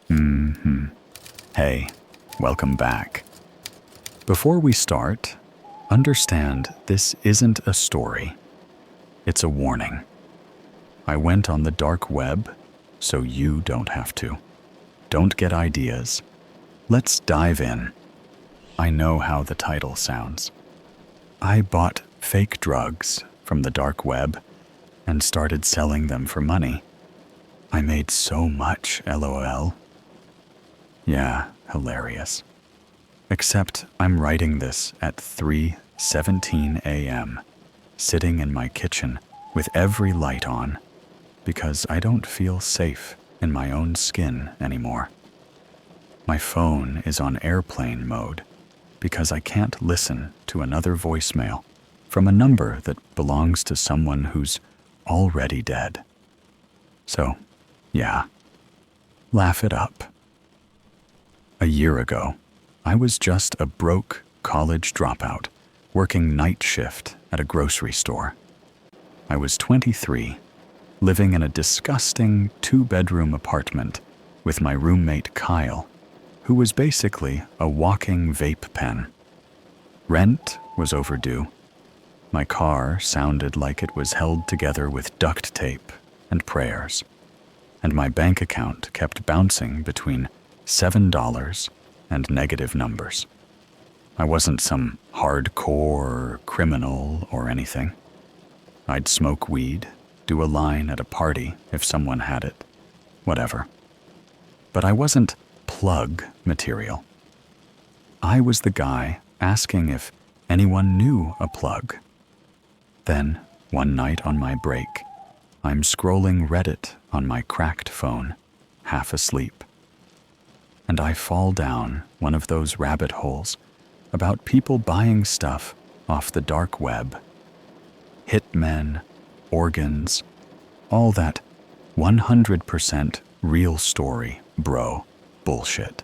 Hey, welcome back. Before we start, understand this isn't a story. It's a warning. I went on the dark web, so you don't have to. Don't get ideas. Let's dive in. I know how the title sounds. I bought fake drugs from the dark web and started selling them for money. I made so much, LOL. Yeah, hilarious. Except I'm writing this at 3:17 a.m., sitting in my kitchen with every light on, because I don't feel safe in my own skin anymore. My phone is on airplane mode because I can't listen to another voicemail from a number that belongs to someone who's already dead. So, yeah, laugh it up. A year ago, I was just a broke college dropout working night shift at a grocery store. I was 23, living in a disgusting 2-bedroom apartment with my roommate Kyle, who was basically a walking vape pen. Rent was overdue. My car sounded like it was held together with duct tape and prayers, and my bank account kept bouncing between $7 and negative numbers. I wasn't some hardcore criminal or anything. I'd smoke weed, do a line at a party if someone had it, whatever. But I wasn't plug material. I was the guy asking if anyone knew a plug. Then, one night on my break, I'm scrolling Reddit on my cracked phone, half asleep. And I fall down one of those rabbit holes about people buying stuff off the dark web. Hitmen, organs, all that 100% real story, bro, bullshit.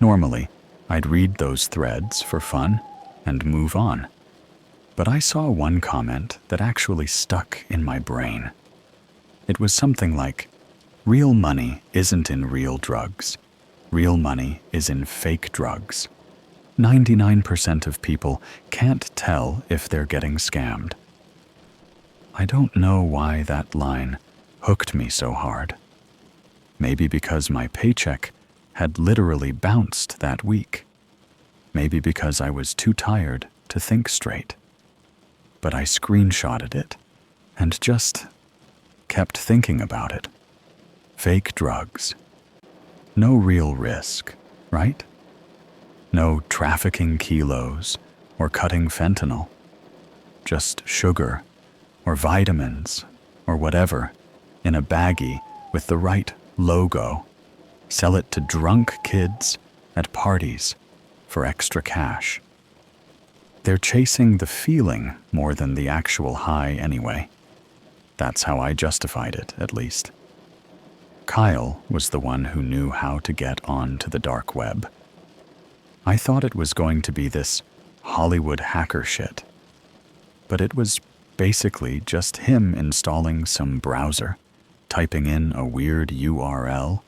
Normally, I'd read those threads for fun and move on. But I saw one comment that actually stuck in my brain. It was something like, "Real money isn't in real drugs. Real money is in fake drugs. 99% of people can't tell if they're getting scammed." I don't know why that line hooked me so hard. Maybe because my paycheck had literally bounced that week. Maybe because I was too tired to think straight. But I screenshotted it and just kept thinking about it. Fake drugs. No real risk, right? No trafficking kilos or cutting fentanyl. Just sugar or vitamins or whatever in a baggie with the right logo. Sell it to drunk kids at parties for extra cash. They're chasing the feeling more than the actual high anyway. That's how I justified it, at least. Kyle was the one who knew how to get onto the dark web. I thought it was going to be this Hollywood hacker shit, but it was basically just him installing some browser, typing in a weird URL,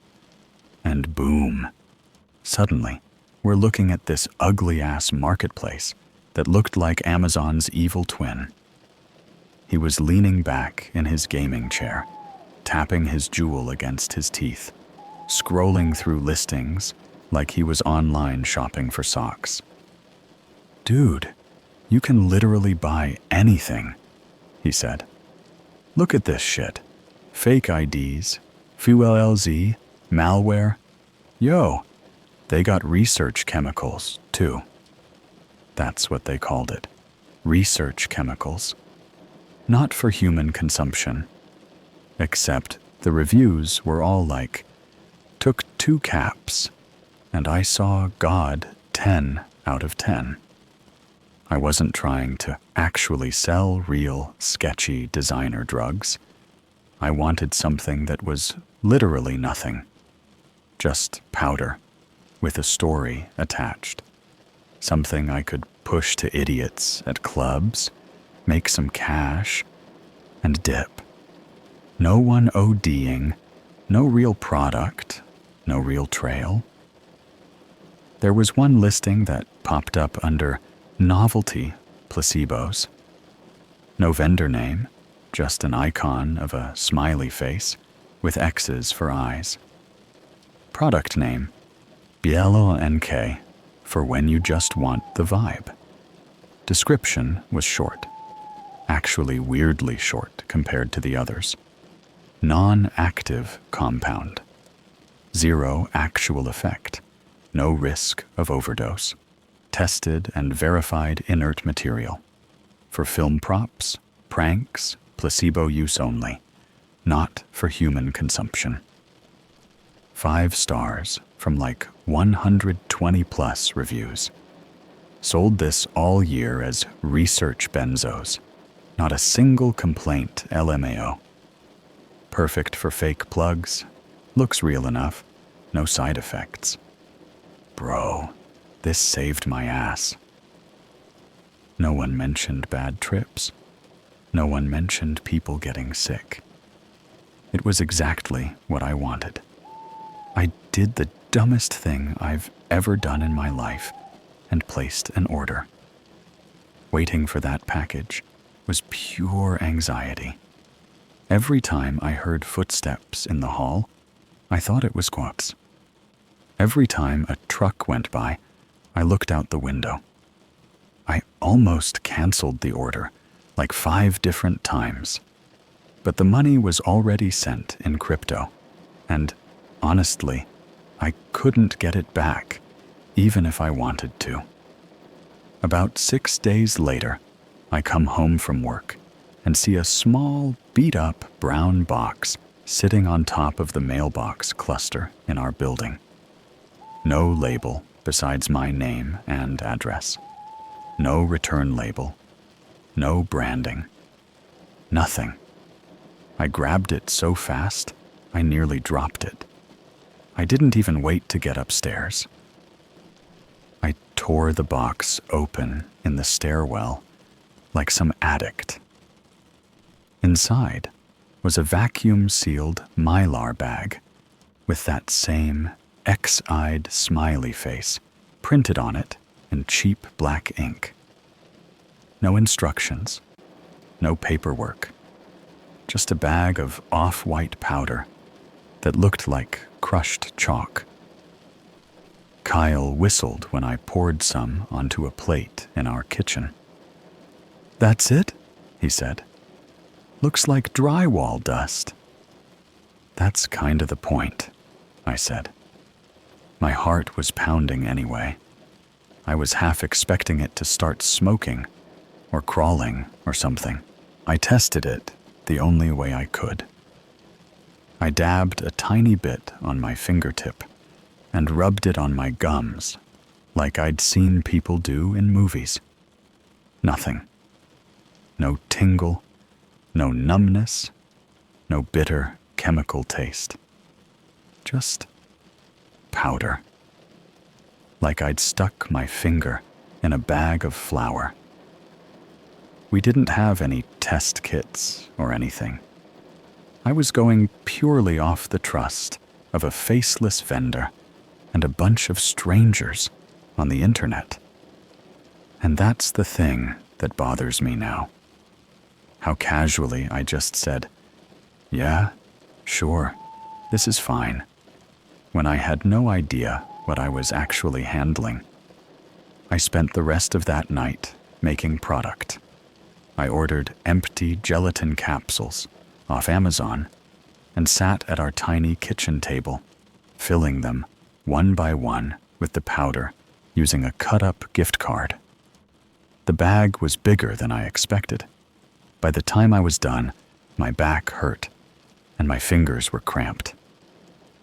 and boom. Suddenly, we're looking at this ugly-ass marketplace that looked like Amazon's evil twin. He was leaning back in his gaming chair, tapping his jewel against his teeth, scrolling through listings like he was online shopping for socks. "Dude, you can literally buy anything," he said. "Look at this shit. Fake IDs, FULLZ, malware. Yo, they got research chemicals, too." That's what they called it. Research chemicals. Not for human consumption. Except the reviews were all like, "Took 2 caps, and I saw God 10 out of 10. I wasn't trying to actually sell real, sketchy designer drugs. I wanted something that was literally nothing. Just powder, with a story attached. Something I could push to idiots at clubs, make some cash, and dip. No one ODing, no real product, No real trail? There was one listing that popped up under novelty placebos. No vendor name, just an icon of a smiley face with X's for eyes. Product name, Bielo NK, for when you just want the vibe. Description was short, actually weirdly short compared to the others. Non-active compound. Zero actual effect. No risk of overdose. Tested and verified inert material. For film props, pranks, placebo use only. Not for human consumption. 5 stars from like 120 plus reviews. Sold this all year as research benzos. Not a single complaint, LMAO. Perfect for fake plugs. Looks real enough. No side effects. Bro, this saved my ass. No one mentioned bad trips. No one mentioned people getting sick. It was exactly what I wanted. I did the dumbest thing I've ever done in my life and placed an order. Waiting for that package was pure anxiety. Every time I heard footsteps in the hall, I thought it was squats. Every time a truck went by, I looked out the window. I almost canceled the order, like 5 different times. But the money was already sent in crypto, and honestly, I couldn't get it back, even if I wanted to. About 6 days later, I come home from work and see a small, beat-up brown box sitting on top of the mailbox cluster in our building. No label besides my name and address. No return label. No branding. Nothing. I grabbed it so fast, I nearly dropped it. I didn't even wait to get upstairs. I tore the box open in the stairwell like some addict. Inside was a vacuum-sealed Mylar bag with that same X-eyed smiley face printed on it in cheap black ink. No instructions, no paperwork, just a bag of off-white powder that looked like crushed chalk. Kyle whistled when I poured some onto a plate in our kitchen. "That's it?" he said. "Looks like drywall dust." "That's kind of the point," I said. My heart was pounding anyway. I was half expecting it to start smoking or crawling or something. I tested it the only way I could. I dabbed a tiny bit on my fingertip and rubbed it on my gums like I'd seen people do in movies. Nothing. No tingle, no numbness, no bitter chemical taste. Just powder. Like I'd stuck my finger in a bag of flour. We didn't have any test kits or anything. I was going purely off the trust of a faceless vendor and a bunch of strangers on the internet. And that's the thing that bothers me now. How casually I just said, "Yeah, sure, this is fine," when I had no idea what I was actually handling. I spent the rest of that night making product. I ordered empty gelatin capsules off Amazon and sat at our tiny kitchen table, filling them one by one with the powder using a cut-up gift card. The bag was bigger than I expected. By the time I was done, my back hurt and my fingers were cramped.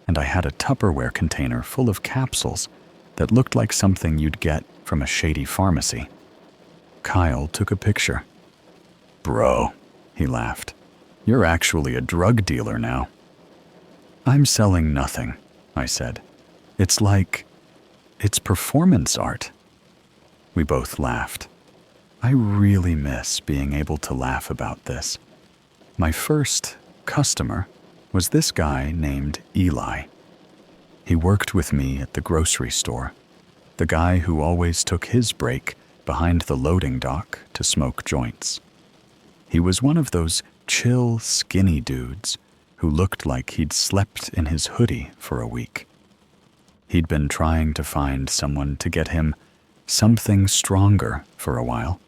And I had a Tupperware container full of capsules that looked like something you'd get from a shady pharmacy. Kyle took a picture. "Bro," he laughed, "you're actually a drug dealer now." "I'm selling nothing," I said. It's performance art." We both laughed. I really miss being able to laugh about this. My first customer was this guy named Eli. He worked with me at the grocery store, the guy who always took his break behind the loading dock to smoke joints. He was one of those chill, skinny dudes who looked like he'd slept in his hoodie for a week. He'd been trying to find someone to get him something stronger for a while.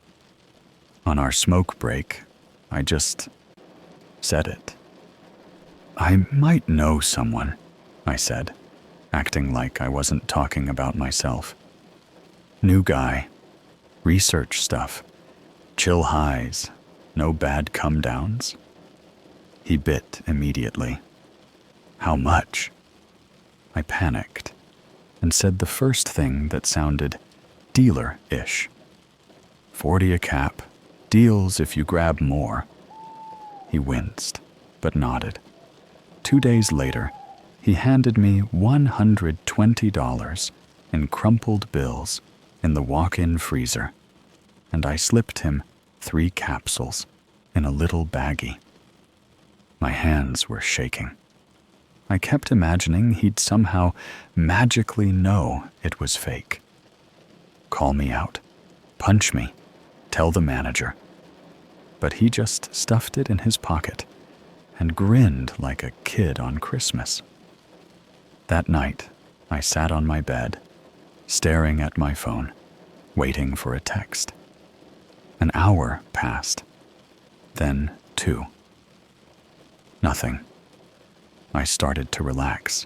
On our smoke break, I just said it. "I might know someone," I said, acting like I wasn't talking about myself. "New guy, research stuff, chill highs, no bad come-downs." He bit immediately. "How much?" I panicked and said the first thing that sounded dealer-ish. "40 a cap, deals if you grab more." He winced, but nodded. 2 days later, he handed me $120 in crumpled bills in the walk-in freezer, and I slipped him 3 capsules in a little baggie. My hands were shaking. I kept imagining he'd somehow magically know it was fake. Call me out, punch me, tell the manager. But he just stuffed it in his pocket and grinned like a kid on Christmas. That night, I sat on my bed, staring at my phone, waiting for a text. An hour passed, then 2. Nothing. I started to relax.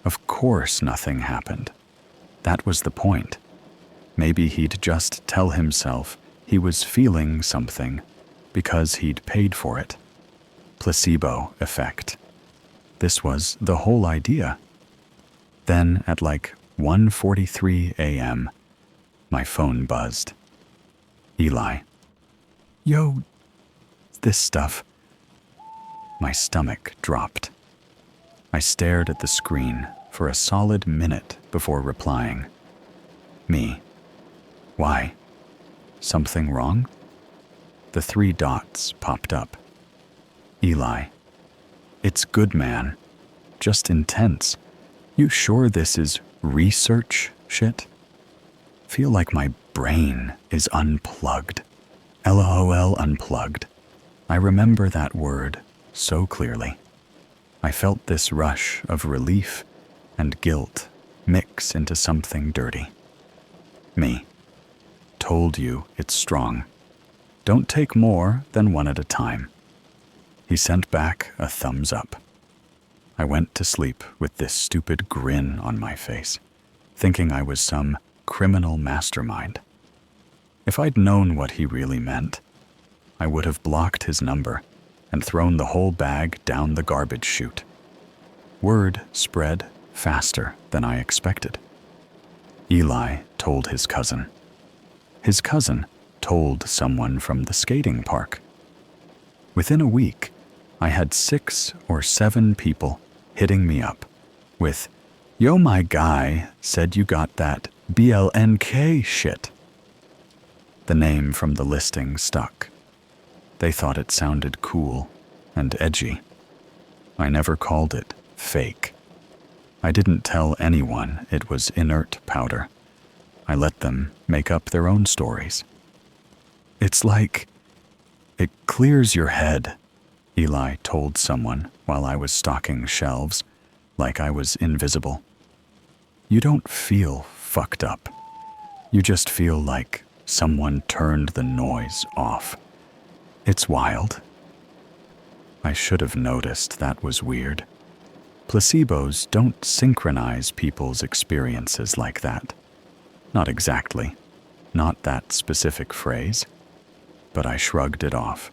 Of course nothing happened. That was the point. Maybe he'd just tell himself he was feeling something because he'd paid for it. Placebo effect. This was the whole idea. Then at like 1:43 a.m., my phone buzzed. Eli. "Yo, this stuff." My stomach dropped. I stared at the screen for a solid minute before replying. "Me. Why? Something wrong?" The 3 dots popped up. Eli. "It's good, man. Just intense. You sure this is research shit? Feel like my brain is unplugged. LOL unplugged. I remember that word so clearly. I felt this rush of relief and guilt mix into something dirty. Me. Told you it's strong. Don't take more than 1 at a time." He sent back a thumbs up. I went to sleep with this stupid grin on my face, thinking I was some criminal mastermind. If I'd known what he really meant, I would have blocked his number and thrown the whole bag down the garbage chute. Word spread faster than I expected. Eli told his cousin. His cousin told someone from the skating park. Within a week, I had 6 or 7 people hitting me up with, "Yo, my guy said you got that BLNK shit." The name from the listing stuck. They thought it sounded cool and edgy. I never called it fake. I didn't tell anyone it was inert powder. I let them make up their own stories. "It's like it clears your head," Eli told someone while I was stocking shelves, like I was invisible. "You don't feel fucked up. You just feel like someone turned the noise off. It's wild." I should have noticed that was weird. Placebos don't synchronize people's experiences like that. Not exactly. Not that specific phrase. But I shrugged it off.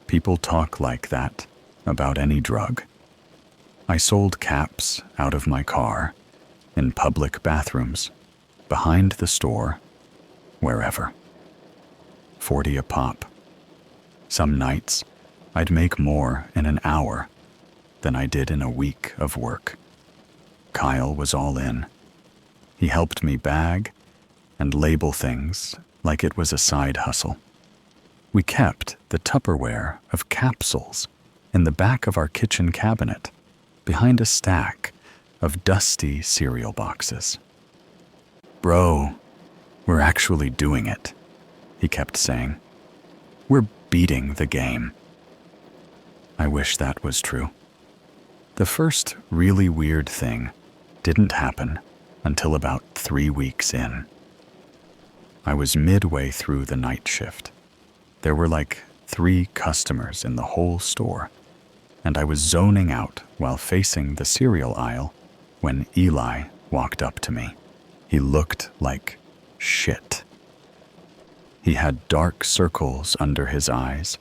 People talk like that about any drug. I sold caps out of my car, in public bathrooms, behind the store, wherever. 40 a pop. Some nights, I'd make more in an hour than I did in a week of work. Kyle was all in. He helped me bag and label things like it was a side hustle. We kept the Tupperware of capsules in the back of our kitchen cabinet, behind a stack of dusty cereal boxes. "Bro, we're actually doing it," he kept saying. "We're beating the game." I wish that was true. The first really weird thing didn't happen until about 3 weeks in. I was midway through the night shift. There were like 3 customers in the whole store, and I was zoning out while facing the cereal aisle when Eli walked up to me. He looked like shit. He had dark circles under his eyes,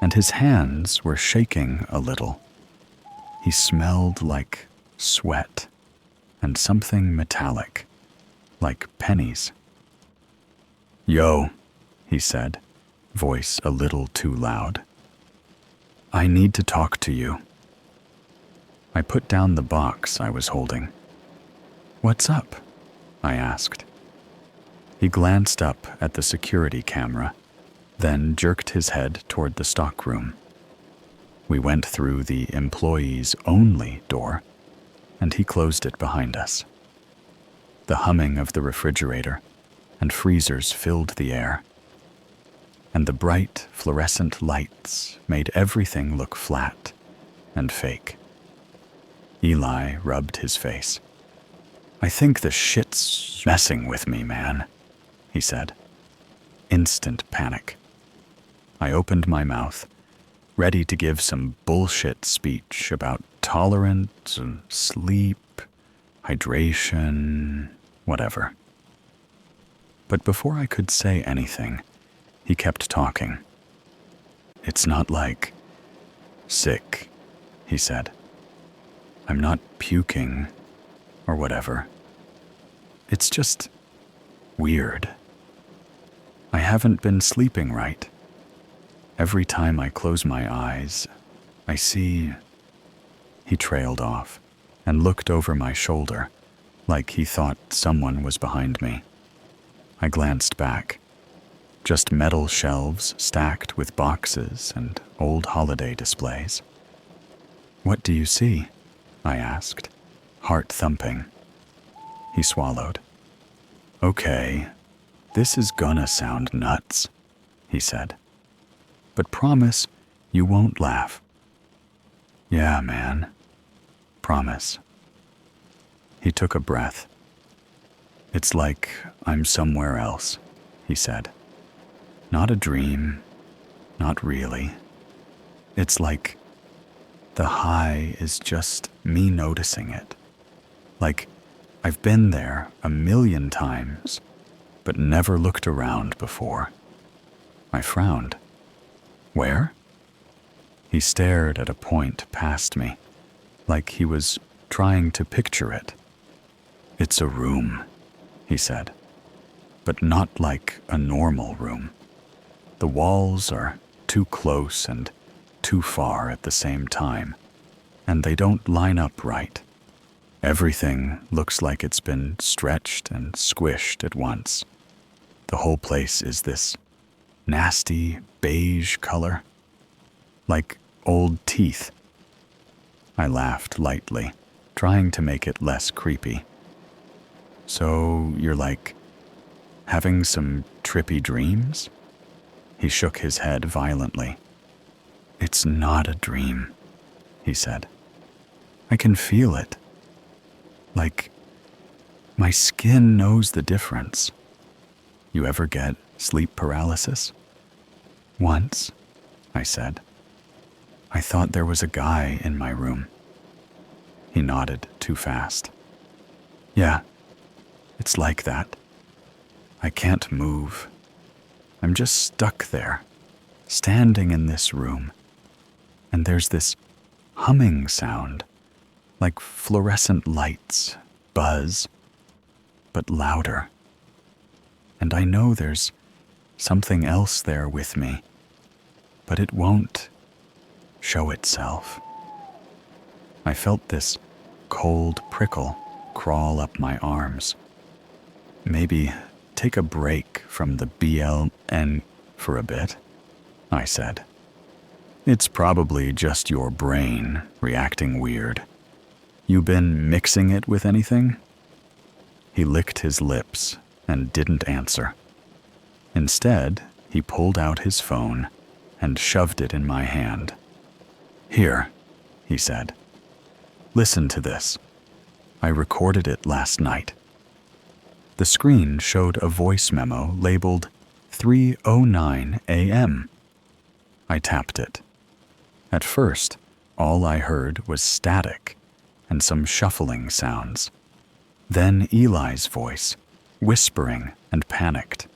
and his hands were shaking a little. He smelled like sweat and something metallic, like pennies. "Yo," he said, voice a little too loud. "I need to talk to you." I put down the box I was holding. "What's up?" I asked. He glanced up at the security camera, then jerked his head toward the stockroom. We went through the employees-only door, and he closed it behind us. The humming of the refrigerator and freezers filled the air, and the bright fluorescent lights made everything look flat and fake. Eli rubbed his face. "I think the shit's messing with me, man," he said. Instant panic. I opened my mouth, ready to give some bullshit speech about tolerance, sleep, hydration, whatever. But before I could say anything, he kept talking. "It's not like sick," he said. "I'm not puking or whatever. It's just weird. I haven't been sleeping right. Every time I close my eyes, I see..." He trailed off and looked over my shoulder like he thought someone was behind me. I glanced back. Just metal shelves stacked with boxes and old holiday displays. "What do you see?" I asked, heart thumping. He swallowed. "Okay, this is gonna sound nuts," he said. "But promise you won't laugh." "Yeah, man. Promise." He took a breath. "It's like I'm somewhere else," he said. "Not a dream, not really. It's like the high is just me noticing it. Like I've been there 1,000,000 times, but never looked around before." I frowned. "Where?" He stared at a point past me, like he was trying to picture it. "It's a room," he said, "but not like a normal room. The walls are too close and too far at the same time, and they don't line up right. Everything looks like it's been stretched and squished at once. The whole place is this nasty beige color, like old teeth." I laughed lightly, trying to make it less creepy. "So you're like having some trippy dreams?" He shook his head violently. "It's not a dream," he said. "I can feel it. Like my skin knows the difference. You ever get sleep paralysis?" "Once," I said. "I thought there was a guy in my room." He nodded too fast. "Yeah, it's like that. I can't move. I'm just stuck there, standing in this room, and there's this humming sound, like fluorescent lights buzz, but louder. And I know there's something else there with me, but it won't show itself." I felt this cold prickle crawl up my arms. "Maybe take a break from the BLN for a bit," I said. "It's probably just your brain reacting weird." You been mixing it with anything? He licked his lips and didn't answer. Instead, he pulled out his phone and shoved it in my hand. Here, he said. Listen to this. I recorded it last night. The screen showed a voice memo labeled 3:09 a.m. I tapped it. At first, all I heard was static and some shuffling sounds. Then Eli's voice, whispering and panicked.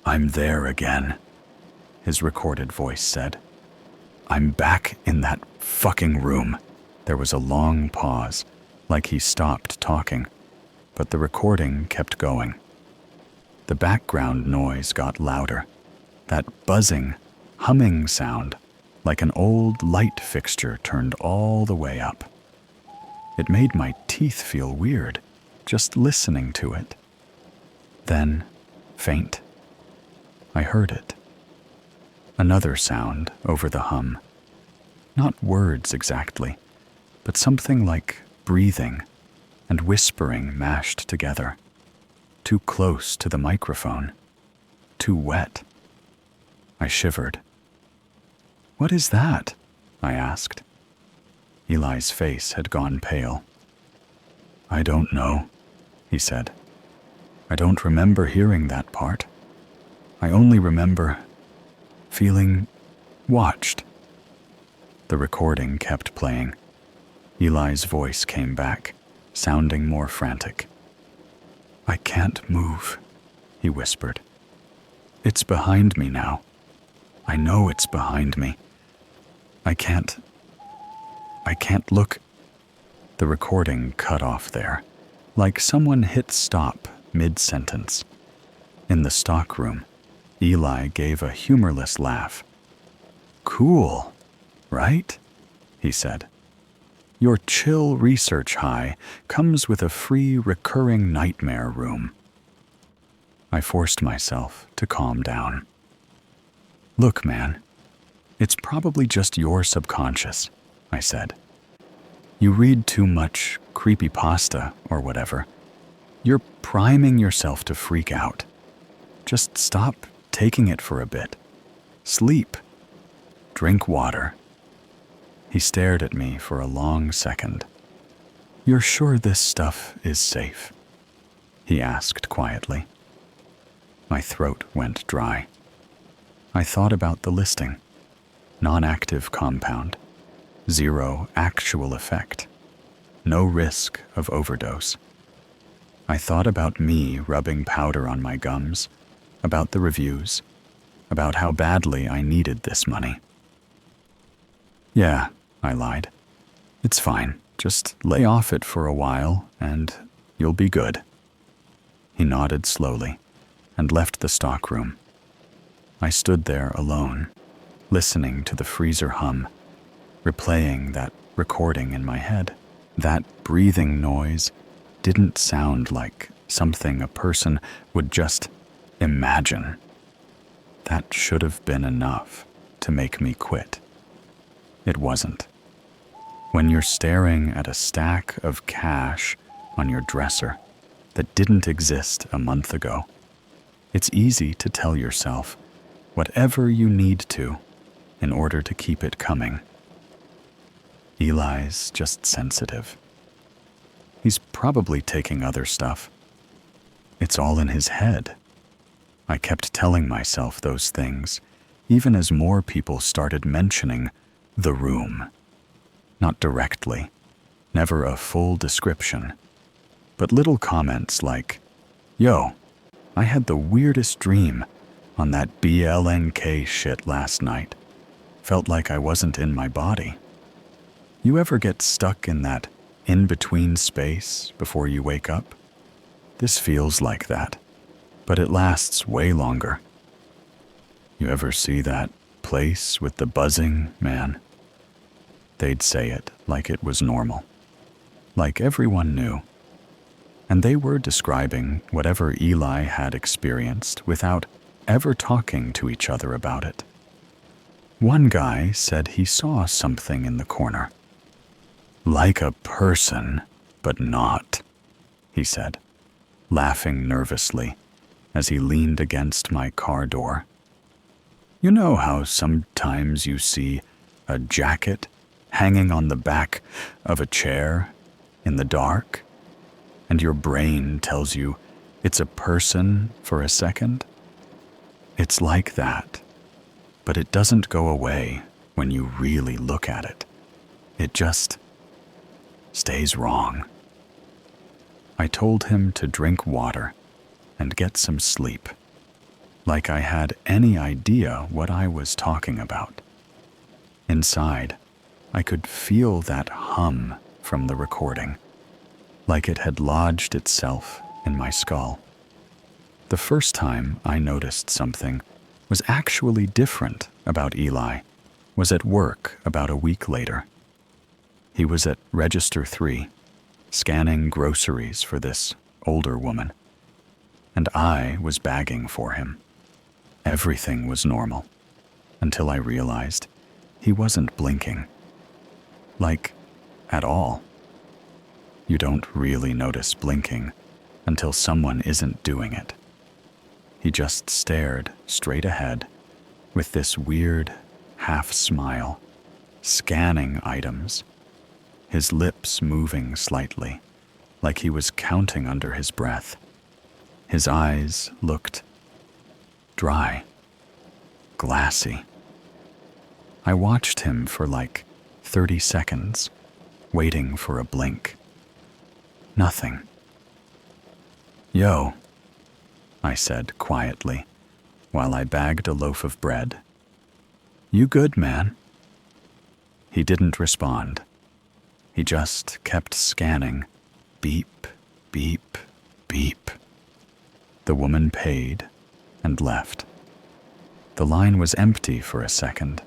I'm there again, his recorded voice said. I'm back in that fucking room. There was a long pause, like he stopped talking, but the recording kept going. The background noise got louder, that buzzing, humming sound, like an old light fixture turned all the way up. It made my teeth feel weird, just listening to it. Then, faint, I heard it. Another sound over the hum. Not words exactly, but something like breathing and whispering mashed together. Too close to the microphone. Too wet. I shivered. What is that? I asked. Eli's face had gone pale. I don't know, he said. I don't remember hearing that part. I only remember feeling watched. The recording kept playing. Eli's voice came back, sounding more frantic. I can't move, he whispered. It's behind me now. I know it's behind me. I can't look. The recording cut off there, like someone hit stop mid-sentence. In the stockroom, Eli gave a humorless laugh. Cool, right? He said. Your chill research high comes with a free recurring nightmare room. I forced myself to calm down. Look, man, it's probably just your subconscious, I said. You read too much creepypasta or whatever. You're priming yourself to freak out. Just stop taking it for a bit. Sleep. Drink water. He stared at me for a long second. You're sure this stuff is safe? He asked quietly. My throat went dry. I thought about the listing. Non-active compound. 0 actual effect. No risk of overdose. I thought about me rubbing powder on my gums, about the reviews, about how badly I needed this money. Yeah, I lied. It's fine. Just lay off it for a while and you'll be good. He nodded slowly and left the stockroom. I stood there alone, listening to the freezer hum, replaying that recording in my head. That breathing noise didn't sound like something a person would just imagine. That should have been enough to make me quit. It wasn't. When you're staring at a stack of cash on your dresser that didn't exist a month ago, it's easy to tell yourself whatever you need to in order to keep it coming. Eli's just sensitive. He's probably taking other stuff. It's all in his head. I kept telling myself those things, even as more people started mentioning the room. Not directly, never a full description, but little comments like, Yo, I had the weirdest dream on that BLNK shit last night. Felt like I wasn't in my body. You ever get stuck in that in-between space before you wake up? This feels like that, but it lasts way longer. You ever see that place with the buzzing, man? They'd say it like it was normal, like everyone knew. And they were describing whatever Eli had experienced without ever talking to each other about it. One guy said he saw something in the corner. Like a person, but not, he said, laughing nervously as he leaned against my car door. You know how sometimes you see a jacket hanging on the back of a chair in the dark, and your brain tells you it's a person for a second? It's like that, but it doesn't go away when you really look at it. It just stays wrong. I told him to drink water and get some sleep, like I had any idea what I was talking about. Inside, I could feel that hum from the recording, like it had lodged itself in my skull. The first time I noticed something was actually different about Eli was at work about a week later. He was at Register 3, scanning groceries for this older woman, and I was bagging for him. Everything was normal, until I realized he wasn't blinking. Like, at all. You don't really notice blinking until someone isn't doing it. He just stared straight ahead with this weird half smile, scanning items, his lips moving slightly, like he was counting under his breath. His eyes looked dry, glassy. I watched him for like 30 seconds, waiting for a blink. Nothing. Yo, I said quietly, while I bagged a loaf of bread. You good, man? He didn't respond. He just kept scanning. Beep, beep, beep. The woman paid and left. The line was empty for a second.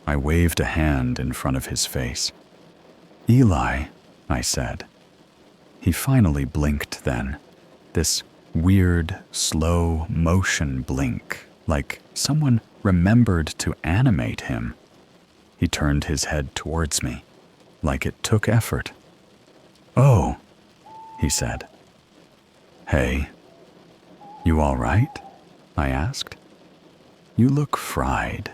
I waved a hand in front of his face. Eli, I said. He finally blinked then, this weird, slow motion blink, like someone remembered to animate him. He turned his head towards me, like it took effort. Oh, he said. Hey, you all right? I asked. You look fried.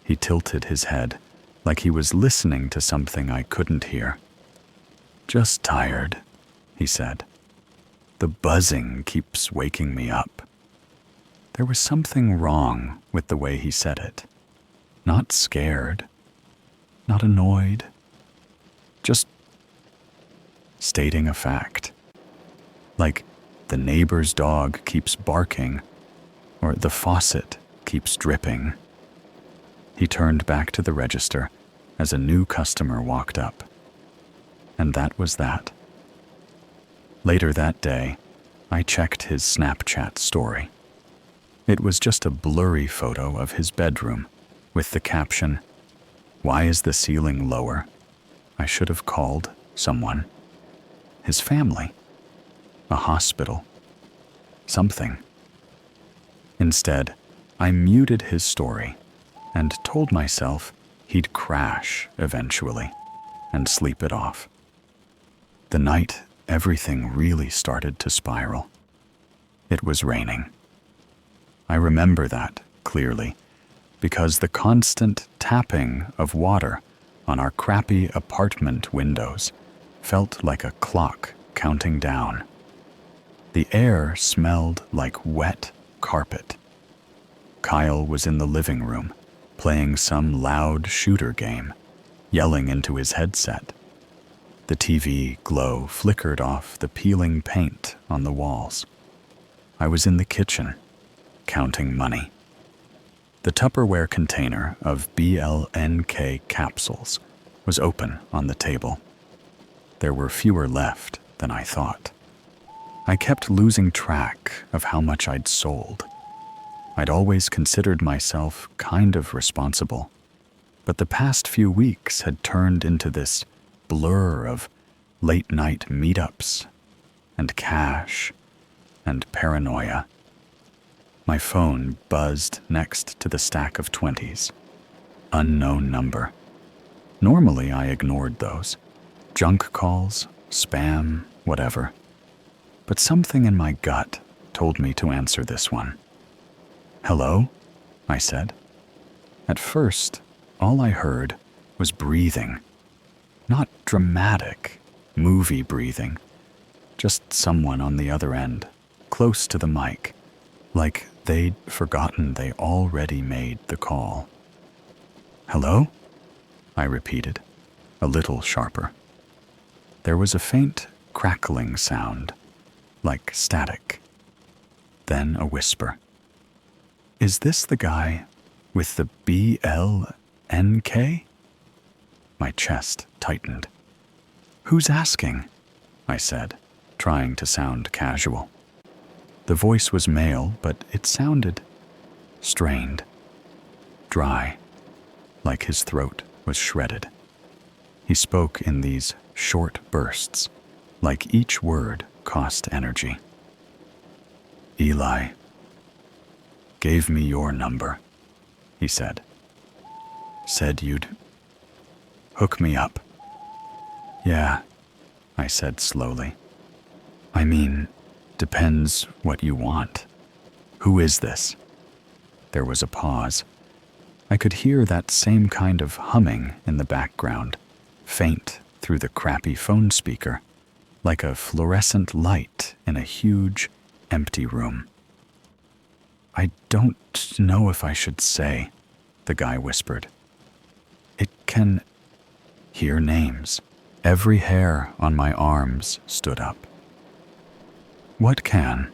He tilted his head, like he was listening to something I couldn't hear. Just tired, he said. The buzzing keeps waking me up. There was something wrong with the way he said it. Not scared, not annoyed, just stating a fact. Like the neighbor's dog keeps barking, or the faucet keeps dripping. He turned back to the register as a new customer walked up. And that was that. Later that day, I checked his Snapchat story. It was just a blurry photo of his bedroom with the caption, "Why is the ceiling lower? I should have called someone." His family. A hospital. Something. Instead, I muted his story and told myself he'd crash eventually and sleep it off. The night everything really started to spiral. It was raining. I remember that clearly because the constant tapping of water on our crappy apartment windows felt like a clock counting down. The air smelled like wet carpet. Kyle was in the living room, playing some loud shooter game, yelling into his headset. The TV glow flickered off the peeling paint on the walls. I was in the kitchen, counting money. The Tupperware container of BLNK capsules was open on the table. There were fewer left than I thought. I kept losing track of how much I'd sold. I'd always considered myself kind of responsible, but the past few weeks had turned into this blur of late-night meetups and cash and paranoia. My phone buzzed next to the stack of 20s. Unknown number. Normally I ignored those, Junk calls, spam, whatever. But something in my gut told me to answer this one. "Hello?" I said. At first, all I heard was breathing. Not dramatic, movie breathing. Just someone on the other end, close to the mic, like they'd forgotten they already made the call. "Hello?" I repeated, a little sharper. There was a faint crackling sound, like static. Then a whisper. "Is this the guy with the BLNK?" My chest tightened. "Who's asking?" I said, trying to sound casual. The voice was male, but it sounded strained, dry, like his throat was shredded. He spoke in these short bursts, like each word cost energy. "Eli gave me your number," he said. "Said you'd hook me up." "Yeah," I said slowly. "I mean, depends what you want. Who is this?" There was a pause. I could hear that same kind of humming in the background, faint through the crappy phone speaker, like a fluorescent light in a huge, empty room. "I don't know if I should say," the guy whispered. "It can hear names." Every hair on my arms stood up. "What can?"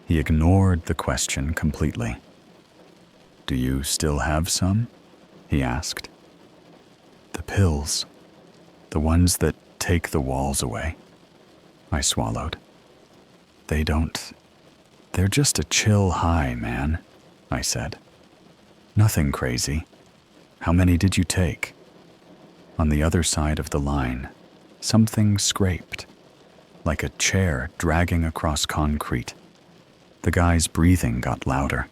He ignored the question completely. "Do you still have some?" he asked. "The pills. The ones that take the walls away." I swallowed. They're just a chill high, man," I said. "Nothing crazy. How many did you take?" On the other side of the line, something scraped, like a chair dragging across concrete. The guy's breathing got louder.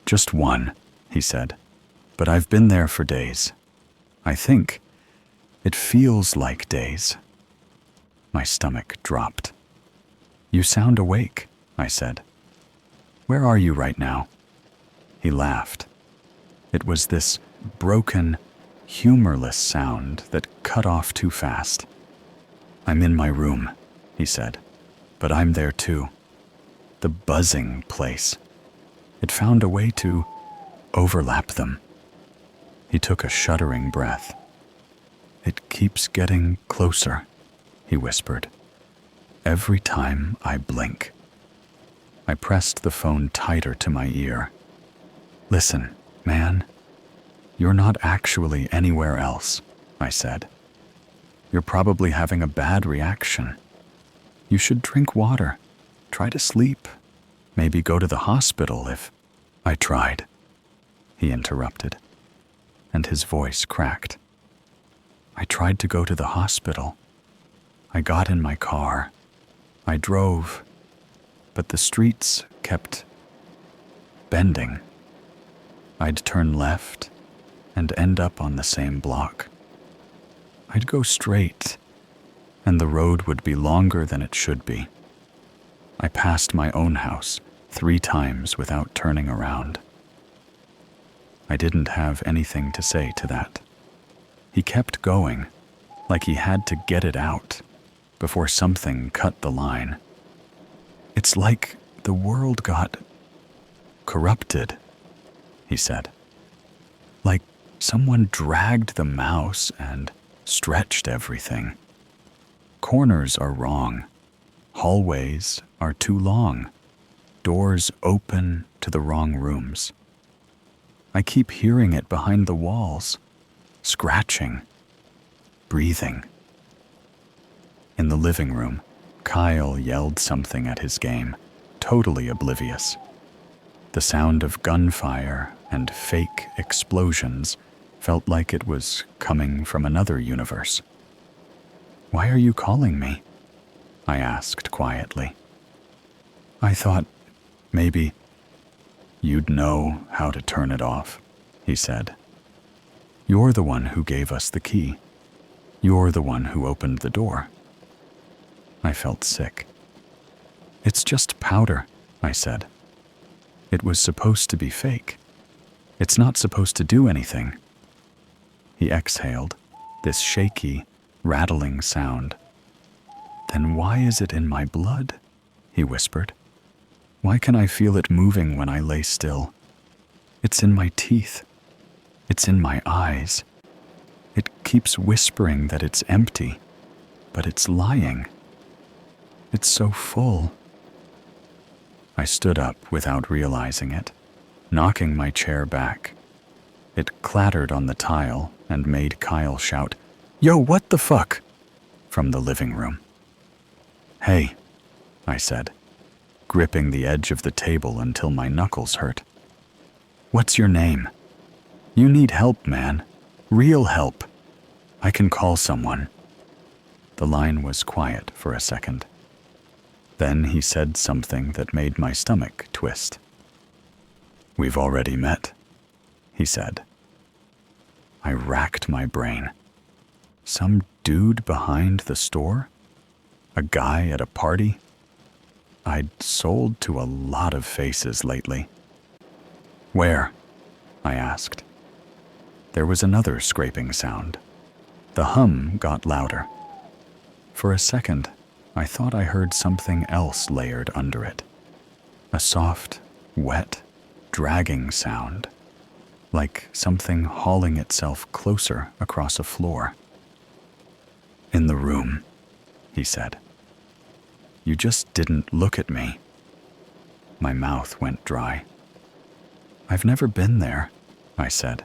"Just one," he said, "but I've been there for days. I think it feels like days." My stomach dropped. "You sound awake," I said. "Where are you right now?" He laughed. It was this broken, humorless sound that cut off too fast. "I'm in my room," he said, "but I'm there too. The buzzing place. It found a way to overlap them." He took a shuddering breath. "It keeps getting closer," he whispered. "Every time I blink." I pressed the phone tighter to my ear. "Listen, man. You're not actually anywhere else," I said. "You're probably having a bad reaction. You should drink water, try to sleep, maybe go to the hospital if—" "I tried," he interrupted, and his voice cracked. "I tried to go to the hospital. I got in my car. I drove, but the streets kept bending. I'd turn left and end up on the same block. I'd go straight, and the road would be longer than it should be. I passed my own house 3 times without turning around." I didn't have anything to say to that. He kept going, like he had to get it out before something cut the line. "It's like the world got corrupted," he said. "Like someone dragged the mouse and stretched everything. Corners are wrong. Hallways are too long. Doors open to the wrong rooms. I keep hearing it behind the walls, scratching, breathing." In the living room, Kyle yelled something at his game, totally oblivious. The sound of gunfire and fake explosions felt like it was coming from another universe. "Why are you calling me?" I asked quietly. "I thought maybe you'd know how to turn it off," he said. "You're the one who gave us the key." You're the one who opened the door. I felt sick. It's just powder, I said. It was supposed to be fake. It's not supposed to do anything. He exhaled, this shaky, rattling sound. Then why is it in my blood? He whispered. Why can I feel it moving when I lay still? It's in my teeth. It's in my eyes. It keeps whispering that it's empty, but it's lying. It's so full. I stood up without realizing it, knocking my chair back. It clattered on the tile and made Kyle shout, "Yo, what the fuck?" from the living room. "Hey," I said, gripping the edge of the table until my knuckles hurt. "What's your name? You need help, man. Real help. I can call someone." The line was quiet for a second. Then he said something that made my stomach twist. "We've already met," he said. I racked my brain. Some dude behind the store? A guy at a party? I'd sold to a lot of faces lately. "Where?" I asked. There was another scraping sound. The hum got louder. For a second, I thought I heard something else layered under it. A soft, wet, dragging sound, like something hauling itself closer across a floor. "In the room," he said. "You just didn't look at me." My mouth went dry. "I've never been there," I said.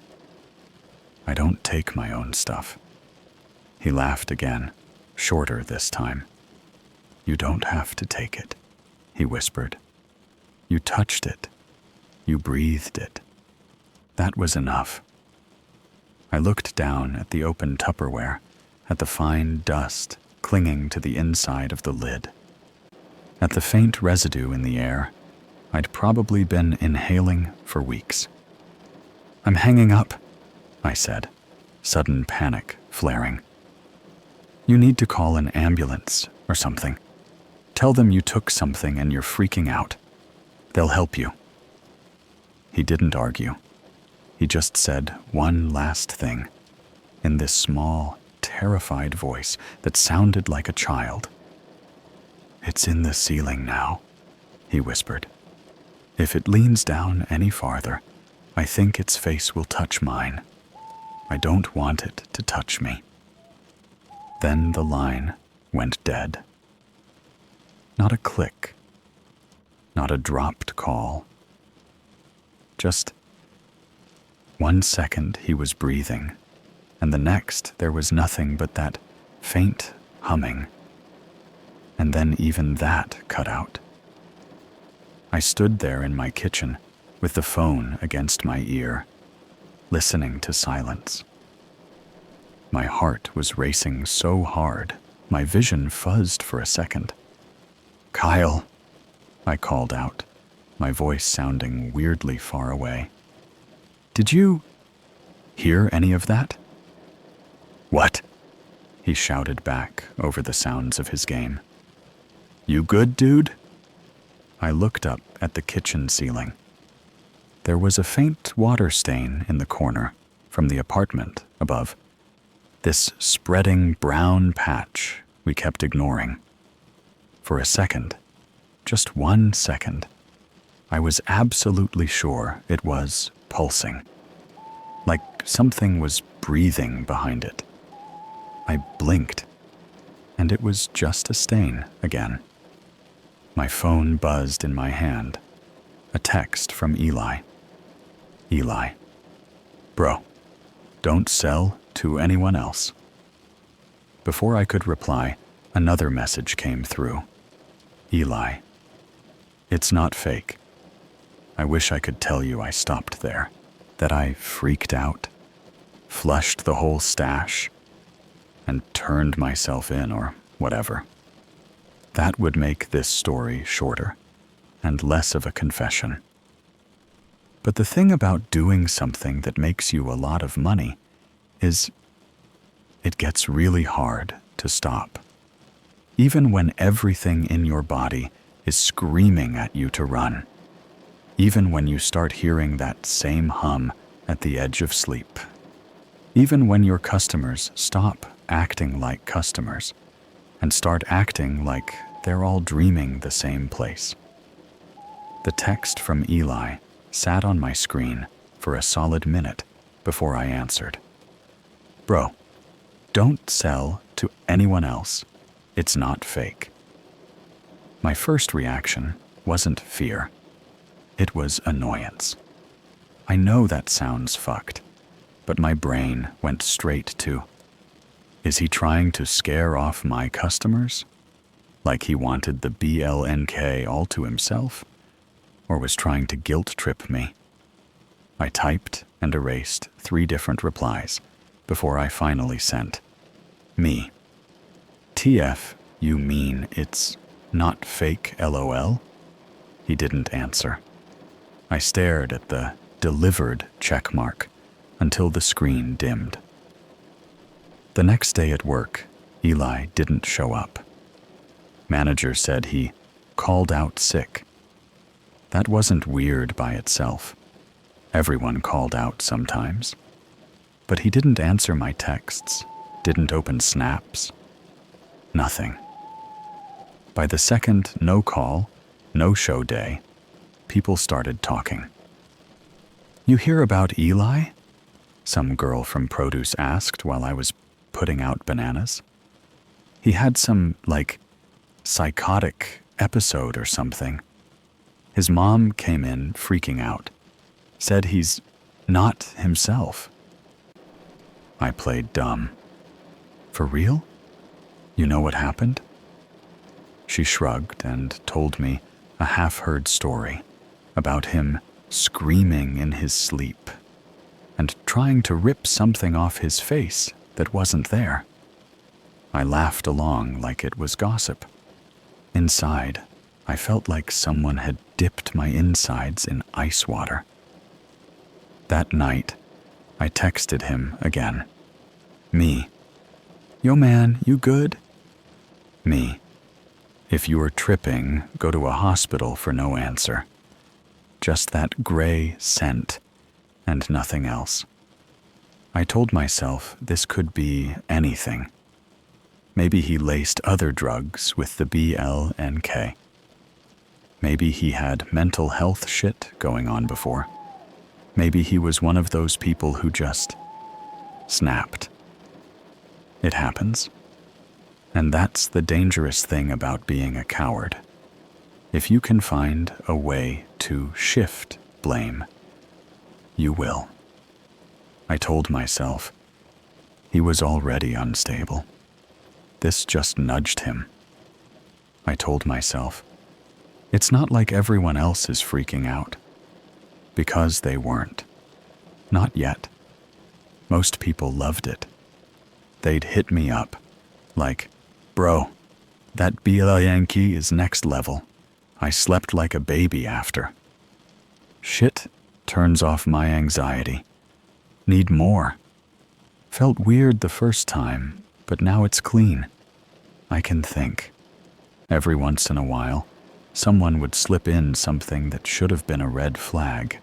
"I don't take my own stuff." He laughed again, shorter this time. "You don't have to take it," he whispered. "You touched it. You breathed it. That was enough." I looked down at the open Tupperware, at the fine dust clinging to the inside of the lid. At the faint residue in the air I'd probably been inhaling for weeks. "I'm hanging up," I said, sudden panic flaring. "You need to call an ambulance or something. Tell them you took something and you're freaking out. They'll help you." He didn't argue. He just said one last thing, in this small, terrified voice that sounded like a child. "It's in the ceiling now," he whispered. "If it leans down any farther, I think its face will touch mine. I don't want it to touch me." Then the line went dead. Not a click. Not a dropped call. Just 1 second he was breathing, and the next there was nothing but that faint humming. And then even that cut out. I stood there in my kitchen with the phone against my ear, listening to silence. My heart was racing so hard, my vision fuzzed for a second. "Kyle," I called out, my voice sounding weirdly far away. "Did you hear any of that?" "What?" he shouted back over the sounds of his game. "You good, dude?" I looked up at the kitchen ceiling. There was a faint water stain in the corner from the apartment above. This spreading brown patch we kept ignoring. For a second, just 1 second, I was absolutely sure it was pulsing, like something was breathing behind it. I blinked, and it was just a stain again. My phone buzzed in my hand, a text from Eli. "Eli, bro, don't sell to anyone else." Before I could reply, another message came through. "Eli, it's not fake. I wish I could tell you I stopped there, that I freaked out, flushed the whole stash, and turned myself in or whatever. That would make this story shorter and less of a confession. But the thing about doing something that makes you a lot of money is it gets really hard to stop. Even when everything in your body is screaming at you to run. Even when you start hearing that same hum at the edge of sleep. Even when your customers stop acting like customers and start acting like they're all dreaming the same place. The text from Eli sat on my screen for a solid minute before I answered. Bro, don't sell to anyone else. It's not fake. My first reaction wasn't fear. It was annoyance. I know that sounds fucked, but my brain went straight to, is he trying to scare off my customers? Like he wanted the BLNK all to himself? Or was trying to guilt trip me? I typed and erased 3 different replies before I finally sent, me. TF, you mean it's not fake LOL? He didn't answer. I stared at the delivered checkmark until the screen dimmed. The next day at work, Eli didn't show up. Manager said he called out sick. That wasn't weird by itself. Everyone called out sometimes. But he didn't answer my texts, didn't open snaps. Nothing. By the second no call, no show day, people started talking. You hear about Eli? Some girl from produce asked while I was putting out bananas. He had some, psychotic episode or something. His mom came in freaking out, said he's not himself. I played dumb. For real? You know what happened? She shrugged and told me a half-heard story about him screaming in his sleep and trying to rip something off his face that wasn't there. I laughed along like it was gossip. Inside, I felt like someone had dipped my insides in ice water. That night, I texted him again. Me. Yo man, you good? Me. If you are tripping, go to a hospital for no answer. Just that gray scent and nothing else. I told myself this could be anything. Maybe he laced other drugs with the BLNK. Maybe he had mental health shit going on before. Maybe he was one of those people who just snapped. It happens. And that's the dangerous thing about being a coward. If you can find a way to shift blame, you will. I told myself, he was already unstable. This just nudged him. I told myself, it's not like everyone else is freaking out. Because they weren't. Not yet. Most people loved it. They'd hit me up, like, bro, that BLA Yankee is next level. I slept like a baby after. Shit turns off my anxiety. Need more. Felt weird the first time, but now it's clean. I can think. Every once in a while, someone would slip in something that should have been a red flag.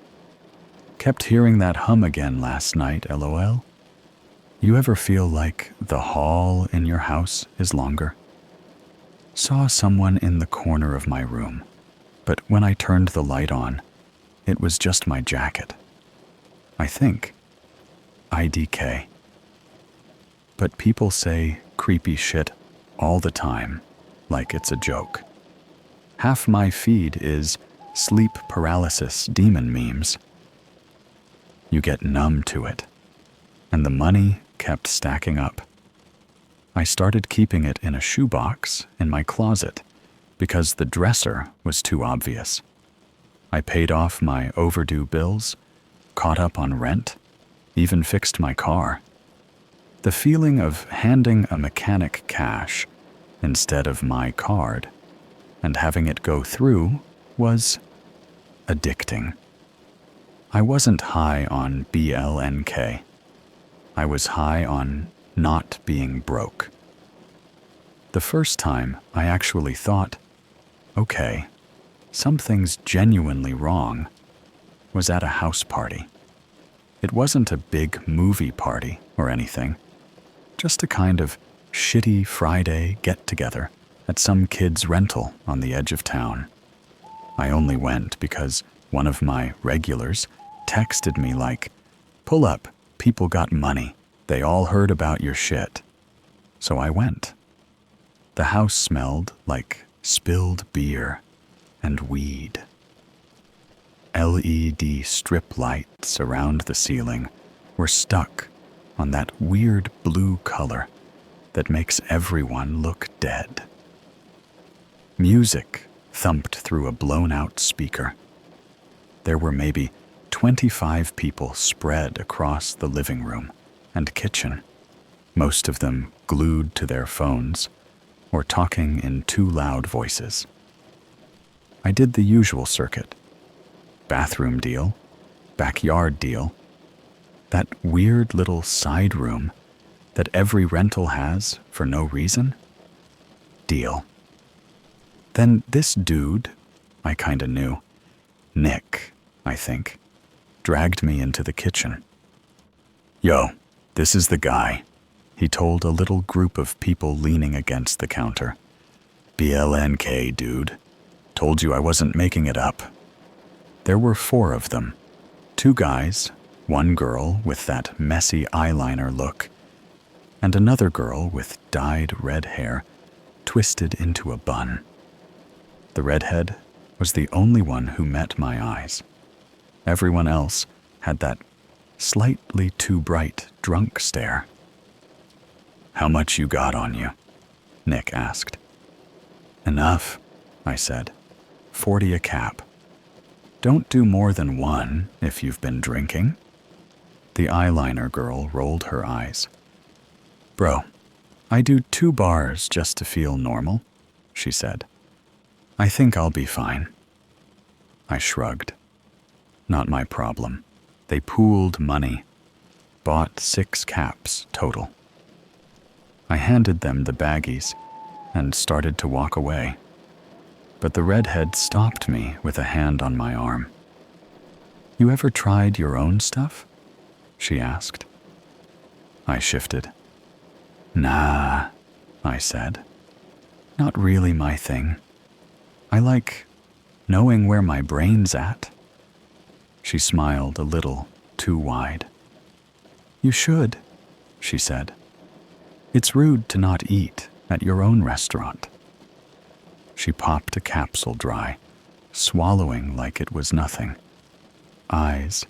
Kept hearing that hum again last night, LOL. You ever feel like the hall in your house is longer? Saw someone in the corner of my room, but when I turned the light on, it was just my jacket. I think. IDK. But people say creepy shit all the time, like it's a joke. Half my feed is sleep paralysis demon memes. You get numb to it, and the money kept stacking up. I started keeping it in a shoebox in my closet because the dresser was too obvious. I paid off my overdue bills, caught up on rent, even fixed my car. The feeling of handing a mechanic cash instead of my card and having it go through was addicting. I wasn't high on BLNK. I was high on not being broke. The first time I actually thought, okay, something's genuinely wrong, was at a house party. It wasn't a big movie party or anything, just a kind of shitty Friday get-together at some kid's rental on the edge of town. I only went because one of my regulars texted me like, "Pull up, people got money. They all heard about your shit." So I went. The house smelled like spilled beer and weed. LED strip lights around the ceiling were stuck on that weird blue color that makes everyone look dead. Music thumped through a blown-out speaker. There were maybe 25 people spread across the living room and kitchen, most of them glued to their phones or talking in too loud voices. I did the usual circuit. Bathroom deal, backyard deal, that weird little side room that every rental has for no reason. Deal. Then this dude, I kinda knew, Nick, I think, dragged me into the kitchen. "Yo, this is the guy," he told a little group of people leaning against the counter. "BLNK, dude. Told you I wasn't making it up." There were 4 of them. 2 guys, 1 girl with that messy eyeliner look, and another girl with dyed red hair twisted into a bun. The redhead was the only one who met my eyes. Everyone else had that slightly too bright drunk stare. "How much you got on you?" Nick asked. "Enough," I said. 40 a cap. "Don't do more than 1 if you've been drinking." The eyeliner girl rolled her eyes. "Bro, I do 2 bars just to feel normal," she said. "I think I'll be fine." I shrugged. Not my problem. They pooled money. Bought 6 caps total. I handed them the baggies and started to walk away. But the redhead stopped me with a hand on my arm. "You ever tried your own stuff?" she asked. I shifted. "Nah," I said. "Not really my thing. I like knowing where my brain's at." She smiled a little too wide. "You should," she said. "It's rude to not eat at your own restaurant." She popped a capsule dry, swallowing like it was nothing. Eyes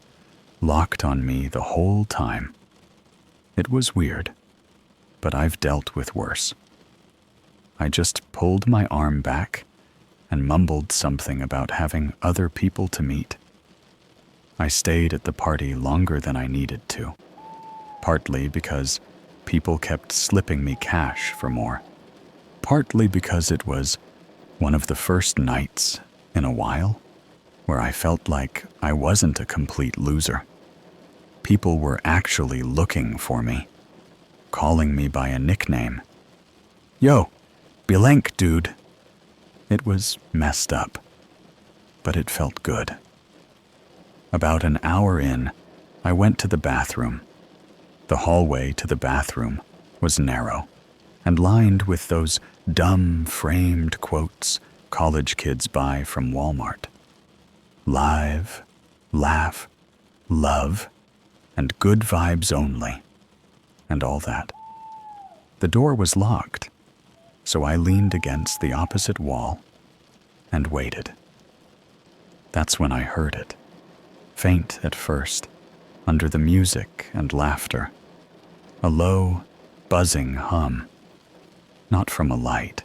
locked on me the whole time. It was weird, but I've dealt with worse. I just pulled my arm back and mumbled something about having other people to meet. I stayed at the party longer than I needed to, partly because people kept slipping me cash for more, partly because it was one of the first nights in a while where I felt like I wasn't a complete loser. People were actually looking for me, calling me by a nickname. "Yo, Blank dude." It was messed up, but it felt good. About an hour in, I went to the bathroom. The hallway to the bathroom was narrow and lined with those dumb framed quotes college kids buy from Walmart. Live, laugh, love, and good vibes only, and all that. The door was locked, so I leaned against the opposite wall and waited. That's when I heard it, faint at first, under the music and laughter. A low, buzzing hum. Not from a light.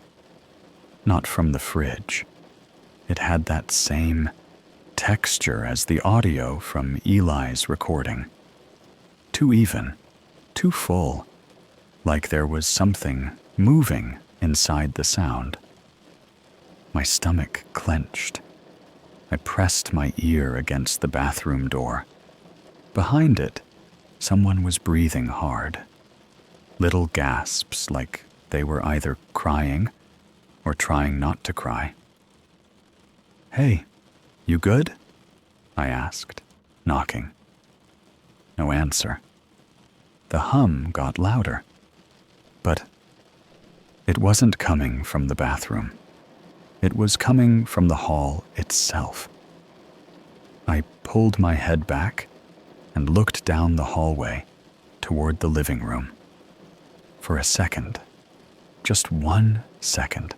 Not from the fridge. It had that same texture as the audio from Eli's recording. Too even, too full, like there was something moving inside the sound. My stomach clenched. I pressed my ear against the bathroom door. Behind it, someone was breathing hard. little gasps like they were either crying or trying not to cry. "Hey, you good?" I asked, knocking. No answer. The hum got louder, but it wasn't coming from the bathroom. It was coming from the hall itself. I pulled my head back and looked down the hallway toward the living room. For a second, just 1 second,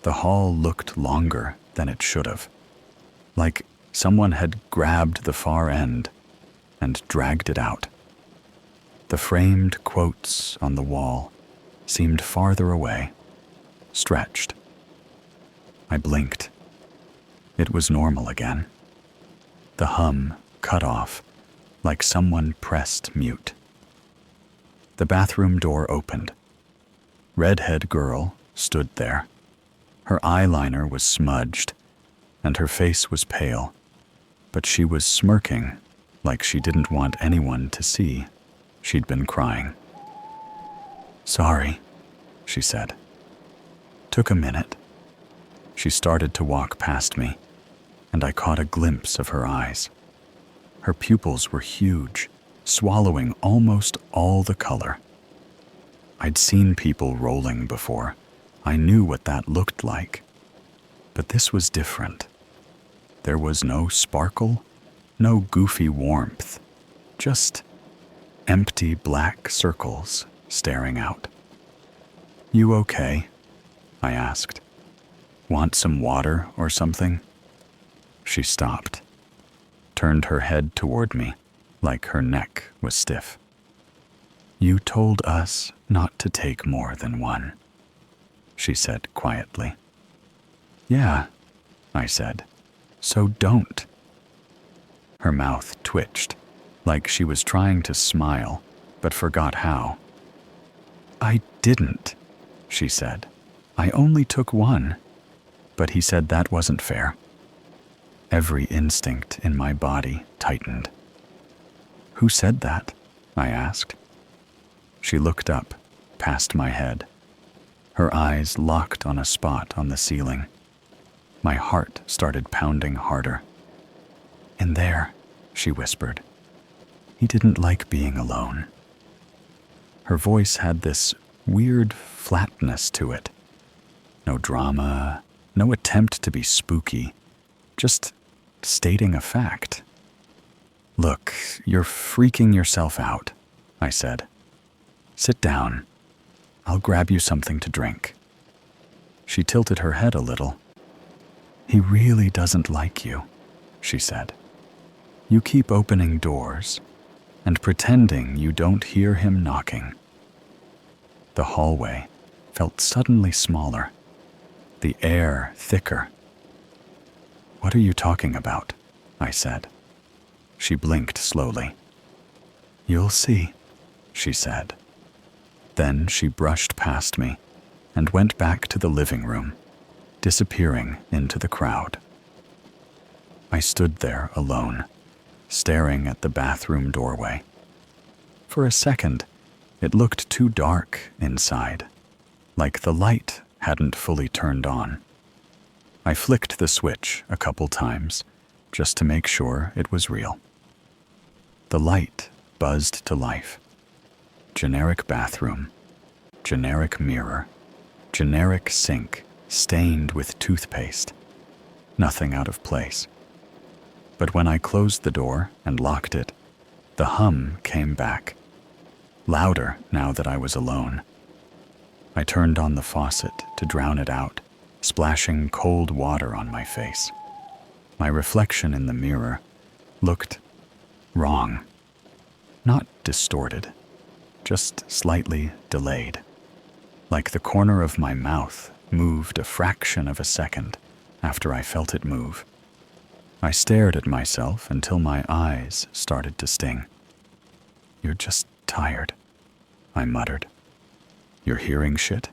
the hall looked longer than it should have, like someone had grabbed the far end and dragged it out. The framed quotes on the wall seemed farther away, stretched. I blinked. It was normal again. The hum cut off, like someone pressed mute. The bathroom door opened. Redhead girl stood there. Her eyeliner was smudged, and her face was pale, but she was smirking like she didn't want anyone to see she'd been crying. "Sorry," she said. Took a minute. She started to walk past me, and I caught a glimpse of her eyes. Her pupils were huge, swallowing almost all the color. I'd seen people rolling before. I knew what that looked like. But this was different. There was no sparkle, no goofy warmth, just empty black circles staring out. "You okay?" I asked. "Want some water or something?" She stopped, turned her head toward me like her neck was stiff. "You told us not to take more than one," she said quietly. "Yeah," I said, "so don't." Her mouth twitched, like she was trying to smile, but forgot how. "I didn't," she said. "I only took one." But he said that wasn't fair. Every instinct in my body tightened. "Who said that?" I asked. She looked up, past my head. Her eyes locked on a spot on the ceiling. My heart started pounding harder. "In there," she whispered. "He didn't like being alone." Her voice had this weird flatness to it. No drama, no attempt to be spooky, just stating a fact. "Look, you're freaking yourself out," I said. "Sit down. I'll grab you something to drink." She tilted her head a little. "He really doesn't like you," she said. "You keep opening doors and pretending you don't hear him knocking." The hallway felt suddenly smaller, the air thicker. "What are you talking about?" I said. She blinked slowly. "You'll see," she said. Then she brushed past me and went back to the living room, disappearing into the crowd. I stood there alone, staring at the bathroom doorway. For a second, it looked too dark inside, like the light hadn't fully turned on. I flicked the switch a couple times, just to make sure it was real. The light buzzed to life. Generic bathroom, generic mirror, generic sink stained with toothpaste. Nothing out of place. But when I closed the door and locked it, the hum came back, louder now that I was alone. I turned on the faucet to drown it out, splashing cold water on my face. My reflection in the mirror looked wrong. Not distorted, just slightly delayed. Like the corner of my mouth moved a fraction of a second after I felt it move. I stared at myself until my eyes started to sting. "You're just tired," I muttered. "You're hearing shit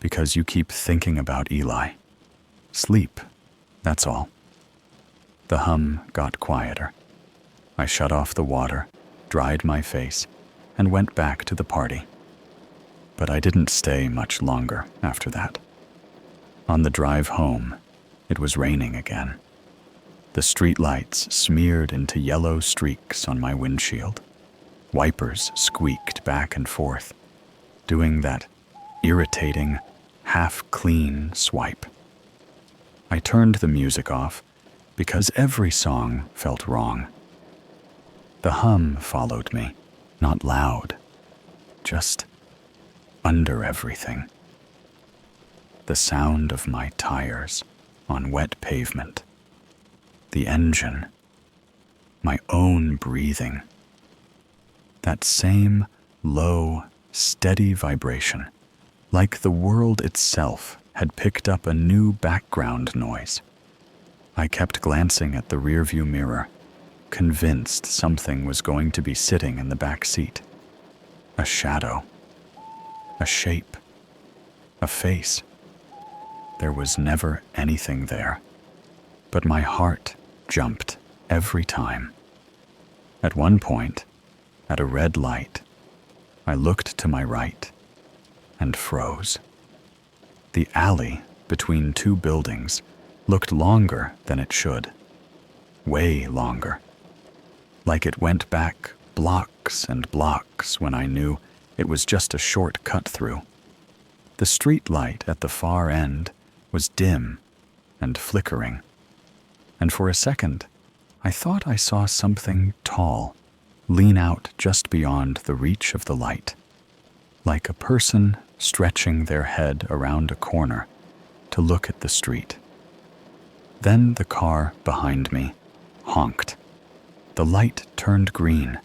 because you keep thinking about Eli. Sleep, that's all." The hum got quieter. I shut off the water, dried my face, and went back to the party. But I didn't stay much longer after that. On the drive home, it was raining again. The streetlights smeared into yellow streaks on my windshield. Wipers squeaked back and forth, doing that irritating, half-clean swipe. I turned the music off because every song felt wrong. The hum followed me, not loud, just under everything. The sound of my tires on wet pavement. The engine. My own breathing. That same low, steady vibration, like the world itself had picked up a new background noise. I kept glancing at the rearview mirror, convinced something was going to be sitting in the back seat. A shadow. A shape. A face. There was never anything there, but my heart jumped every time. At one point, at a red light, I looked to my right and froze. The alley between two buildings looked longer than it should. Way longer. Like it went back blocks and blocks when I knew it was just a short cut through. The street light at the far end was dim and flickering, and for a second, I thought I saw something tall lean out just beyond the reach of the light, like a person stretching their head around a corner to look at the street. Then the car behind me honked. The light turned green,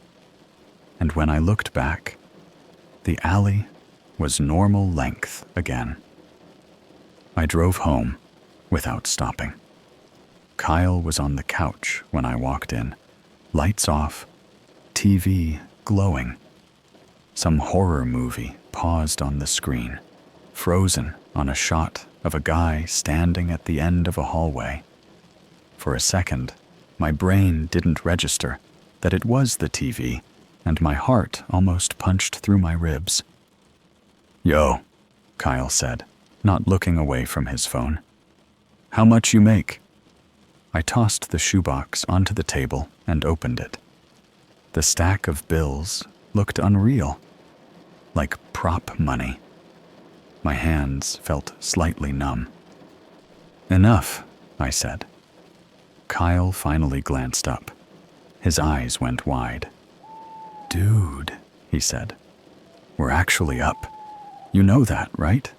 and when I looked back, the alley was normal length again. I drove home without stopping. Kyle was on the couch when I walked in, lights off, TV glowing. Some horror movie paused on the screen, frozen on a shot of a guy standing at the end of a hallway. For a second, my brain didn't register that it was the TV, and my heart almost punched through my ribs. "Yo," Kyle said, not looking away from his phone. "How much you make?" I tossed the shoebox onto the table and opened it. The stack of bills looked unreal, like prop money. My hands felt slightly numb. "Enough," I said. Kyle finally glanced up. His eyes went wide. "Dude," he said, "we're actually up. You know that, right?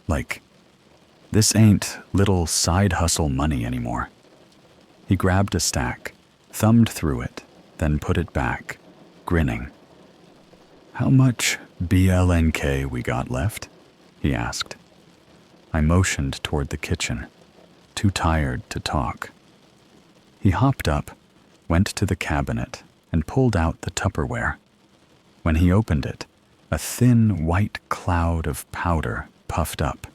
Like, this ain't little side hustle money anymore." He grabbed a stack, thumbed through it, then put it back, grinning. "How much BLNK we got left?" he asked. I motioned toward the kitchen, too tired to talk. He hopped up, went to the cabinet, and pulled out the Tupperware. When he opened it, a thin white cloud of powder puffed up.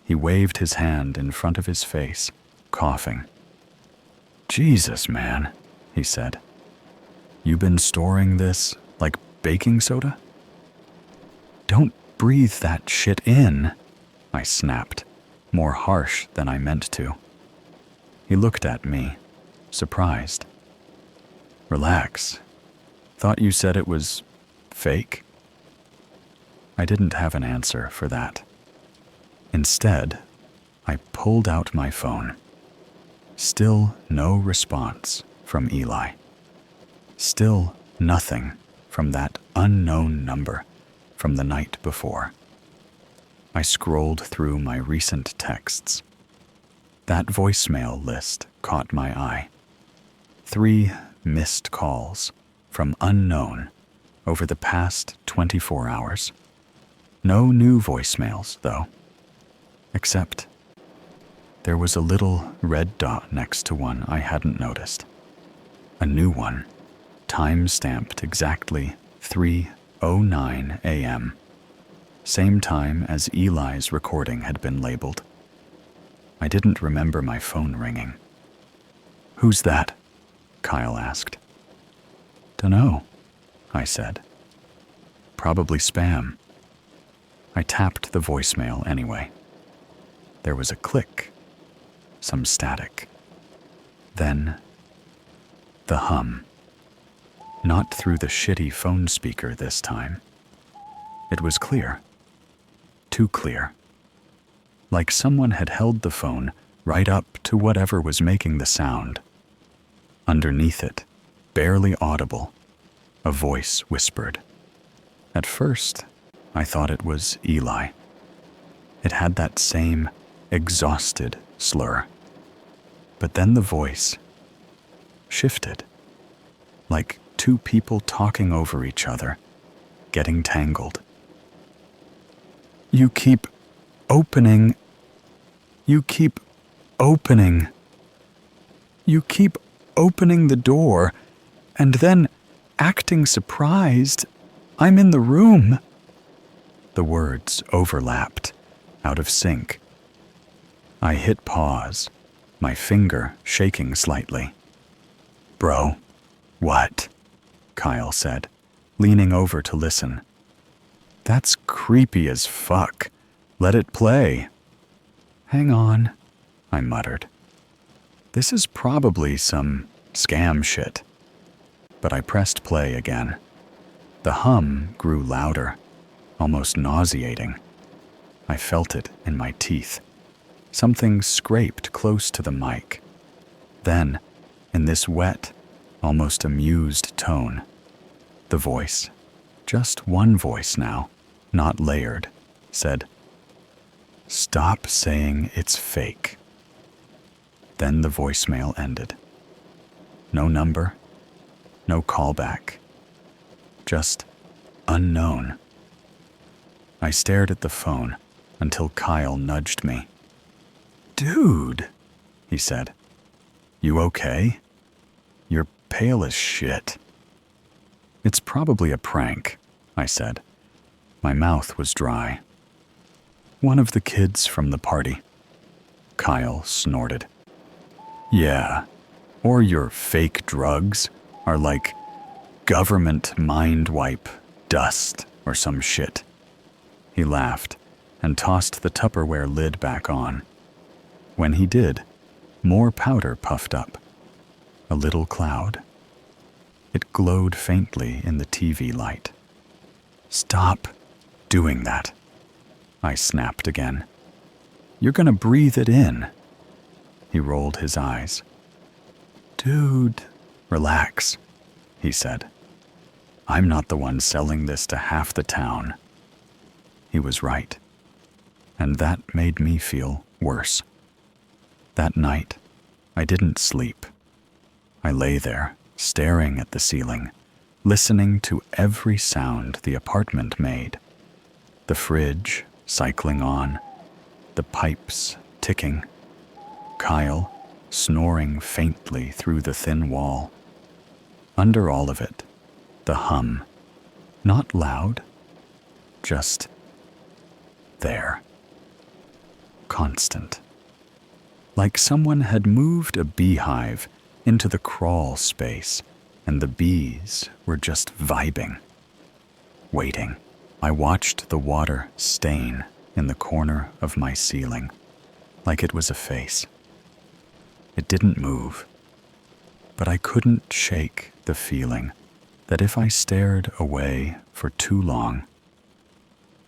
He waved his hand in front of his face, coughing. "Jesus, man," he said. "You been storing this like baking soda?" "Don't breathe that shit in," I snapped, more harsh than I meant to. He looked at me, surprised. "Relax. Thought you said it was fake?" I didn't have an answer for that. Instead, I pulled out my phone. Still no response from Eli. Still nothing from that unknown number from the night before. I scrolled through my recent texts. That voicemail list caught my eye. 3 missed calls from unknown over the past 24 hours. No new voicemails, though. Except there was a little red dot next to one I hadn't noticed. A new one, time-stamped exactly 3:09 a.m. Same time as Eli's recording had been labeled. I didn't remember my phone ringing. "Who's that?" Kyle asked. "Dunno," I said. "Probably spam." I tapped the voicemail anyway. There was a click, some static. Then, the hum. Not through the shitty phone speaker this time. It was clear. Too clear. Like someone had held the phone right up to whatever was making the sound. Underneath it, barely audible, a voice whispered. At first, I thought it was Eli. It had that same exhausted slur. But then the voice shifted, like two people talking over each other, getting tangled. You keep opening. You keep opening. You keep opening the door, and then acting surprised. I'm in the room. The words overlapped, out of sync. I hit pause, my finger shaking slightly. Bro, what? Kyle said, leaning over to listen. That's creepy as fuck. Let it play. Hang on, I muttered. This is probably some scam shit. But I pressed play again. The hum grew louder, almost nauseating. I felt it in my teeth. Something scraped close to the mic. Then, in this wet, almost amused tone, the voice, just one voice now, not layered, said, "Stop saying it's fake." Then the voicemail ended. No number, no callback, just unknown. I stared at the phone until Kyle nudged me. Dude, he said, you okay? You're pale as shit. It's probably a prank, I said. My mouth was dry. One of the kids from the party. Kyle snorted. Yeah, or your fake drugs are like government mind wipe dust or some shit. He laughed and tossed the Tupperware lid back on. When he did, more powder puffed up. A little cloud. It glowed faintly in the TV light. Stop doing that, I snapped again. You're gonna breathe it in. He rolled his eyes. Dude, relax, he said. I'm not the one selling this to half the town. He was right. And that made me feel worse. That night, I didn't sleep. I lay there, staring at the ceiling, listening to every sound the apartment made. The fridge cycling on, the pipes ticking, Kyle snoring faintly through the thin wall. Under all of it, the hum, not loud, just there. Constant. Like someone had moved a beehive into the crawl space, and the bees were just vibing. Waiting, I watched the water stain in the corner of my ceiling, like it was a face. It didn't move, but I couldn't shake the feeling that if I stared away for too long,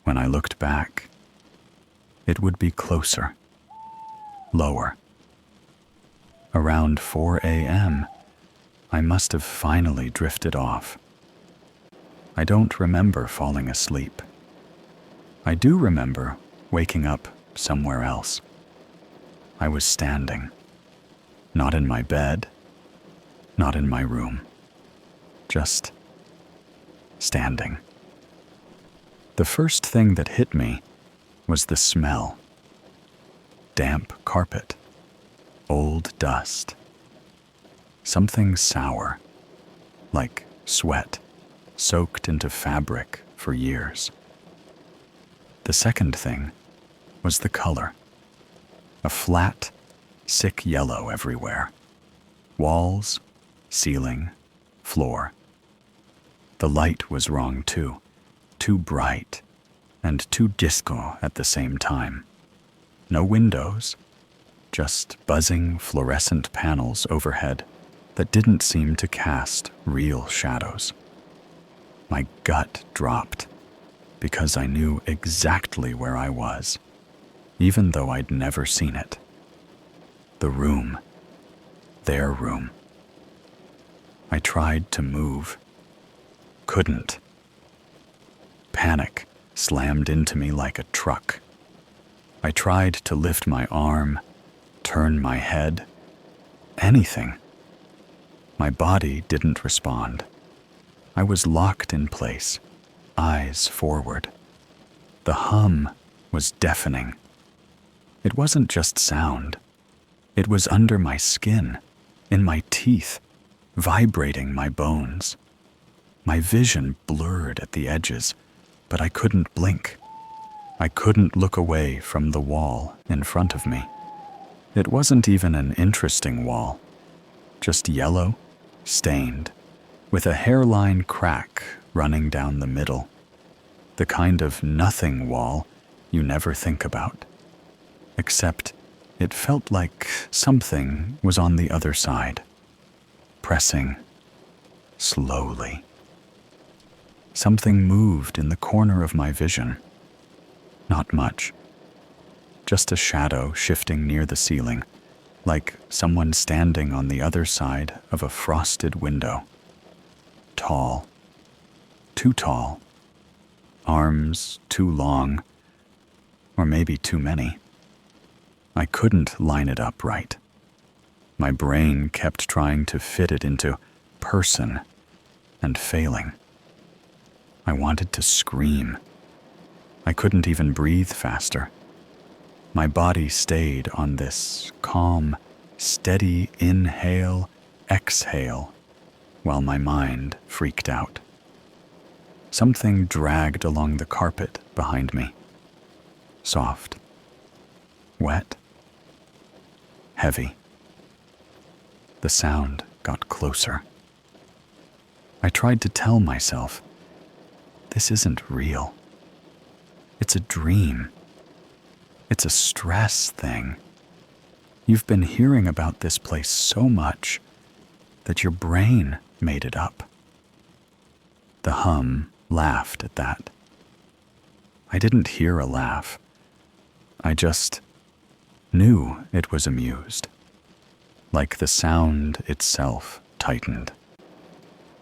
when I looked back, it would be closer, lower. Around 4 a.m., I must have finally drifted off. I don't remember falling asleep. I do remember waking up somewhere else. I was standing. Not in my bed, not in my room. Just standing. The first thing that hit me was the smell. Damp carpet. Old dust. Something sour, like sweat, soaked into fabric for years. The second thing was the color. A flat, sick yellow everywhere. Walls, ceiling, floor. The light was wrong too bright, and too disco at the same time. No windows, just buzzing fluorescent panels overhead that didn't seem to cast real shadows. My gut dropped because I knew exactly where I was, even though I'd never seen it. The room. Their room. I tried to move. Couldn't. Panic slammed into me like a truck. I tried to lift my arm, turn my head, anything. My body didn't respond. I was locked in place, eyes forward. The hum was deafening. It wasn't just sound. It was under my skin, in my teeth, vibrating my bones. My vision blurred at the edges, but I couldn't blink. I couldn't look away from the wall in front of me. It wasn't even an interesting wall, just yellow, stained, with a hairline crack running down the middle. The kind of nothing wall you never think about. Except it felt like something was on the other side, pressing slowly. Something moved in the corner of my vision. Not much. Just a shadow shifting near the ceiling, like someone standing on the other side of a frosted window. Tall. Too tall. Arms too long. Or maybe too many. I couldn't line it up right. My brain kept trying to fit it into person and failing. I wanted to scream. I couldn't even breathe faster. My body stayed on this calm, steady inhale, exhale, while my mind freaked out. Something dragged along the carpet behind me. Soft. Wet. Heavy. The sound got closer. I tried to tell myself, this isn't real. It's a dream. It's a stress thing. You've been hearing about this place so much that your brain made it up. The hum laughed at that. I didn't hear a laugh. I just knew it was amused. Like the sound itself tightened.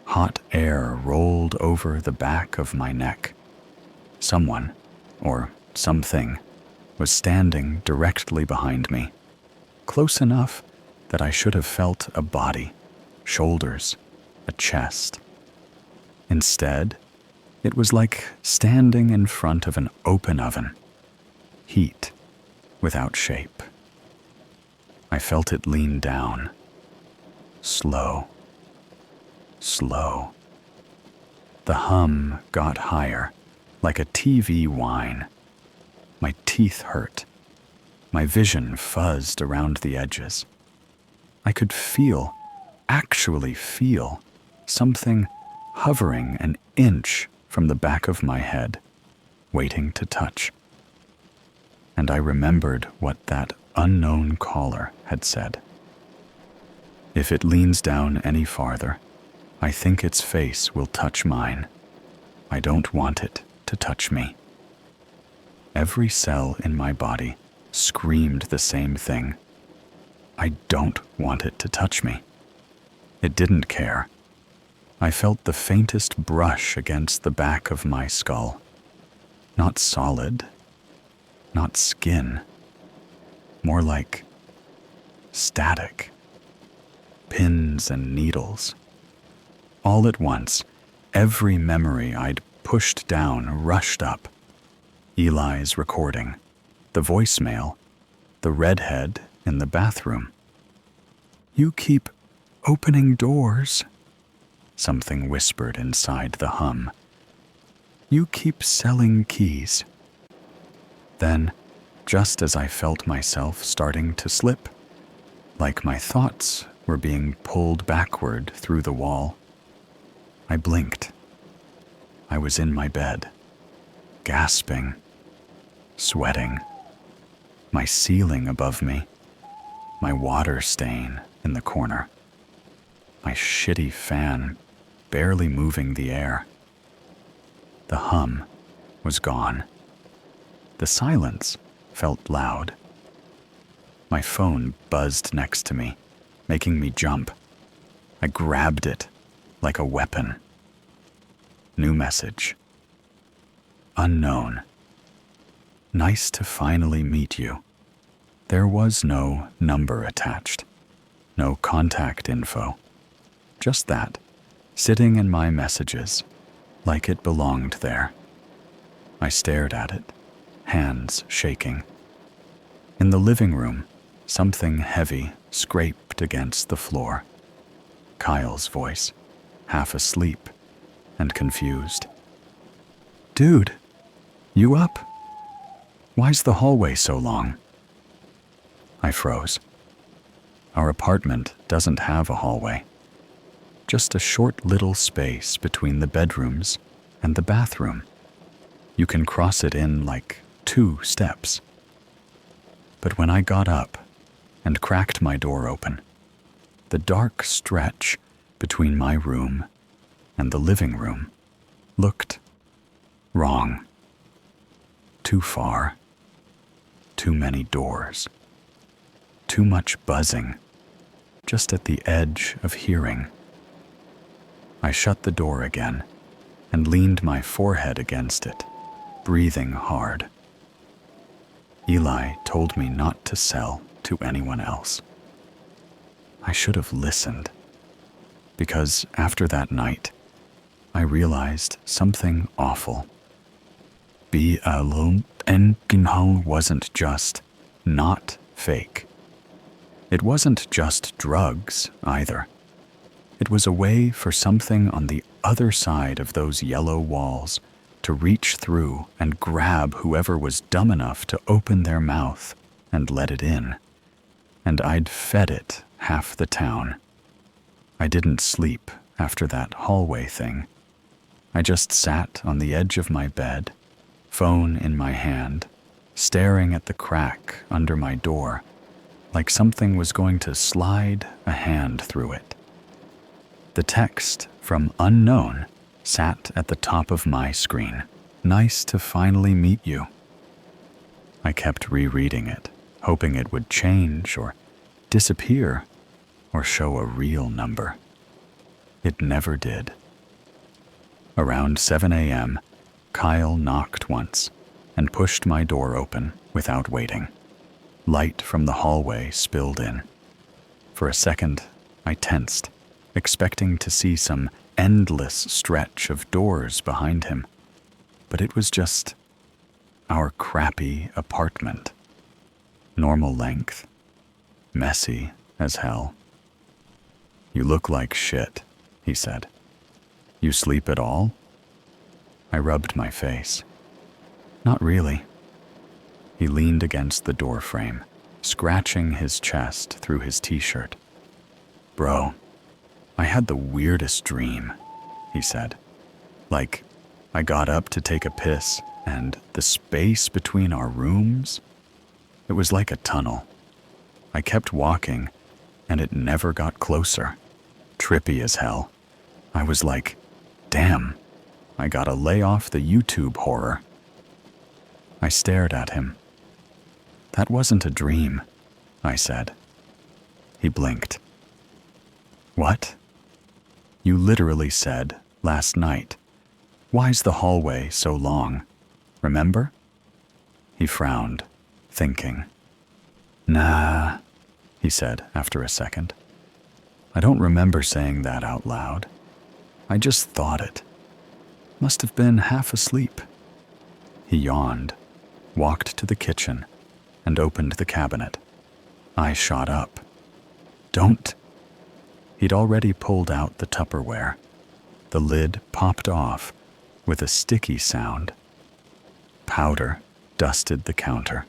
Hot air rolled over the back of my neck. Someone, or something, was standing directly behind me, close enough that I should have felt a body, shoulders, a chest. Instead, it was like standing in front of an open oven. Heat, without shape. I felt it lean down. Slow. Slow. The hum got higher, like a TV whine. My teeth hurt. My vision fuzzed around the edges. I could feel, actually feel, something hovering an inch from the back of my head, waiting to touch. And I remembered what that unknown caller had said. If it leans down any farther, I think its face will touch mine. I don't want it to touch me. Every cell in my body screamed the same thing. I don't want it to touch me. It didn't care. I felt the faintest brush against the back of my skull. Not solid, not skin. More like static. Pins and needles. All at once, every memory I'd pushed down rushed up. Eli's recording, the voicemail, the redhead in the bathroom. You keep opening doors, something whispered inside the hum. You keep selling keys. Then, just as I felt myself starting to slip, like my thoughts were being pulled backward through the wall, I blinked. I was in my bed. gasping, sweating, my ceiling above me, my water stain in the corner, my shitty fan barely moving the air. The hum was gone. The silence felt loud. My phone buzzed next to me, making me jump. I grabbed it like a weapon. New message. Unknown. Nice to finally meet you. There was no number attached. No contact info. Just that, sitting in my messages, like it belonged there. I stared at it, hands shaking. In the living room, something heavy scraped against the floor. Kyle's voice, half asleep and confused. Dude, you up? Why's the hallway so long? I froze. Our apartment doesn't have a hallway. Just a short little space between the bedrooms and the bathroom. You can cross it in like 2 steps. But when I got up and cracked my door open, the dark stretch between my room and the living room looked wrong. Too far. Too many doors. Too much buzzing, just at the edge of hearing. I shut the door again and leaned my forehead against it, breathing hard. Eli told me not to sell to anyone else. I should have listened, because after that night, I realized something awful. Be alone and wasn't just not fake. It wasn't just drugs, either. It was a way for something on the other side of those yellow walls to reach through and grab whoever was dumb enough to open their mouth and let it in. And I'd fed it half the town. I didn't sleep after that hallway thing. I just sat on the edge of my bed, phone in my hand, staring at the crack under my door, like something was going to slide a hand through it. The text from unknown sat at the top of my screen. Nice to finally meet you. I kept rereading it, hoping it would change or disappear or show a real number. It never did. Around 7 a.m., Kyle knocked once and pushed my door open without waiting. Light from the hallway spilled in. For a second, I tensed, expecting to see some endless stretch of doors behind him. But it was just our crappy apartment. Normal length. Messy as hell. You look like shit, he said. You sleep at all? I rubbed my face. Not really. He leaned against the door frame, scratching his chest through his t-shirt. Bro, I had the weirdest dream, he said. Like, I got up to take a piss, and the space between our rooms, it was like a tunnel. I kept walking, and it never got closer. Trippy as hell. I was like, damn, I gotta lay off the YouTube horror. I stared at him. That wasn't a dream, I said. He blinked. What? You literally said, last night, why's the hallway so long? Remember? He frowned, thinking. Nah, he said after a second. I don't remember saying that out loud. I just thought it. Must have been half asleep. He yawned, walked to the kitchen, and opened the cabinet. I shot up. Don't. He'd already pulled out the Tupperware. The lid popped off with a sticky sound. Powder dusted the counter.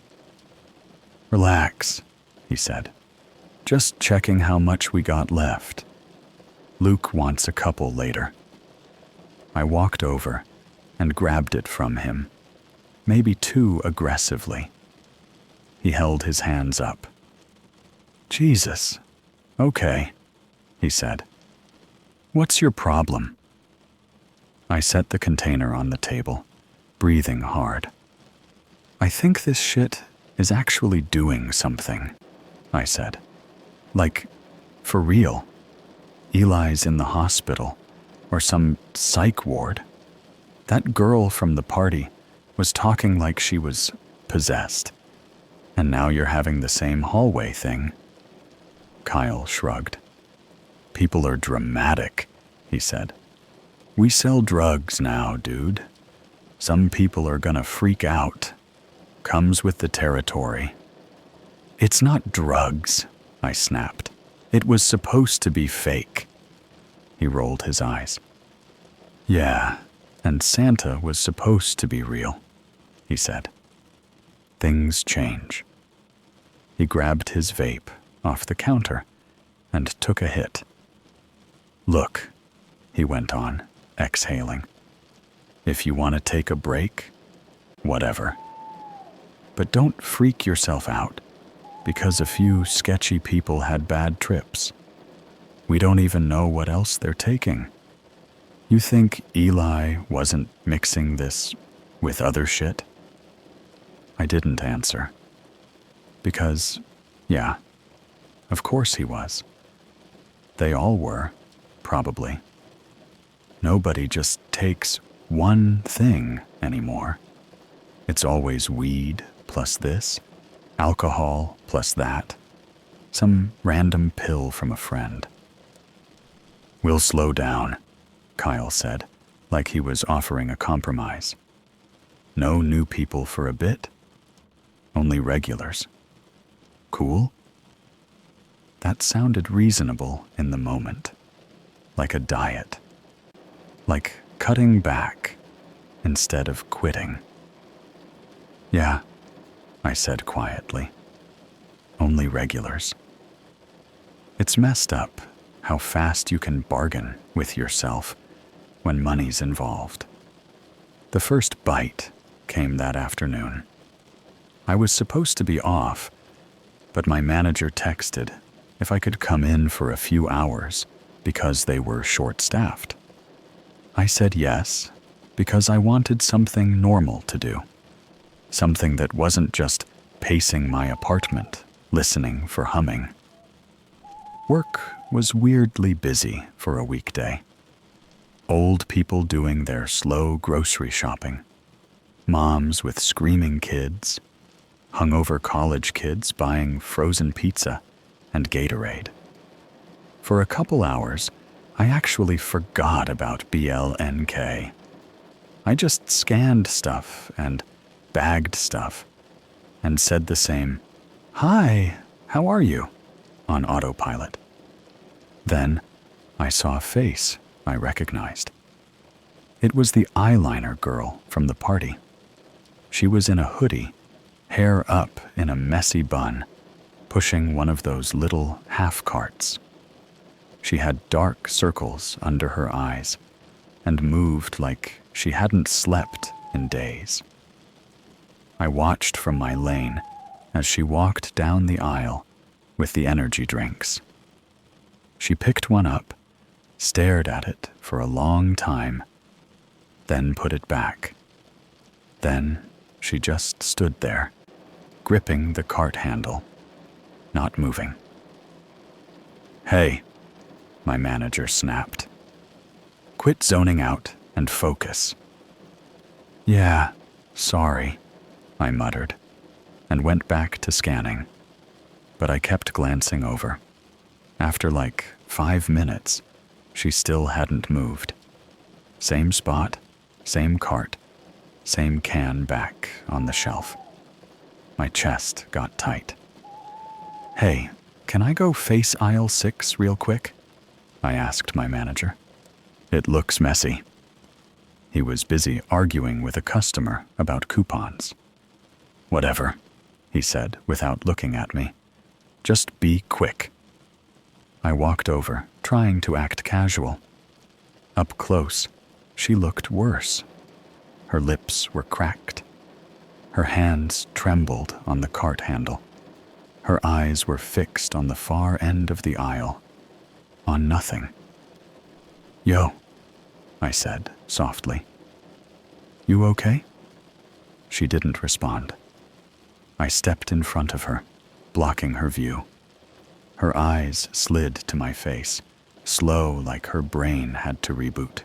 Relax, he said. Just checking how much we got left. Luke wants a couple later. I walked over and grabbed it from him, maybe too aggressively. He held his hands up. Jesus. Okay, he said. What's your problem? I set the container on the table, breathing hard. I think this shit is actually doing something, I said. Like, for real. Eli's in the hospital, or some psych ward. That girl from the party was talking like she was possessed. And now you're having the same hallway thing. Kyle shrugged. People are dramatic, he said. We sell drugs now, dude. Some people are gonna freak out. Comes with the territory. It's not drugs, I snapped. It was supposed to be fake. He rolled his eyes. Yeah, and Santa was supposed to be real, he said. Things change. He grabbed his vape off the counter and took a hit. Look, he went on, exhaling. If you want to take a break, whatever. But don't freak yourself out because a few sketchy people had bad trips. We don't even know what else they're taking. You think Eli wasn't mixing this with other shit? I didn't answer. Because, yeah, of course he was. They all were, probably. Nobody just takes one thing anymore. It's always weed plus this, alcohol plus that, some random pill from a friend. We'll slow down, Kyle said, like he was offering a compromise. No new people for a bit, only regulars. Cool? That sounded reasonable in the moment, like a diet, like cutting back instead of quitting. Yeah, I said quietly. Only regulars. It's messed up how fast you can bargain with yourself when money's involved. The first bite came that afternoon. I was supposed to be off, but my manager texted if I could come in for a few hours because they were short-staffed. I said yes because I wanted something normal to do, something that wasn't just pacing my apartment, listening for humming. Work was weirdly busy for a weekday. Old people doing their slow grocery shopping, moms with screaming kids, hungover college kids buying frozen pizza and Gatorade. For a couple hours, I actually forgot about BLNK. I just scanned stuff and bagged stuff and said the same, "Hi, how are you?" on autopilot. Then I saw a face I recognized. It was the eyeliner girl from the party. She was in a hoodie, hair up in a messy bun, pushing one of those little half carts. She had dark circles under her eyes and moved like she hadn't slept in days. I watched from my lane as she walked down the aisle with the energy drinks. She picked one up, stared at it for a long time, then put it back. Then she just stood there, gripping the cart handle, not moving. "Hey," my manager snapped. "Quit zoning out and focus." "Yeah, sorry," I muttered, and went back to scanning. But I kept glancing over. After like 5 minutes, she still hadn't moved. Same spot, same cart, same can back on the shelf. My chest got tight. "Hey, can I go face aisle 6 real quick?" I asked my manager. "It looks messy." He was busy arguing with a customer about coupons. "Whatever," he said without looking at me. "Just be quick." I walked over, trying to act casual. Up close, she looked worse. Her lips were cracked. Her hands trembled on the cart handle. Her eyes were fixed on the far end of the aisle, on nothing. "Yo," I said softly. "You okay?" She didn't respond. I stepped in front of her, blocking her view. Her eyes slid to my face, slow like her brain had to reboot.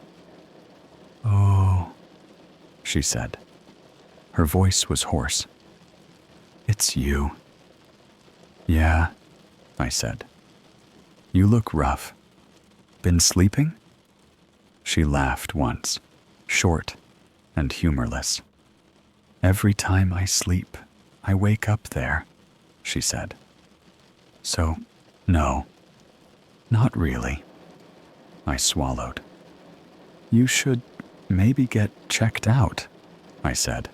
"Oh," she said. Her voice was hoarse. "It's you." "Yeah," I said. "You look rough. Been sleeping?" She laughed once, short and humorless. "Every time I sleep, I wake up there," she said. "So, no, not really." I swallowed. "You should maybe get checked out," I said.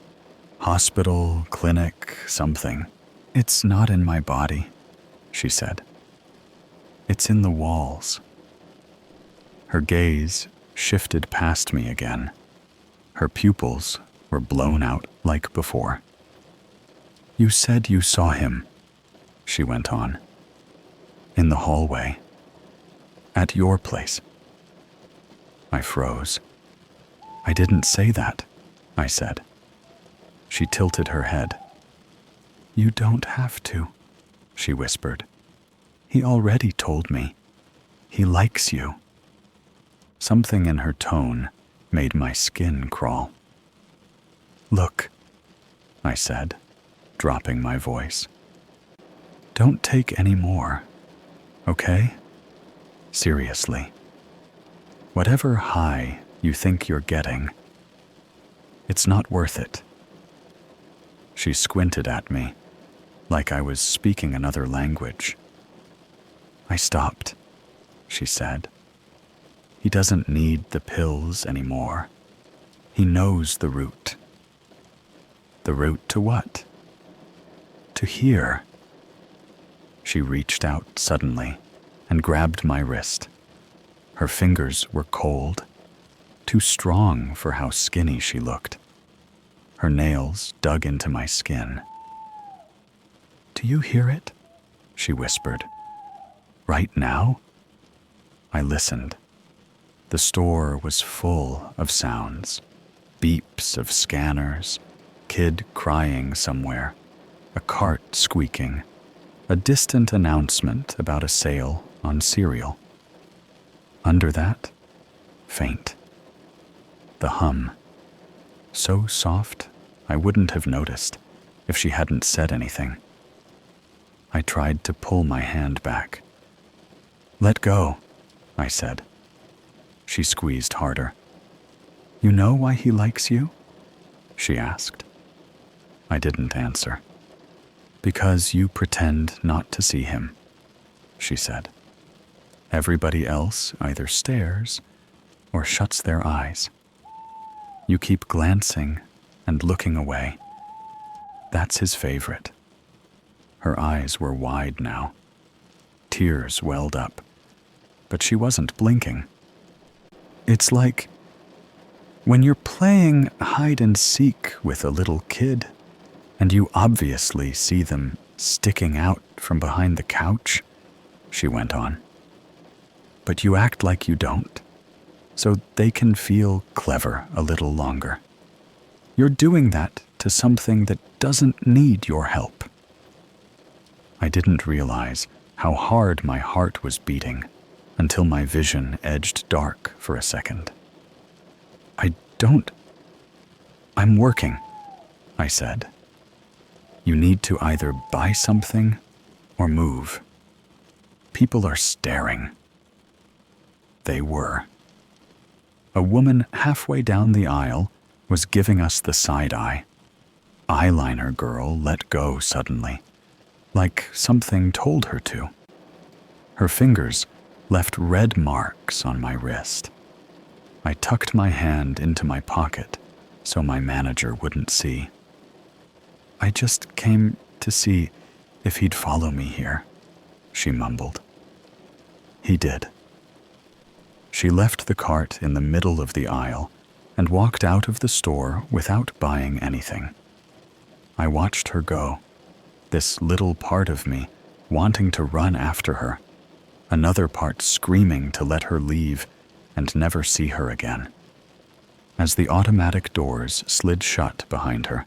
"Hospital, clinic, something." "It's not in my body," she said. "It's in the walls." Her gaze shifted past me again. Her pupils were blown out like before. "You said you saw him," she went on. "In the hallway. At your place." I froze. "I didn't say that," I said. She tilted her head. "You don't have to," she whispered. "He already told me. He likes you." Something in her tone made my skin crawl. "Look," I said, dropping my voice. "Don't take any more, okay? Seriously. Whatever high you think you're getting, it's not worth it." She squinted at me, like I was speaking another language. "I stopped," she said. "He doesn't need the pills anymore. He knows the route." "The route to what?" "To here." She reached out suddenly and grabbed my wrist. Her fingers were cold, too strong for how skinny she looked. Her nails dug into my skin. "Do you hear it?" she whispered. "Right now?" I listened. The store was full of sounds. Beeps of scanners, kid crying somewhere, a cart squeaking, a distant announcement about a sale on cereal. Under that, faint. The hum. So soft, I wouldn't have noticed if she hadn't said anything. I tried to pull my hand back. "Let go," I said. She squeezed harder. "You know why he likes you?" she asked. I didn't answer. "Because you pretend not to see him," she said. "Everybody else either stares or shuts their eyes. You keep glancing and looking away. That's his favorite." Her eyes were wide now. Tears welled up, but she wasn't blinking. "It's like when you're playing hide and seek with a little kid, and you obviously see them sticking out from behind the couch," she went on. "But you act like you don't, so they can feel clever a little longer. You're doing that to something that doesn't need your help." I didn't realize how hard my heart was beating until my vision edged dark for a second. I'm working," I said. "You need to either buy something or move. People are staring." They were. A woman halfway down the aisle was giving us the side eye. Eyeliner girl let go suddenly, like something told her to. Her fingers left red marks on my wrist. I tucked my hand into my pocket so my manager wouldn't see. "I just came to see if he'd follow me here," she mumbled. He did. She left the cart in the middle of the aisle and walked out of the store without buying anything. I watched her go, this little part of me wanting to run after her, another part screaming to let her leave and never see her again. As the automatic doors slid shut behind her,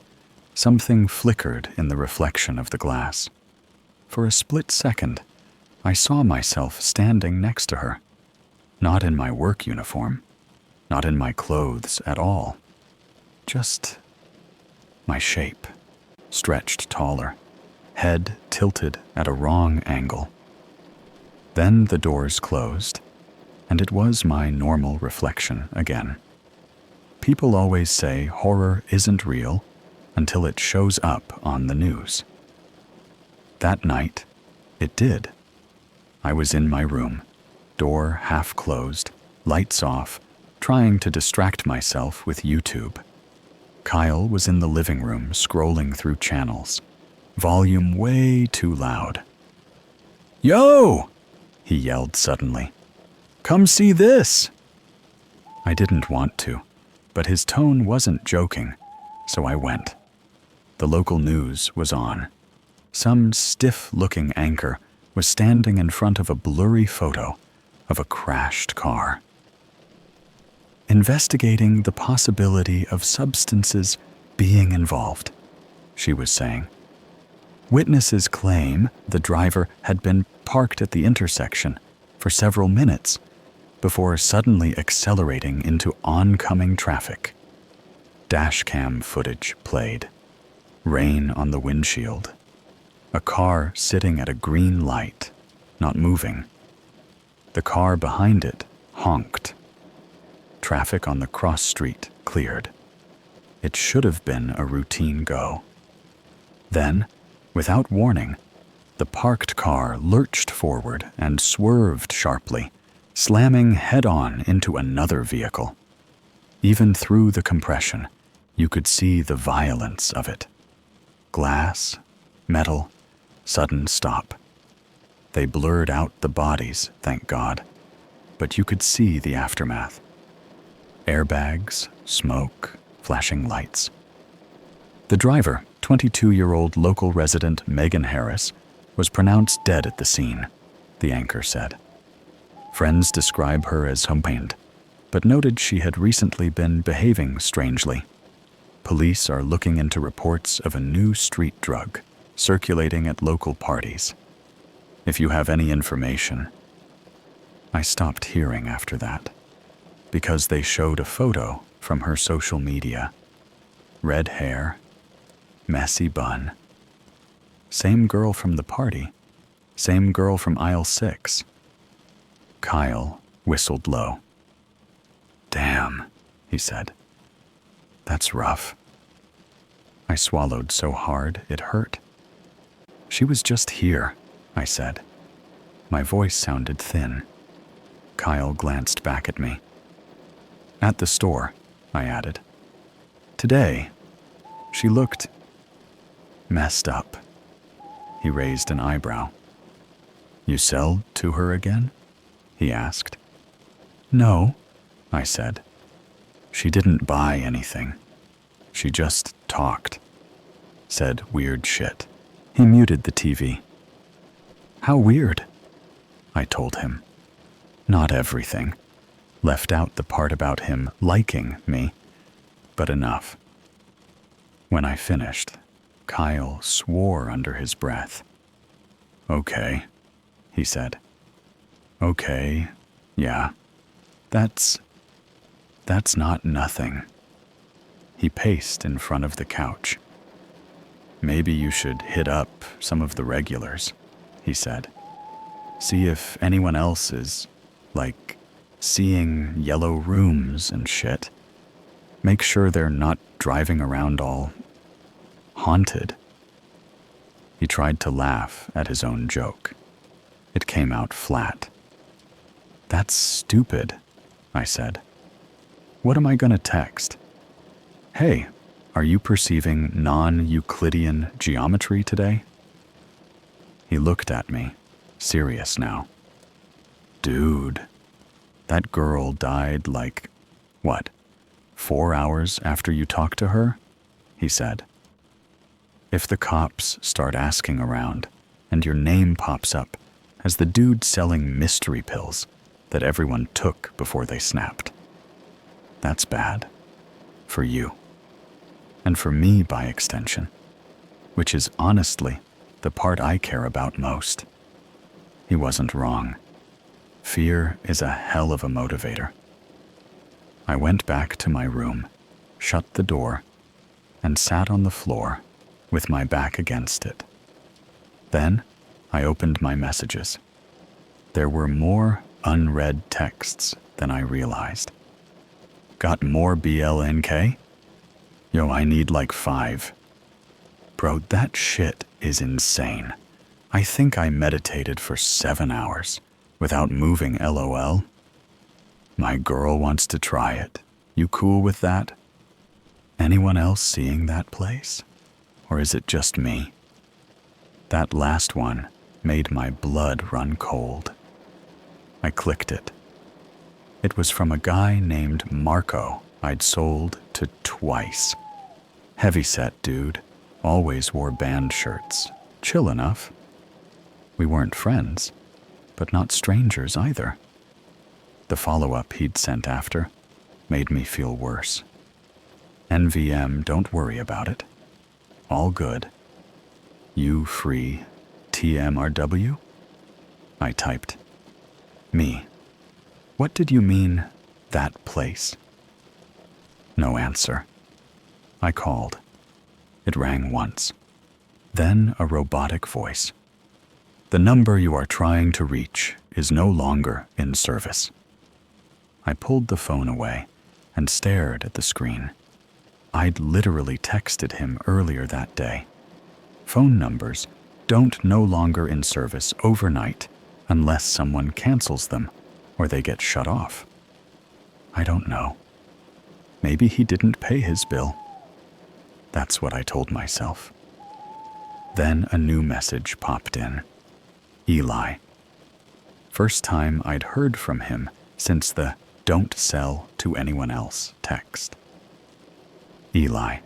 something flickered in the reflection of the glass. For a split second, I saw myself standing next to her, not in my work uniform, not in my clothes at all, just my shape, stretched taller, head tilted at a wrong angle. Then the doors closed, and it was my normal reflection again. People always say horror isn't real until it shows up on the news. That night, it did. I was in my room, door half closed, lights off, trying to distract myself with YouTube. Kyle was in the living room scrolling through channels, volume way too loud. "Yo!" he yelled suddenly. "Come see this!" I didn't want to, but his tone wasn't joking, so I went. The local news was on. Some stiff-looking anchor was standing in front of a blurry photo of a crashed car. "Investigating the possibility of substances being involved," she was saying. Witnesses claim the driver had been parked at the intersection for several minutes before suddenly accelerating into oncoming traffic. Dashcam footage played. Rain on the windshield. A car sitting at a green light, not moving. The car behind it honked. Traffic on the cross street cleared. It should have been a routine go. Then, without warning, the parked car lurched forward and swerved sharply, slamming head-on into another vehicle. Even through the compression, you could see the violence of it. Glass, metal, sudden stop. They blurred out the bodies, thank God, but you could see the aftermath. Airbags, smoke, flashing lights. The driver, 22-year-old local resident Megan Harris, was pronounced dead at the scene, the anchor said. Friends describe her as homemade, but noted she had recently been behaving strangely. Police are looking into reports of a new street drug circulating at local parties. If you have any information. I stopped hearing after that, because they showed a photo from her social media. Red hair, messy bun. Same girl from the party, same girl from aisle 6. Kyle whistled low. "Damn," he said. "That's rough." I swallowed so hard it hurt. "She was just here," I said. My voice sounded thin. Kyle glanced back at me. "At the store," I added. "Today, she looked messed up." He raised an eyebrow. "You sell to her again?" he asked. "No," I said. "She didn't buy anything. She just talked. Said weird shit." He muted the TV. "How weird?" I told him. Not everything. Left out the part about him liking me, but enough. When I finished, Kyle swore under his breath. "Okay," he said. "Okay, yeah. That's not nothing." He paced in front of the couch. "Maybe you should hit up some of the regulars," he said. "See if anyone else is, like, seeing yellow rooms and shit. Make sure they're not driving around all haunted." He tried to laugh at his own joke. It came out flat. "That's stupid," I said. "What am I gonna text? Hey, are you perceiving non-Euclidean geometry today?" He looked at me, serious now. "Dude, that girl died like, what, 4 hours after you talked to her?" he said. If the cops start asking around and your name pops up as the dude selling mystery pills that everyone took before they snapped, that's bad. For you. And for me by extension, which is honestly the part I care about most. He wasn't wrong. Fear is a hell of a motivator. I went back to my room, shut the door, and sat on the floor with my back against it. Then I opened my messages. There were more unread texts than I realized. Got more BLNK? Yo, I need like 5. Bro, that shit is insane. I think I meditated for 7 hours without moving, LOL. My girl wants to try it. You cool with that? Anyone else seeing that place? Or is it just me? That last one made my blood run cold. I clicked it. It was from a guy named Marco I'd sold to twice. Heavyset dude, always wore band shirts. Chill enough. We weren't friends, but not strangers either. The follow-up he'd sent after made me feel worse. NVM, don't worry about it. All good. You free TMRW? I typed. Me. What did you mean, that place? No answer. I called. It rang once. Then a robotic voice. The number you are trying to reach is no longer in service. I pulled the phone away and stared at the screen. I'd literally texted him earlier that day. Phone numbers don't no longer in service overnight unless someone cancels them or they get shut off. I don't know. Maybe he didn't pay his bill. That's what I told myself. Then a new message popped in. Eli. First time I'd heard from him since the "don't sell to anyone else" text. Eli.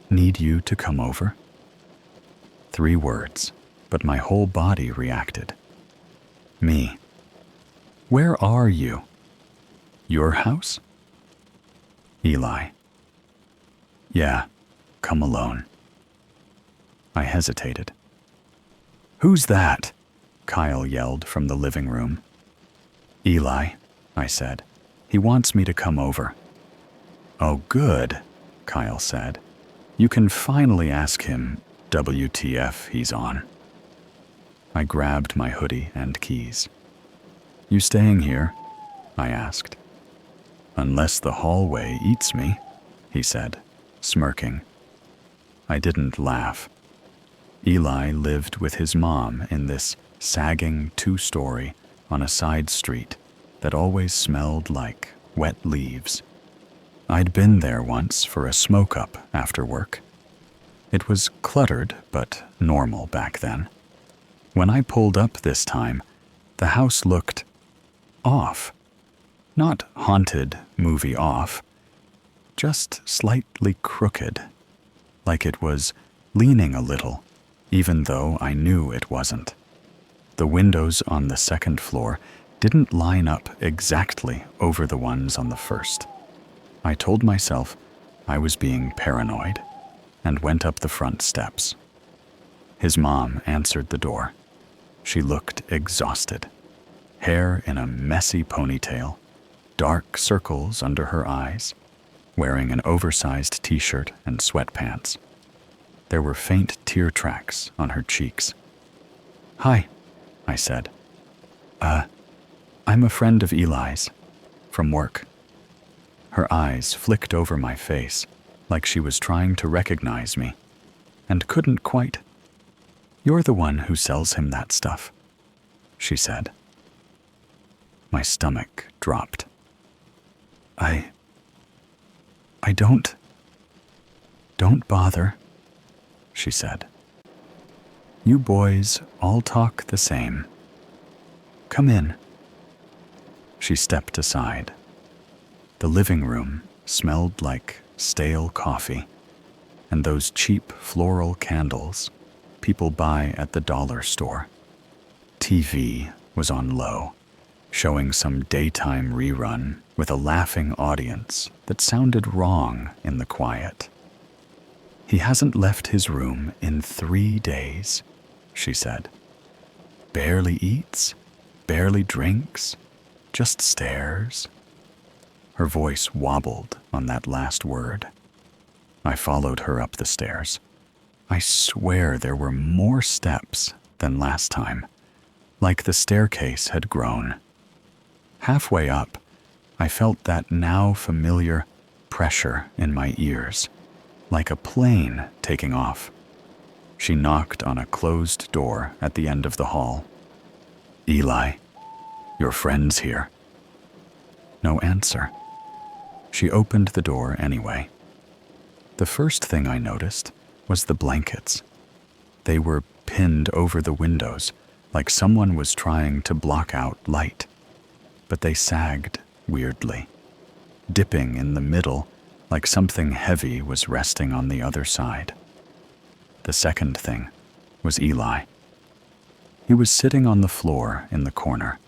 Need you to come over? 3 words, but my whole body reacted. Me. Where are you? Your house? Eli. Yeah, come alone. I hesitated. Who's that? Kyle yelled from the living room. Eli, I said. He wants me to come over. Oh, good, Kyle said. You can finally ask him WTF he's on. I grabbed my hoodie and keys. You staying here? I asked. Unless the hallway eats me, he said, smirking. I didn't laugh. Eli lived with his mom in this sagging 2-story on a side street that always smelled like wet leaves. I'd been there once for a smoke-up after work. It was cluttered but normal back then. When I pulled up this time, the house looked off. Not haunted movie off, just slightly crooked, like it was leaning a little, even though I knew it wasn't. The windows on the 2nd floor didn't line up exactly over the ones on the 1st. I told myself I was being paranoid and went up the front steps. His mom answered the door. She looked exhausted. Hair in a messy ponytail, dark circles under her eyes, wearing an oversized t-shirt and sweatpants. There were faint tear tracks on her cheeks. Hi, I said. I'm a friend of Eli's, from work. Her eyes flicked over my face like she was trying to recognize me, and couldn't quite. You're the one who sells him that stuff, she said. My stomach dropped. I don't bother, she said. You boys all talk the same. Come in. She stepped aside. The living room smelled like stale coffee. and those cheap floral candles people buy at the dollar store. TV was on low, showing some daytime rerun with a laughing audience that sounded wrong in the quiet. "He hasn't left his room in 3 days," she said. "Barely eats, barely drinks, just stares." Her voice wobbled on that last word. I followed her up the stairs. I swear there were more steps than last time, like the staircase had grown. Halfway up, I felt that now familiar pressure in my ears, like a plane taking off. She knocked on a closed door at the end of the hall. "Eli, your friend's here." No answer. She opened the door anyway. The first thing I noticed was the blankets. They were pinned over the windows, like someone was trying to block out light. But they sagged weirdly, dipping in the middle like something heavy was resting on the other side. The second thing was Eli. He was sitting on the floor in the corner,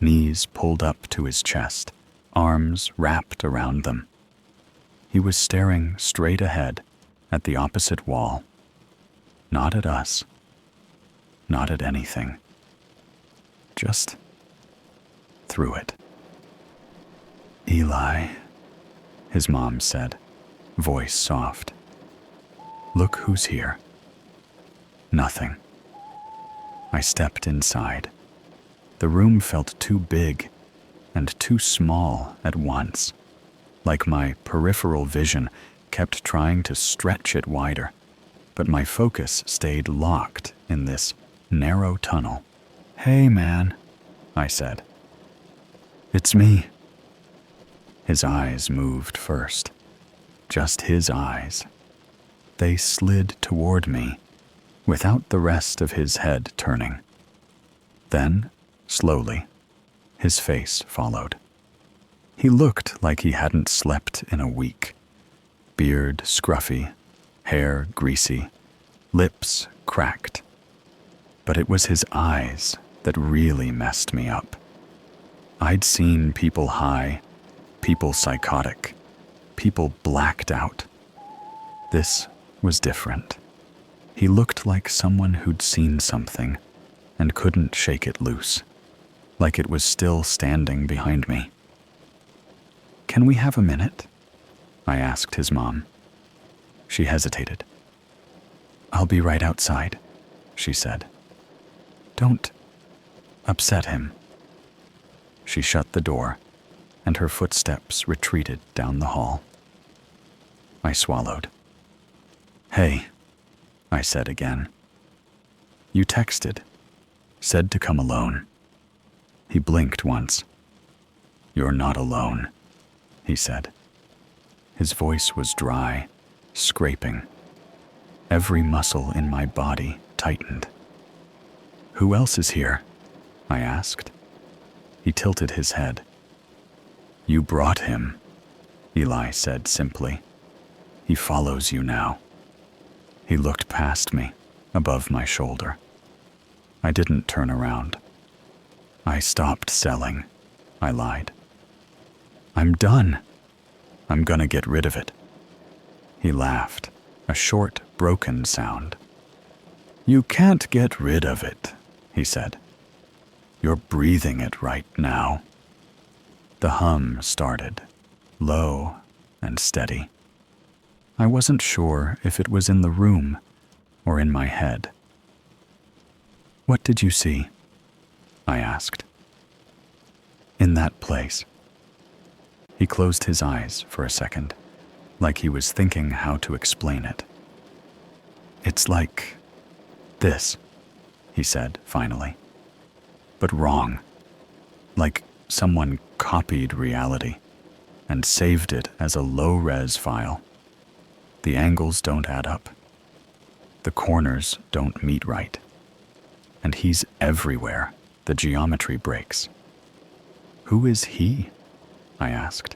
knees pulled up to his chest, arms wrapped around them. He was staring straight ahead at the opposite wall. Not at us. Not at anything. Just through it. "Eli," his mom said, voice soft. "Look who's here." Nothing. I stepped inside. The room felt too big and too small at once, like my peripheral vision kept trying to stretch it wider, but my focus stayed locked in this narrow tunnel. "Hey, man," I said. "It's me." His eyes moved first. Just his eyes. They slid toward me, without the rest of his head turning. Then, slowly, his face followed. He looked like he hadn't slept in a week. Beard scruffy, hair greasy, lips cracked. But it was his eyes that really messed me up. I'd seen people high, people psychotic, people blacked out. This was different. He looked like someone who'd seen something and couldn't shake it loose, like it was still standing behind me. "Can we have a minute?" I asked his mom. She hesitated. "I'll be right outside," she said. "Don't upset him." She shut the door, and her footsteps retreated down the hall. I swallowed. "Hey," I said again. "You texted. Said to come alone." He blinked once. "You're not alone," he said. His voice was dry, scraping. Every muscle in my body tightened. "Who else is here?" I asked. He tilted his head. "You brought him," Eli said simply. "He follows you now." He looked past me, above my shoulder. I didn't turn around. "I stopped selling," I lied. "I'm done. I'm gonna get rid of it." He laughed, a short, broken sound. "You can't get rid of it," he said. "You're breathing it right now." The hum started, low and steady. I wasn't sure if it was in the room or in my head. "What did you see?" I asked. "In that place." He closed his eyes for a second, like he was thinking how to explain it. "It's like this," he said finally. "But wrong. Like someone copied reality and saved it as a low-res file. The angles don't add up. The corners don't meet right. And he's everywhere. The geometry breaks." "Who is he?" I asked.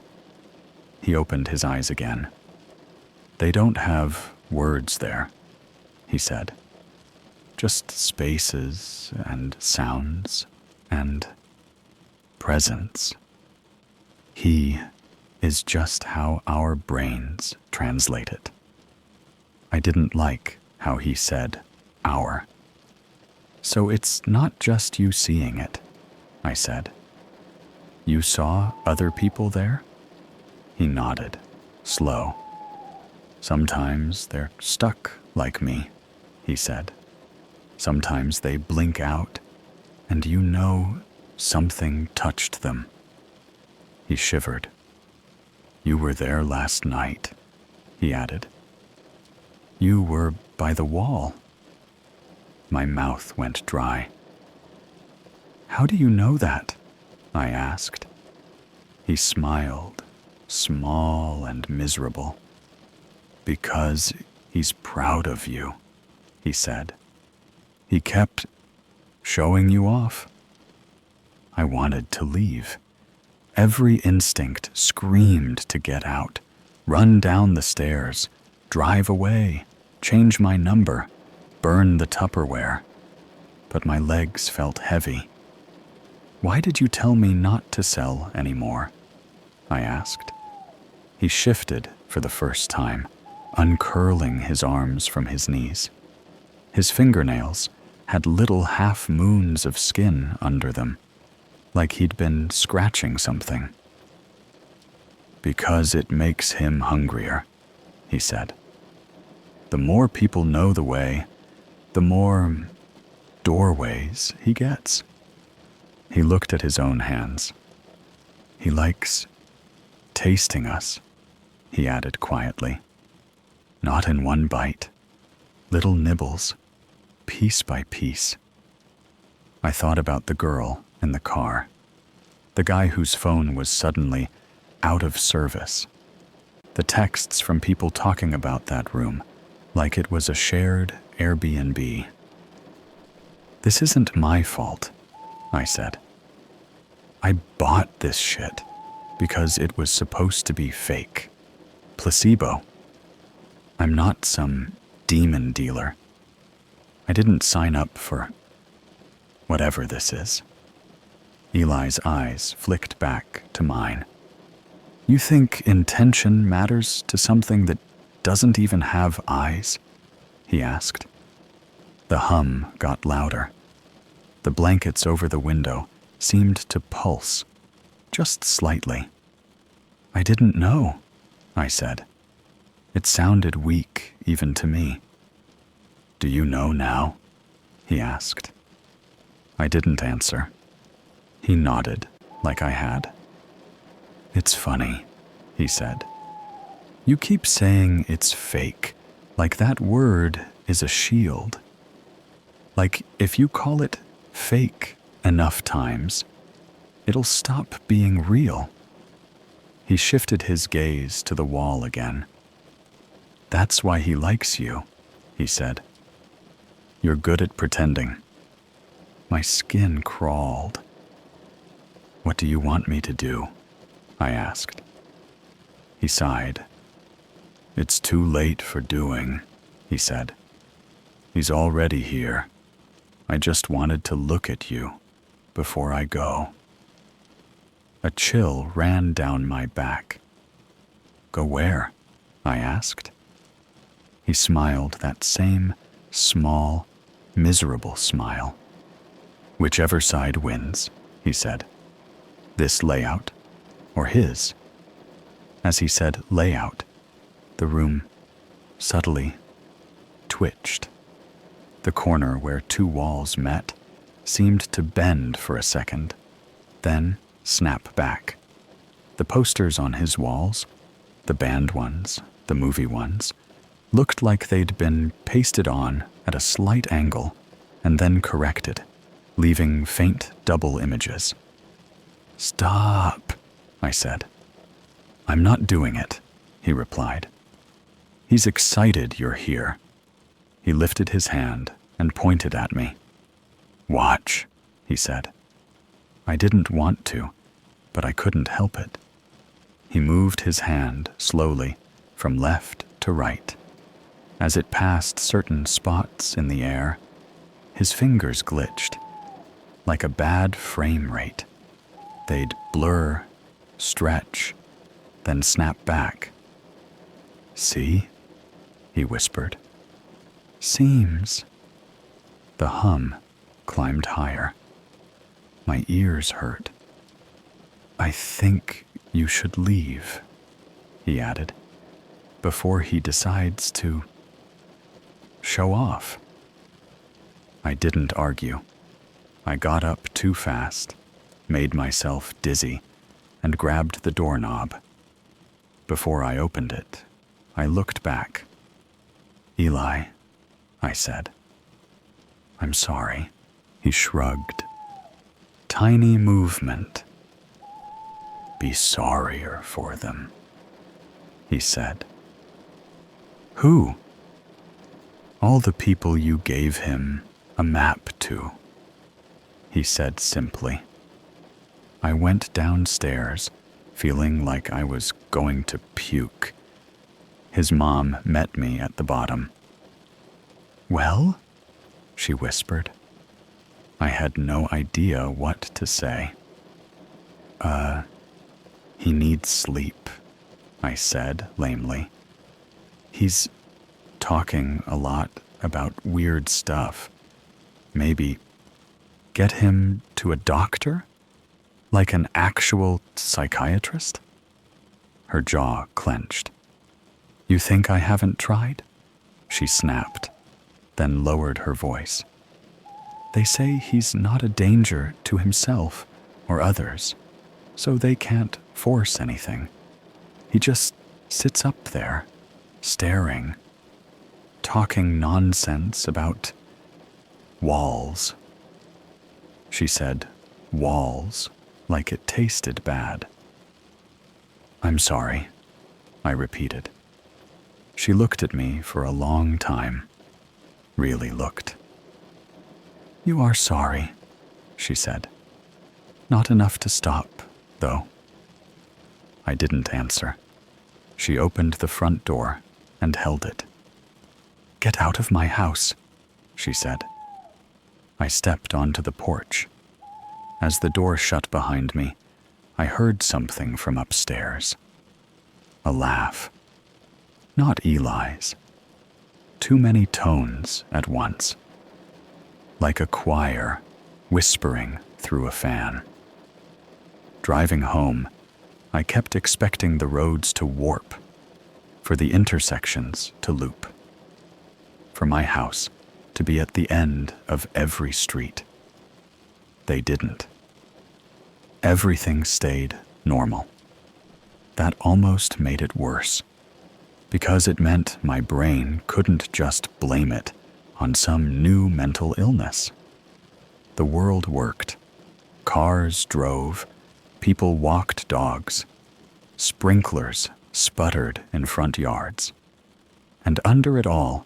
He opened his eyes again. "They don't have words there, he said. Just spaces and sounds and presence. He is just how our brains translate it. I didn't like how he said our. So it's not just you seeing it, I said. You saw other people there? He nodded, slow. Sometimes they're stuck like me, he said. Sometimes they blink out, and you know something touched them. He shivered. You were there last night, he added. You were by the wall. My mouth went dry. How do you know that? I asked. He smiled, small and miserable. Because he's proud of you, he said. He kept showing you off. I wanted to leave. Every instinct screamed to get out, run down the stairs, drive away, change my number, burn the Tupperware. But my legs felt heavy. Why did you tell me not to sell anymore? I asked. He shifted for the first time, uncurling his arms from his knees. His fingernails had little half-moons of skin under them, like he'd been scratching something. Because it makes him hungrier, he said. The more people know the way, the more doorways he gets. He looked at his own hands. He likes tasting us, he added quietly. Not in one bite. Little nibbles, piece by piece. I thought about the girl in the car, the guy whose phone was suddenly out of service, the texts from people talking about that room like it was a shared Airbnb. This isn't my fault, I said. I bought this shit because it was supposed to be fake, placebo. I'm not some demon dealer. I didn't sign up for whatever this is. Eli's eyes flicked back to mine. You think intention matters to something that doesn't even have eyes? He asked. The hum got louder. The blankets over the window seemed to pulse, just slightly. I didn't know, I said. It sounded weak, even to me. Do you know now? He asked. I didn't answer. He nodded, like I had. It's funny, he said. You keep saying it's fake, like that word is a shield. Like if you call it fake enough times, it'll stop being real. He shifted his gaze to the wall again. That's why he likes you, he said. You're good at pretending. My skin crawled. What do you want me to do? I asked. He sighed. It's too late for doing, he said. He's already here. I just wanted to look at you before I go. A chill ran down my back. Go where? I asked. He smiled that same small, miserable smile. Whichever side wins, he said. This layout, or his? As he said layout, the room subtly twitched. The corner where two walls met seemed to bend for a second, then snap back. The posters on his walls, the band ones, the movie ones, looked like they'd been pasted on at a slight angle and then corrected, leaving faint double images. Stop, I said. I'm not doing it, he replied. He's excited you're here. He lifted his hand and pointed at me. Watch, he said. I didn't want to, but I couldn't help it. He moved his hand slowly from left to right. As it passed certain spots in the air, his fingers glitched, like a bad frame rate. They'd blur, stretch, then snap back. "See?" he whispered. "Seems." The hum climbed higher. My ears hurt. "I think you should leave," he added, "before he decides to show off." I didn't argue. I got up too fast, made myself dizzy, and grabbed the doorknob. Before I opened it, I looked back. "Eli," I said. "I'm sorry." He shrugged. "Tiny movement." "Be sorrier for them," he said. "Who?" "All the people you gave him a map to," he said simply. I went downstairs, feeling like I was going to puke. His mom met me at the bottom. "Well?" she whispered. I had no idea what to say. He needs sleep," I said lamely. "He's talking a lot about weird stuff. Maybe get him to a doctor? Like an actual psychiatrist?" Her jaw clenched. "You think I haven't tried?" she snapped, then lowered her voice. "They say he's not a danger to himself or others, so they can't force anything. He just sits up there, staring, talking nonsense about walls." She said walls like it tasted bad. "I'm sorry," I repeated. She looked at me for a long time, really looked. "You are sorry," she said. "Not enough to stop, though." I didn't answer. She opened the front door and held it. "Get out of my house," she said. I stepped onto the porch. As the door shut behind me, I heard something from upstairs. A laugh. Not Eli's. Too many tones at once. Like a choir whispering through a fan. Driving home, I kept expecting the roads to warp, for the intersections to loop, for my house to be at the end of every street. They didn't. Everything stayed normal. That almost made it worse, because it meant my brain couldn't just blame it on some new mental illness. The world worked. Cars drove, people walked dogs, sprinklers sputtered in front yards. And under it all,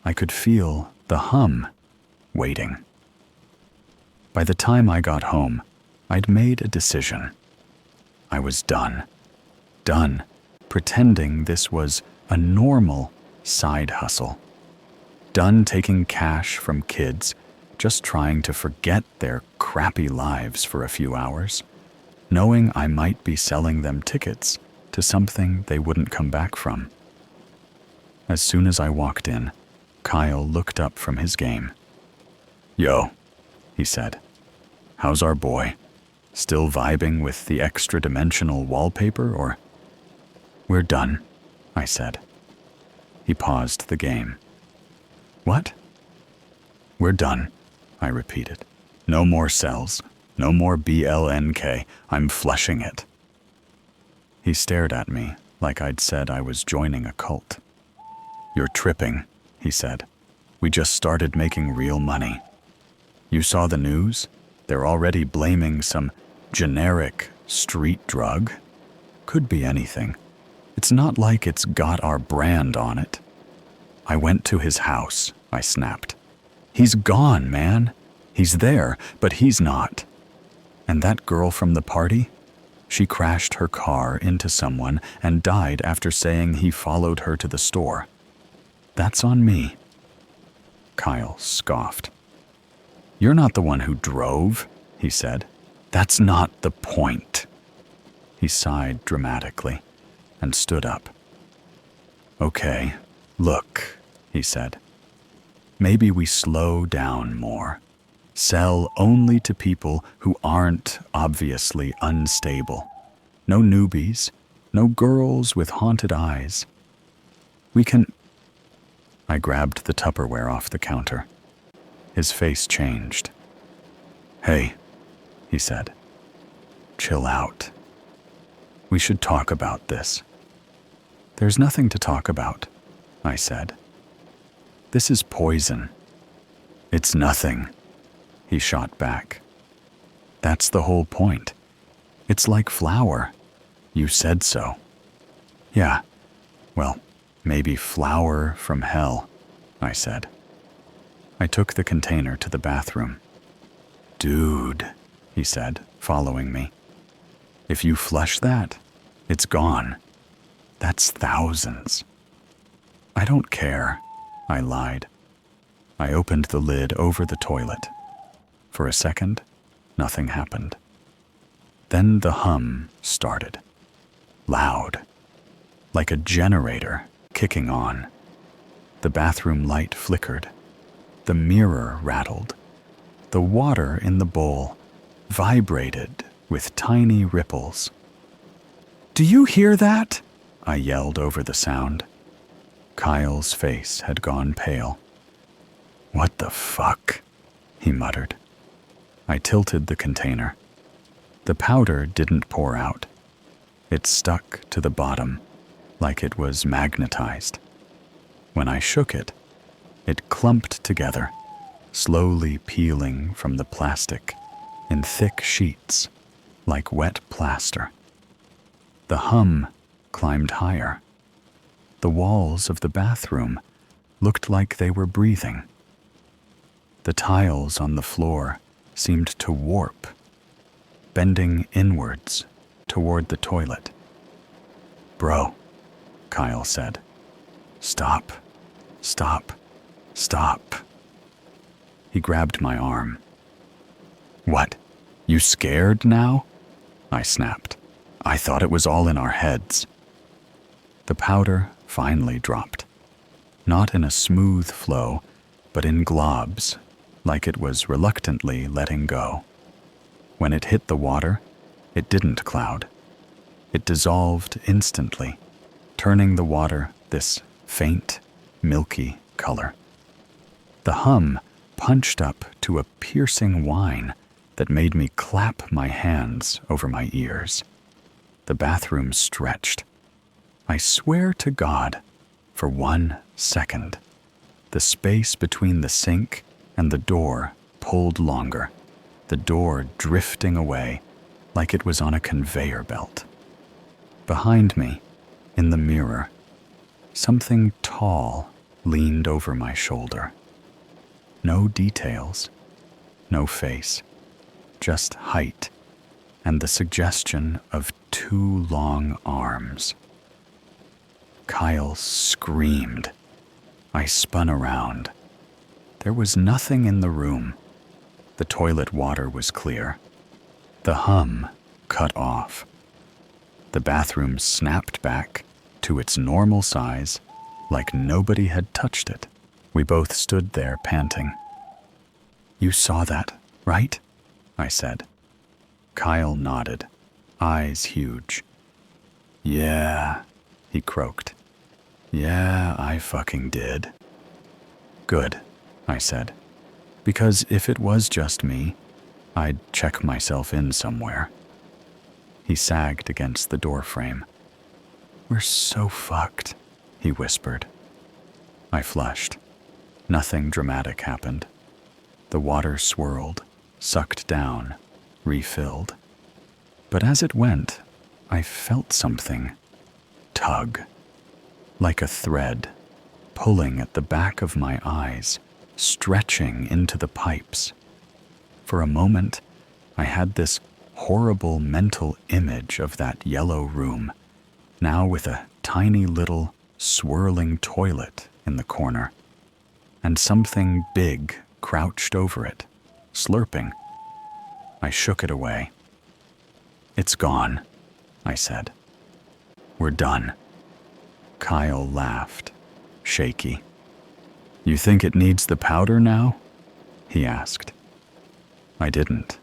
I could feel the hum waiting. By the time I got home, I'd made a decision. I was done. Done pretending this was a normal side hustle. Done taking cash from kids, just trying to forget their crappy lives for a few hours, knowing I might be selling them tickets to something they wouldn't come back from. As soon as I walked in, Kyle looked up from his game. "Yo," he said. "How's our boy? Still vibing with the extra-dimensional wallpaper, or?" "We're done," I said. He paused the game. "What?" "We're done," I repeated. "No more cells. No more BLNK. I'm flushing it." He stared at me like I'd said I was joining a cult. "You're tripping," he said. "We just started making real money. You saw the news? They're already blaming some generic street drug. Could be anything. It's not like it's got our brand on it." "I went to his house," I snapped. "He's gone, man. He's there, but he's not. And that girl from the party? She crashed her car into someone and died after saying he followed her to the store. That's on me. Kyle scoffed. You're not the one who drove, he said. That's not the point. He sighed dramatically and stood up. Okay, look, he said. Maybe we slow down more. Sell only to people who aren't obviously unstable. No newbies, no girls with haunted eyes. We can... I grabbed the Tupperware off the counter. His face changed. Hey, he said. Chill out. We should talk about this. There's nothing to talk about, I said. This is poison. It's nothing, he shot back. That's the whole point. It's like flour. You said so. Yeah, well, maybe flour from hell, I said. I took the container to the bathroom. Dude, he said, following me. If you flush that, it's gone. That's thousands. I don't care, I lied. I opened the lid over the toilet. For a second, nothing happened. Then the hum started. Loud. Like a generator kicking on. The bathroom light flickered. The mirror rattled. The water in the bowl vibrated with tiny ripples. Do you hear that? I yelled over the sound. Kyle's face had gone pale. What the fuck? He muttered. I tilted the container. The powder didn't pour out. It stuck to the bottom, like it was magnetized. When I shook it, it clumped together, slowly peeling from the plastic in thick sheets, like wet plaster. The hum climbed higher. The walls of the bathroom looked like they were breathing. The tiles on the floor seemed to warp, bending inwards toward the toilet. Bro, Kyle said. Stop, stop, stop. He grabbed my arm. What, you scared now? I snapped. I thought it was all in our heads. The powder finally dropped. Not in a smooth flow, but in globs, like it was reluctantly letting go. When it hit the water, it didn't cloud. It dissolved instantly, turning the water this faint, milky color. The hum punched up to a piercing whine that made me clap my hands over my ears. The bathroom stretched. I swear to God, for 1 second, the space between the sink and the door pulled longer, the door drifting away like it was on a conveyor belt. Behind me, in the mirror, something tall leaned over my shoulder. No details, no face, just height and the suggestion of 2 long arms. Kyle screamed. I spun around. There was nothing in the room. The toilet water was clear. The hum cut off. The bathroom snapped back to its normal size, like nobody had touched it. We both stood there panting. You saw that, right? I said. Kyle nodded, eyes huge. Yeah, he croaked. Yeah, I fucking did. Good, I said, because if it was just me, I'd check myself in somewhere. He sagged against the doorframe. We're so fucked, he whispered. I flushed. Nothing dramatic happened. The water swirled, sucked down, refilled. But as it went, I felt something tug, like a thread, pulling at the back of my eyes, stretching into the pipes. For a moment, I had this horrible mental image of that yellow room, now with a tiny little swirling toilet in the corner, and something big crouched over it, slurping. I shook it away. "It's gone," I said. "We're done." Kyle laughed, shaky. "You think it needs the powder now?" he asked. I didn't.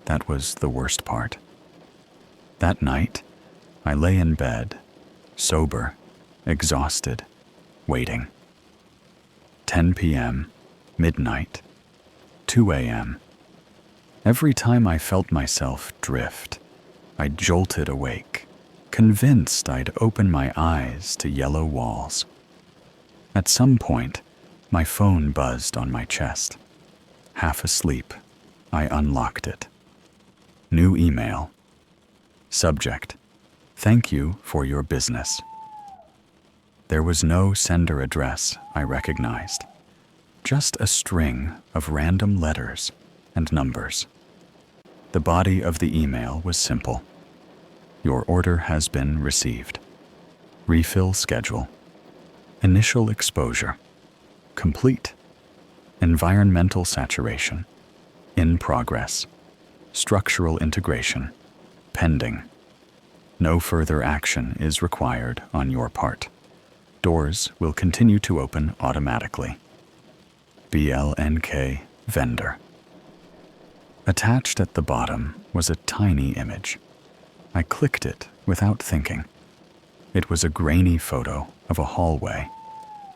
That was the worst part. That night, I lay in bed, sober, exhausted, waiting. 10 p.m., midnight, 2 a.m. Every time I felt myself drift, I jolted awake, convinced I'd open my eyes to yellow walls. At some point, my phone buzzed on my chest. Half asleep, I unlocked it. New email. Subject: "Thank you for your business." There was no sender address I recognized, just a string of random letters and numbers. The body of the email was simple. "Your order has been received. Refill schedule. Initial exposure. Complete. Environmental saturation. In progress. Structural integration. Pending. No further action is required on your part. Doors will continue to open automatically. BLNK vendor." Attached at the bottom was a tiny image. I clicked it without thinking. It was a grainy photo of a hallway,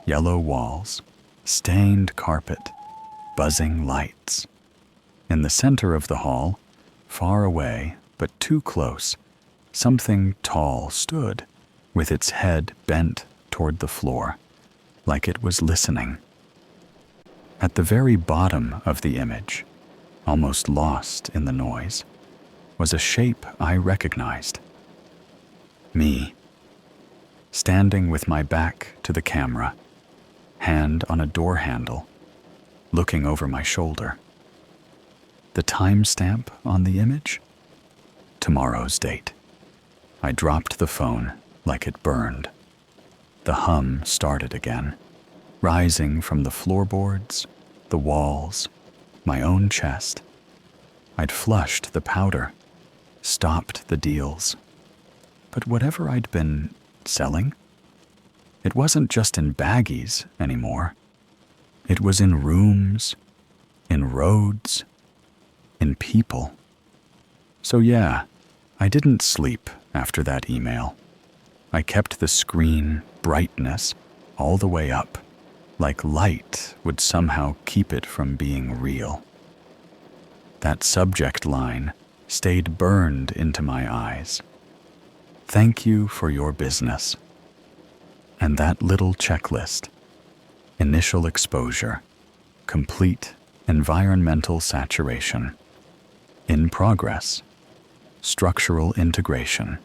yellow walls, stained carpet, buzzing lights. In the center of the hall, far away but too close, something tall stood, with its head bent toward the floor, like it was listening. At the very bottom of the image, almost lost in the noise, was a shape I recognized. Me, standing with my back to the camera, hand on a door handle, looking over my shoulder. The timestamp on the image? Tomorrow's date. I dropped the phone like it burned. The hum started again, rising from the floorboards, the walls, my own chest. I'd flushed the powder, stopped the deals. But whatever I'd been selling, it wasn't just in baggies anymore. It was in rooms, in roads, in people. So yeah, I didn't sleep after that email. I kept the screen brightness all the way up, like light would somehow keep it from being real. That subject line stayed burned into my eyes. "Thank you for your business." And that little checklist: initial exposure, complete environmental saturation, in progress, structural integration,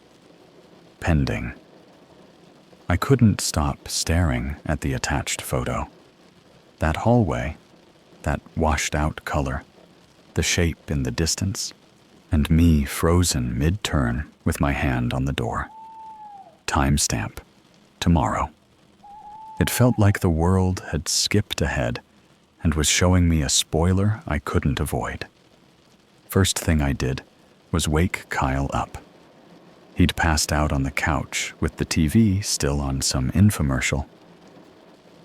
pending. I couldn't stop staring at the attached photo. That hallway, that washed-out color, the shape in the distance, and me frozen mid-turn with my hand on the door. Timestamp: tomorrow. It felt like the world had skipped ahead and was showing me a spoiler I couldn't avoid. First thing I did was wake Kyle up. He'd passed out on the couch with the TV still on some infomercial.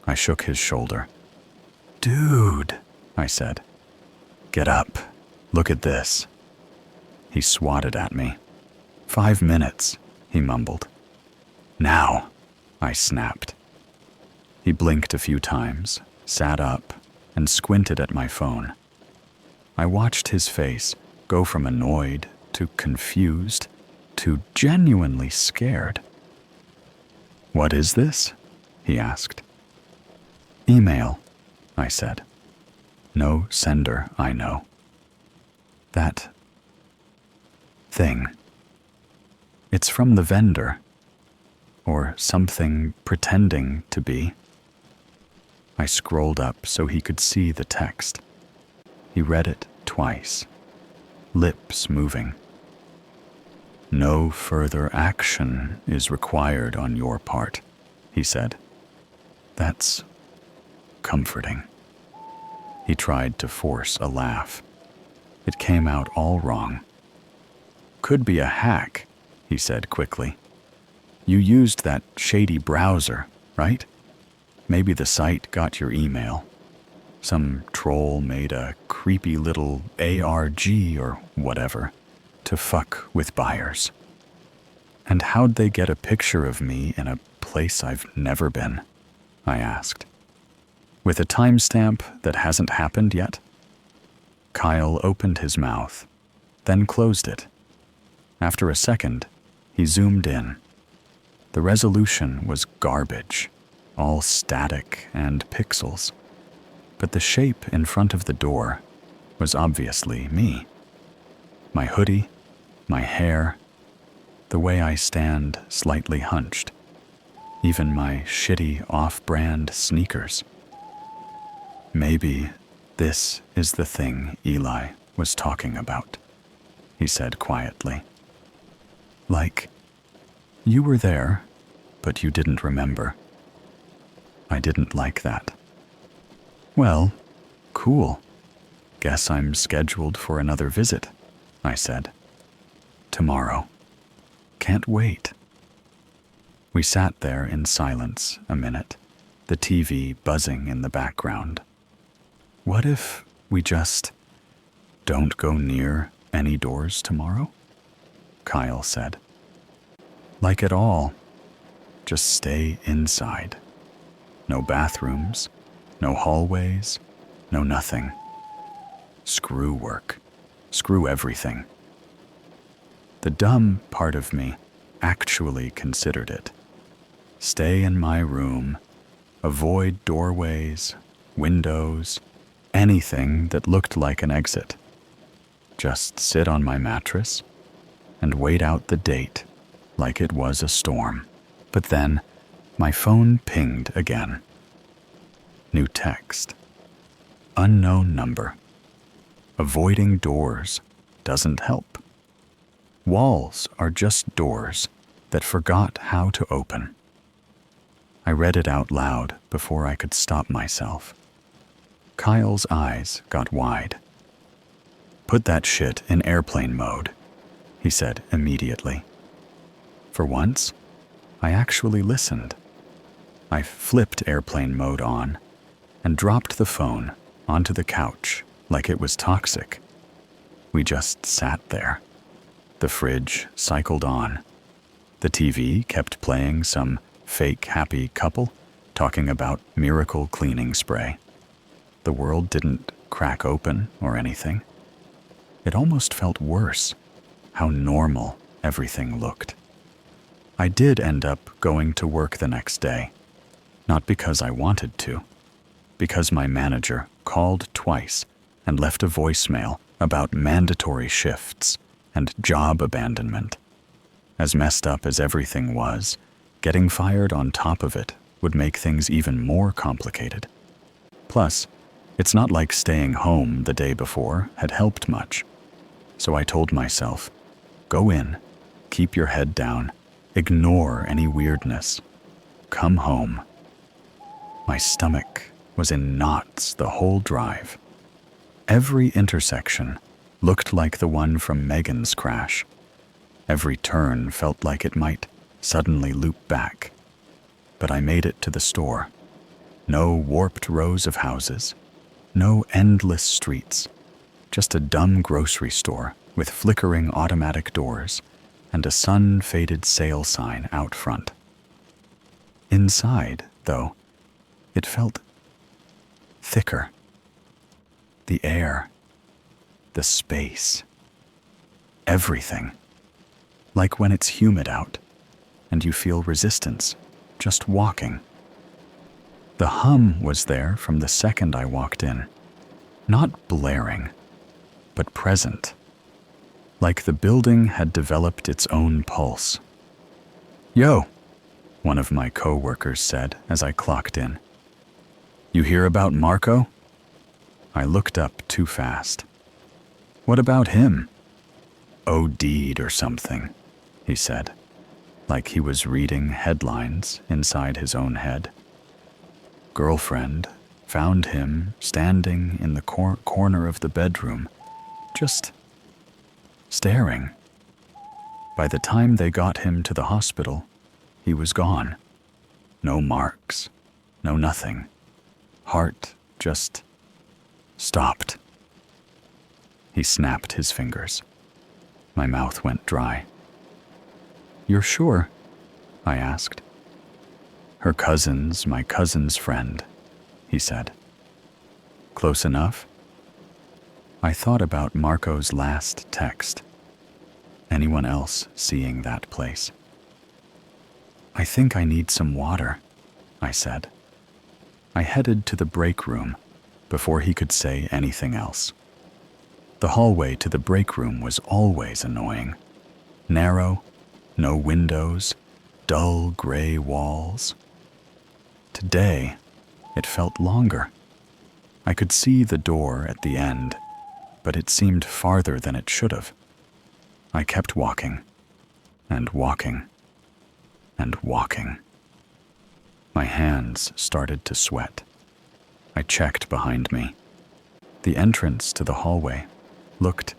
I shook his shoulder. "Dude," I said. "Get up. Look at this." He swatted at me. 5 minutes, he mumbled. "Now," I snapped. He blinked a few times, sat up, and squinted at my phone. I watched his face go from annoyed to confused to genuinely scared. "What is this?" he asked. "Email," I said. "No sender, I know." "That thing. It's from the vendor. Or something pretending to be." I scrolled up so he could see the text. He read it twice, lips moving. "No further action is required on your part," he said. That's comforting. He tried to force a laugh. It came out all wrong. Could be a hack, he said quickly. You used that shady browser, right? Maybe the site got your email. Some troll made a creepy little ARG or whatever to fuck with buyers. And how'd they get a picture of me in a place I've never been? I asked. With a timestamp that hasn't happened yet? Kyle opened his mouth, then closed it. After a second, he zoomed in. The resolution was garbage, all static and pixels. But the shape in front of the door was obviously me. My hoodie, my hair, the way I stand slightly hunched, even my shitty off-brand sneakers. Maybe this is the thing Eli was talking about, he said quietly. Like, you were there, but you didn't remember. I didn't like that. Well, cool. Guess I'm scheduled for another visit, I said. Tomorrow. Can't wait. We sat there in silence a minute, the TV buzzing in the background. What if we just don't go near any doors tomorrow? Kyle said. Like at all. Just stay inside. No bathrooms, no hallways, no nothing. Screw work. Screw everything. The dumb part of me actually considered it. Stay in my room, avoid doorways, windows, anything that looked like an exit. Just sit on my mattress and wait out the date like it was a storm. But then my phone pinged again. New text. Unknown number. Avoiding doors doesn't help. Walls are just doors that forgot how to open. I read it out loud before I could stop myself. Kyle's eyes got wide. Put that shit in airplane mode, he said immediately. For once, I actually listened. I flipped airplane mode on and dropped the phone onto the couch like it was toxic. We just sat there. The fridge cycled on. The TV kept playing some fake happy couple talking about miracle cleaning spray. The world didn't crack open or anything. It almost felt worse, how normal everything looked. I did end up going to work the next day, not because I wanted to, because my manager called twice and left a voicemail about mandatory shifts and job abandonment. As messed up as everything was, getting fired on top of it would make things even more complicated. Plus, it's not like staying home the day before had helped much. So I told myself, go in, keep your head down, ignore any weirdness. Come home. My stomach was in knots the whole drive. Every intersection looked like the one from Megan's crash. Every turn felt like it might suddenly loop back. But I made it to the store. No warped rows of houses. No endless streets. Just a dumb grocery store with flickering automatic doors and a sun-faded sale sign out front. Inside, though, it felt thicker. The air, the space, everything. Like when it's humid out and you feel resistance just walking. The hum was there from the second I walked in, not blaring, but present. Like the building had developed its own pulse. Yo, one of my co-workers said as I clocked in. You hear about Marco? I looked up too fast. What about him? OD'd or something, he said, like he was reading headlines inside his own head. girlfriend found him standing in the corner of the bedroom, just staring. By the time they got him to the hospital, he was gone. No marks, no nothing. Heart just stopped. He snapped his fingers. My mouth went dry. "You're sure?" I asked. "Her cousin's my cousin's friend," he said. "Close enough?" I thought about Marco's last text. Anyone else seeing that place? "I think I need some water," I said. I headed to the break room before he could say anything else. The hallway to the break room was always annoying. Narrow, no windows, dull gray walls. Today, it felt longer. I could see the door at the end, but it seemed farther than it should have. I kept walking, and walking, and walking. My hands started to sweat. I checked behind me. The entrance to the hallway looked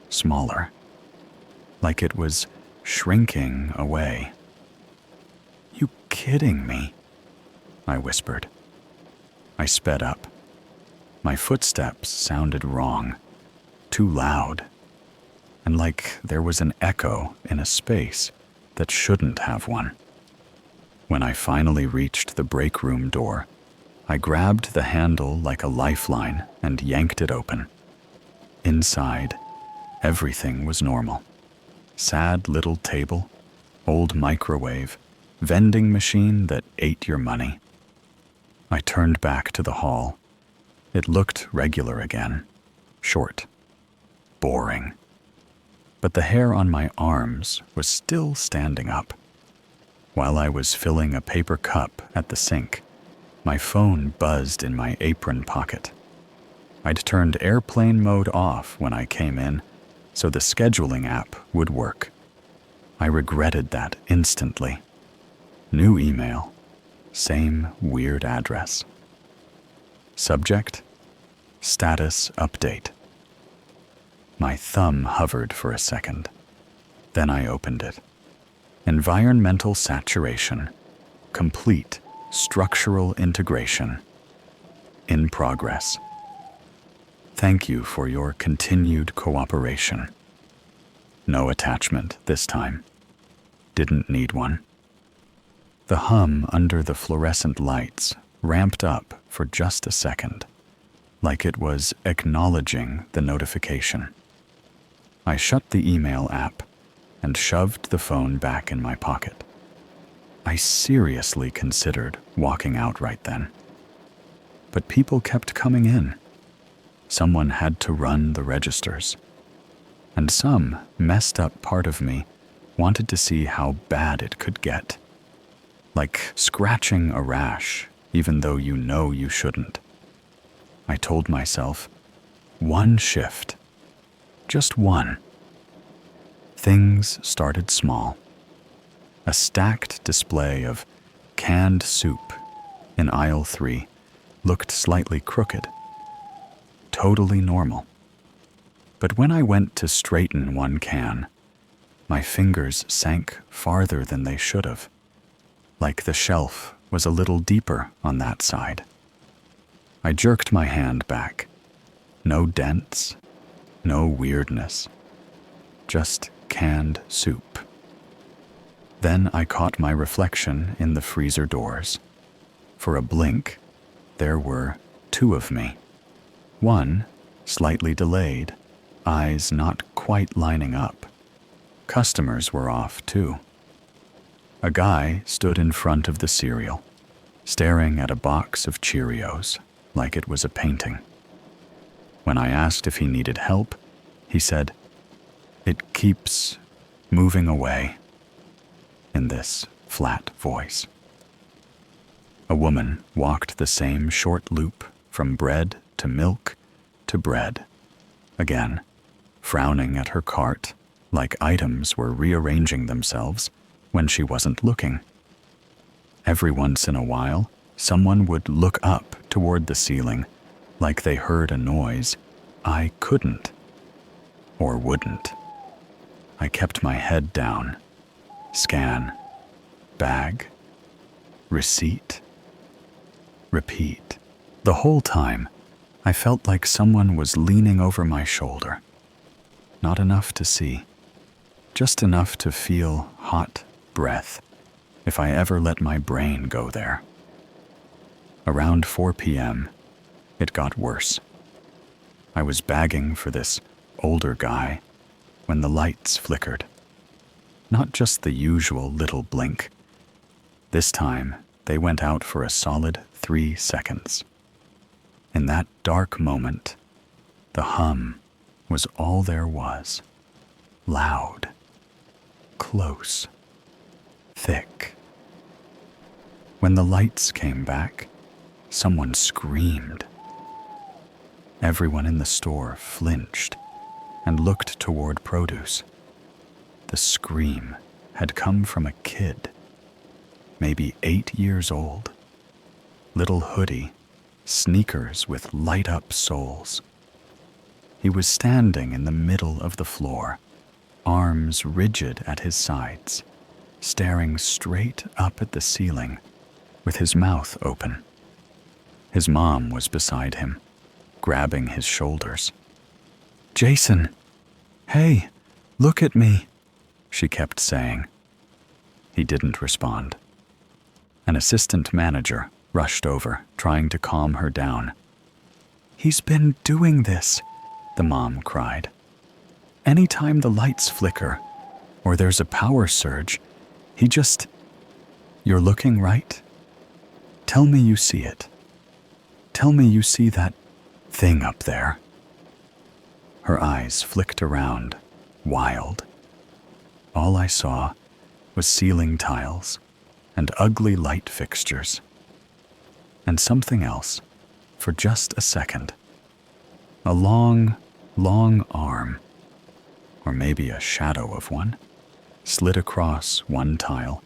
smaller, like it was shrinking away. "You kidding me?" I whispered. I sped up. My footsteps sounded wrong, too loud, and like there was an echo in a space that shouldn't have one. When I finally reached the break room door, I grabbed the handle like a lifeline and yanked it open. Inside, everything was normal. Sad little table, old microwave, vending machine that ate your money. I turned back to the hall. It looked regular again, short, boring. But the hair on my arms was still standing up. While I was filling a paper cup at the sink, my phone buzzed in my apron pocket. I'd turned airplane mode off when I came in, so the scheduling app would work. I regretted that instantly. New email, same weird address. Subject: status update. My thumb hovered for a second. Then I opened it. Environmental saturation. Complete structural integration. In progress. Thank you for your continued cooperation. No attachment this time. Didn't need one. The hum under the fluorescent lights ramped up for just a second, like it was acknowledging the notification. I shut the email app and shoved the phone back in my pocket. I seriously considered walking out right then. But people kept coming in. Someone had to run the registers. And some messed up part of me wanted to see how bad it could get. Like scratching a rash, even though you know you shouldn't. I told myself, one shift. Just one. Things started small. A stacked display of canned soup in aisle 3 looked slightly crooked. Totally normal. But when I went to straighten one can, my fingers sank farther than they should have, like the shelf was a little deeper on that side. I jerked my hand back. No dents, no weirdness, just canned soup. Then I caught my reflection in the freezer doors. For a blink, there were 2 of me. One, slightly delayed, eyes not quite lining up. Customers were off too. A guy stood in front of the cereal, staring at a box of Cheerios like it was a painting. When I asked if he needed help, he said, "It keeps moving away," in this flat voice. A woman walked the same short loop from bread to milk to bread, again, frowning at her cart like items were rearranging themselves when she wasn't looking. Every once in a while, Someone would look up toward the ceiling like they heard a noise. I couldn't, or wouldn't. I kept my head down. Scan, bag, receipt, repeat. The whole time, I felt like someone was leaning over my shoulder. Not enough to see, just enough to feel hot breath if I ever let my brain go there. Around 4 p.m., it got worse. I was bagging for this older guy when the lights flickered. Not just the usual little blink. This time, they went out for a solid 3 seconds. In that dark moment, the hum was all there was. Loud, close, thick. When the lights came back, someone screamed. Everyone in the store flinched and looked toward produce. The scream had come from a kid, maybe 8 years old. Little hoodie, sneakers with light-up soles. He was standing in the middle of the floor, arms rigid at his sides, staring straight up at the ceiling with his mouth open. His mom was beside him, grabbing his shoulders. "Jason, hey, look at me," she kept saying. He didn't respond. An assistant manager rushed over, trying to calm her down. "He's been doing this," the mom cried. "Anytime the lights flicker or there's a power surge, he just... You're looking, right? Tell me you see it. Tell me you see that thing up there." Her eyes flicked around, wild. All I saw was ceiling tiles and ugly light fixtures. And something else, for just a second. A long, long arm, or maybe a shadow of one, slid across one tile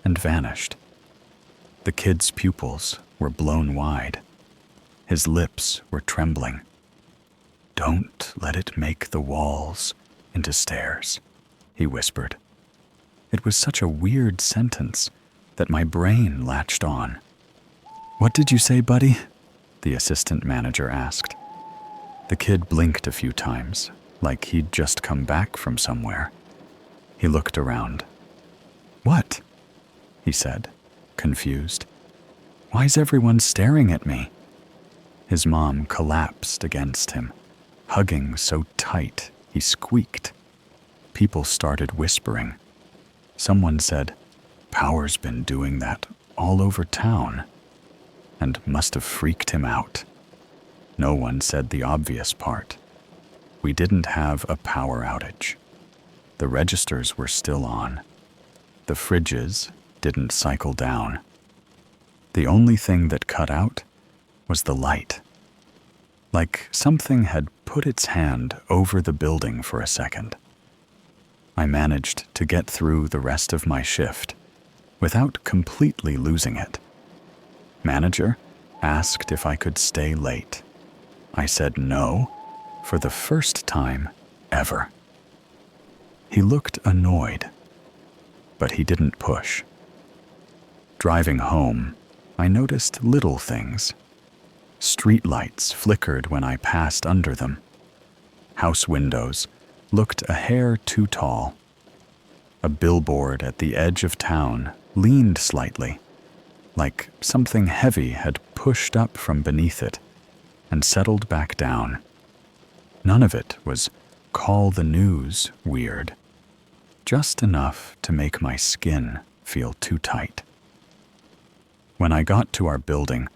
and vanished. The kid's pupils were blown wide. His lips were trembling. "Don't let it make the walls into stairs," he whispered. It was such a weird sentence that my brain latched on. "What did you say, buddy?" the assistant manager asked. The kid blinked a few times, like he'd just come back from somewhere. He looked around. "What?" he said, confused. "Why's everyone staring at me?" His mom collapsed against him, hugging so tight he squeaked. People started whispering. Someone said, "Power's been doing that all over town," and must have freaked him out. No one said the obvious part. We didn't have a power outage. The registers were still on. The fridges didn't cycle down. The only thing that cut out was the light. Like something had put its hand over the building for a second. I managed to get through the rest of my shift without completely losing it. Manager asked if I could stay late. I said no for the first time ever. He looked annoyed, but he didn't push. Driving home, I noticed little things. Streetlights flickered when I passed under them. House windows looked a hair too tall. A billboard at the edge of town leaned slightly, like something heavy had pushed up from beneath it and settled back down. None of it was call the news weird, just enough to make my skin feel too tight. When I got to our building,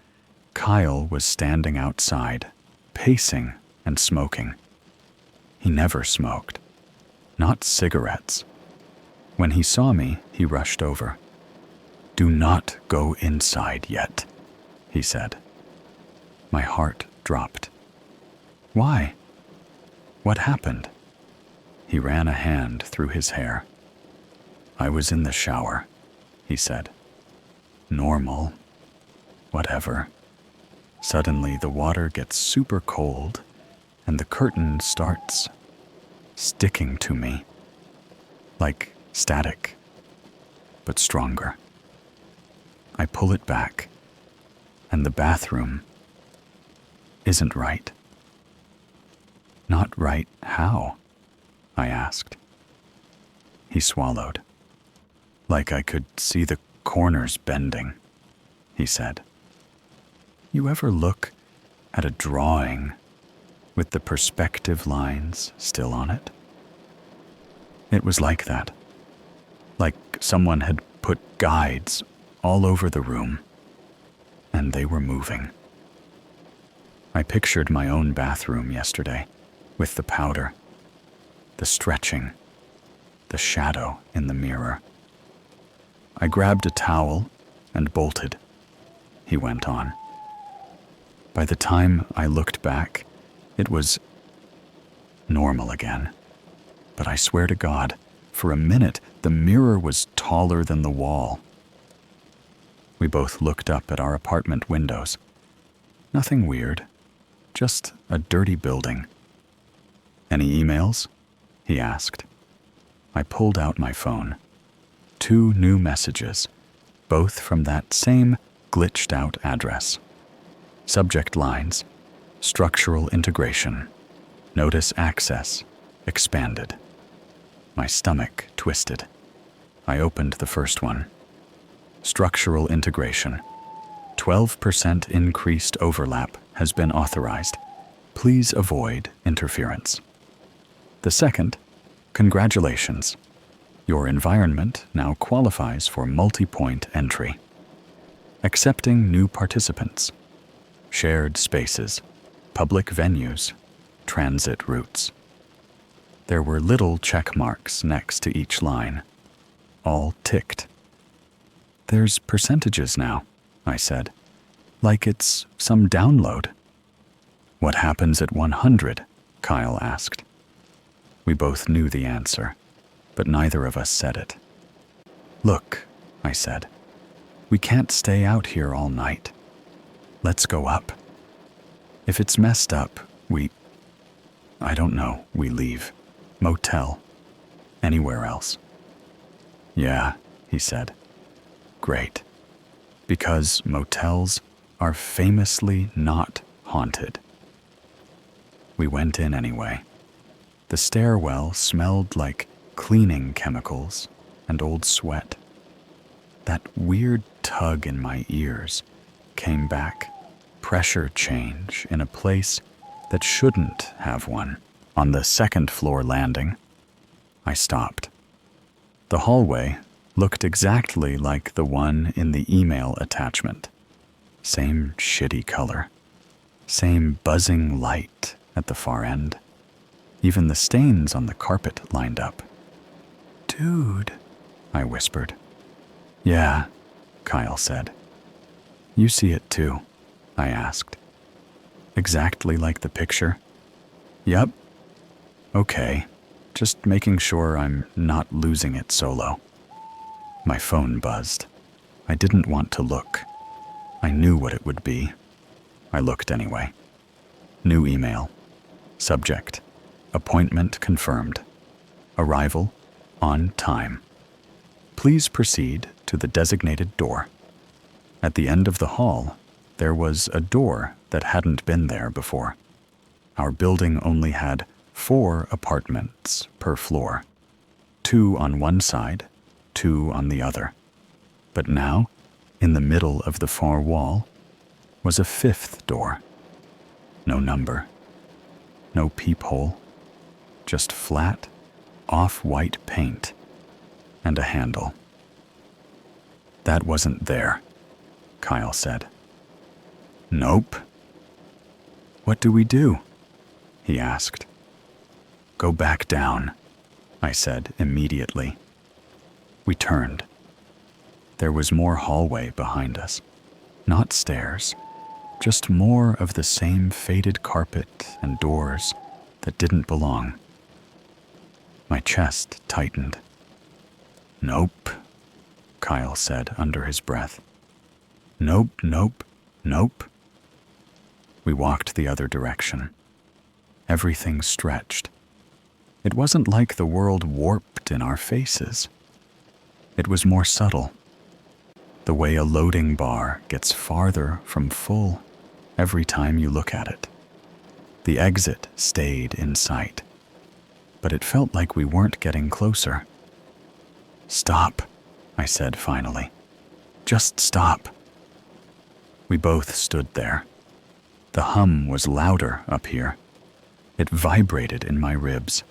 Kyle was standing outside, pacing and smoking. He never smoked, not cigarettes. When he saw me, he rushed over. "Do not go inside yet," he said. My heart dropped. "Why? What happened?" He ran a hand through his hair. "I was in the shower," he said. "Normal." Whatever. Suddenly, the water gets super cold, and the curtain starts sticking to me. Like static, but stronger. I pull it back, and the bathroom isn't right. Not right how? I asked. He swallowed. Like I could see the corners bending, he said. You ever look at a drawing with the perspective lines still on it? It was like that. Like someone had put guides all over the room, and they were moving. I pictured my own bathroom yesterday, with the powder, the stretching, the shadow in the mirror. I grabbed a towel and bolted, he went on. By the time I looked back, it was normal again. But I swear to God, for a minute, the mirror was taller than the wall. We both looked up at our apartment windows. Nothing weird, just a dirty building. Any emails? He asked. I pulled out my phone. 2 new messages, both from that same glitched-out address. Subject lines: structural integration. Notice access expanded. My stomach twisted. I opened the first one. Structural integration. 12% increased overlap has been authorized. Please avoid interference. The second: congratulations. Your environment now qualifies for multi-point entry. Accepting new participants. Shared spaces, public venues, transit routes. There were little check marks next to each line, all ticked. There's percentages now, I said, like it's some download. What happens at 100? Kyle asked. We both knew the answer, but neither of us said it. Look, I said, we can't stay out here all night. Let's go up. If it's messed up, we leave. Motel. Anywhere else. Yeah, he said. Great. Because motels are famously not haunted. We went in anyway. The stairwell smelled like cleaning chemicals and old sweat. That weird tug in my ears came back. Pressure change in a place that shouldn't have one. On the second-floor landing, I stopped. The hallway looked exactly like the one in the email attachment. Same shitty color. Same buzzing light at the far end. Even the stains on the carpet lined up. Dude, I whispered. Yeah, Kyle said. You see it too, I asked. Exactly like the picture? Yep. Okay, just making sure I'm not losing it solo. My phone buzzed. I didn't want to look. I knew what it would be. I looked anyway. New email. Subject: appointment confirmed. Arrival on time. Please proceed to the designated door. At the end of the hall, there was a door that hadn't been there before. Our building only had 4 apartments per floor, 2 on one side, 2 on the other. But now, in the middle of the far wall, was a 5th door. No number, no peephole, just flat, off-white paint and a handle. That wasn't there, Kyle said. Nope. What do we do? He asked. Go back down, I said immediately. We turned. There was more hallway behind us. Not stairs, just more of the same faded carpet and doors that didn't belong. My chest tightened. Nope, Kyle said under his breath. Nope, nope, Nope. We walked the other direction. Everything stretched. It wasn't like the world warped in our faces. It was more subtle. The way a loading bar gets farther from full every time you look at it. The exit stayed in sight, but it felt like we weren't getting closer. "Stop," I said finally. "Just stop." We both stood there. The hum was louder up here. It vibrated in my ribs.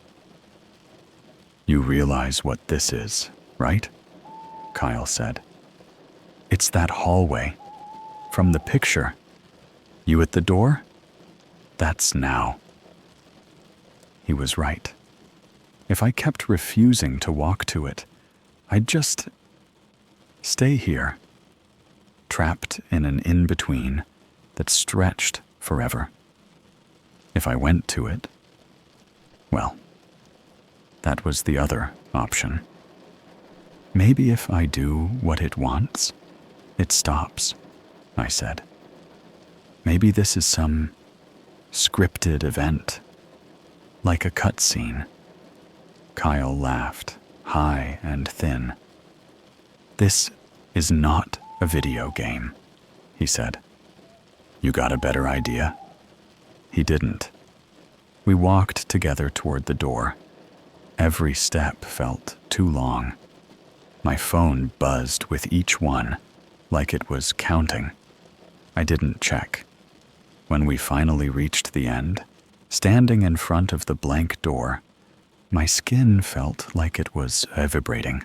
"You realize what this is, right?" Kyle said. "It's that hallway. From the picture. You at the door? That's now." He was right. If I kept refusing to walk to it, I'd just stay here, trapped in an in-between that stretched forever. If I went to it, well, that was the other option. "Maybe if I do what it wants, it stops," I said. "Maybe this is some scripted event, like a cutscene." Kyle laughed, high and thin. "This is not a video game," he said. "You got a better idea?" He didn't. We walked together toward the door. Every step felt too long. My phone buzzed with each one, like it was counting. I didn't check. When we finally reached the end, standing in front of the blank door, my skin felt like it was vibrating.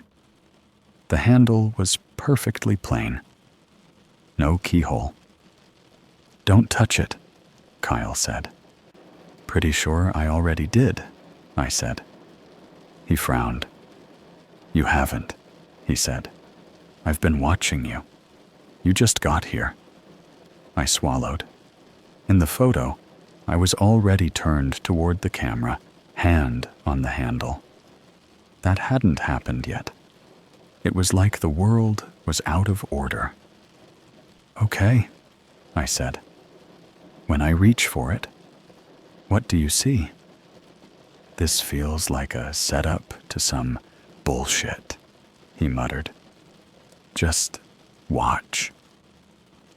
The handle was perfectly plain. No keyhole. "Don't touch it," Kyle said. "Pretty sure I already did," I said. He frowned. "You haven't," he said. "I've been watching you. You just got here." I swallowed. In the photo, I was already turned toward the camera, hand on the handle. That hadn't happened yet. It was like the world was out of order. "Okay," I said. "When I reach for it, what do you see?" "This feels like a setup to some bullshit," he muttered. "Just watch."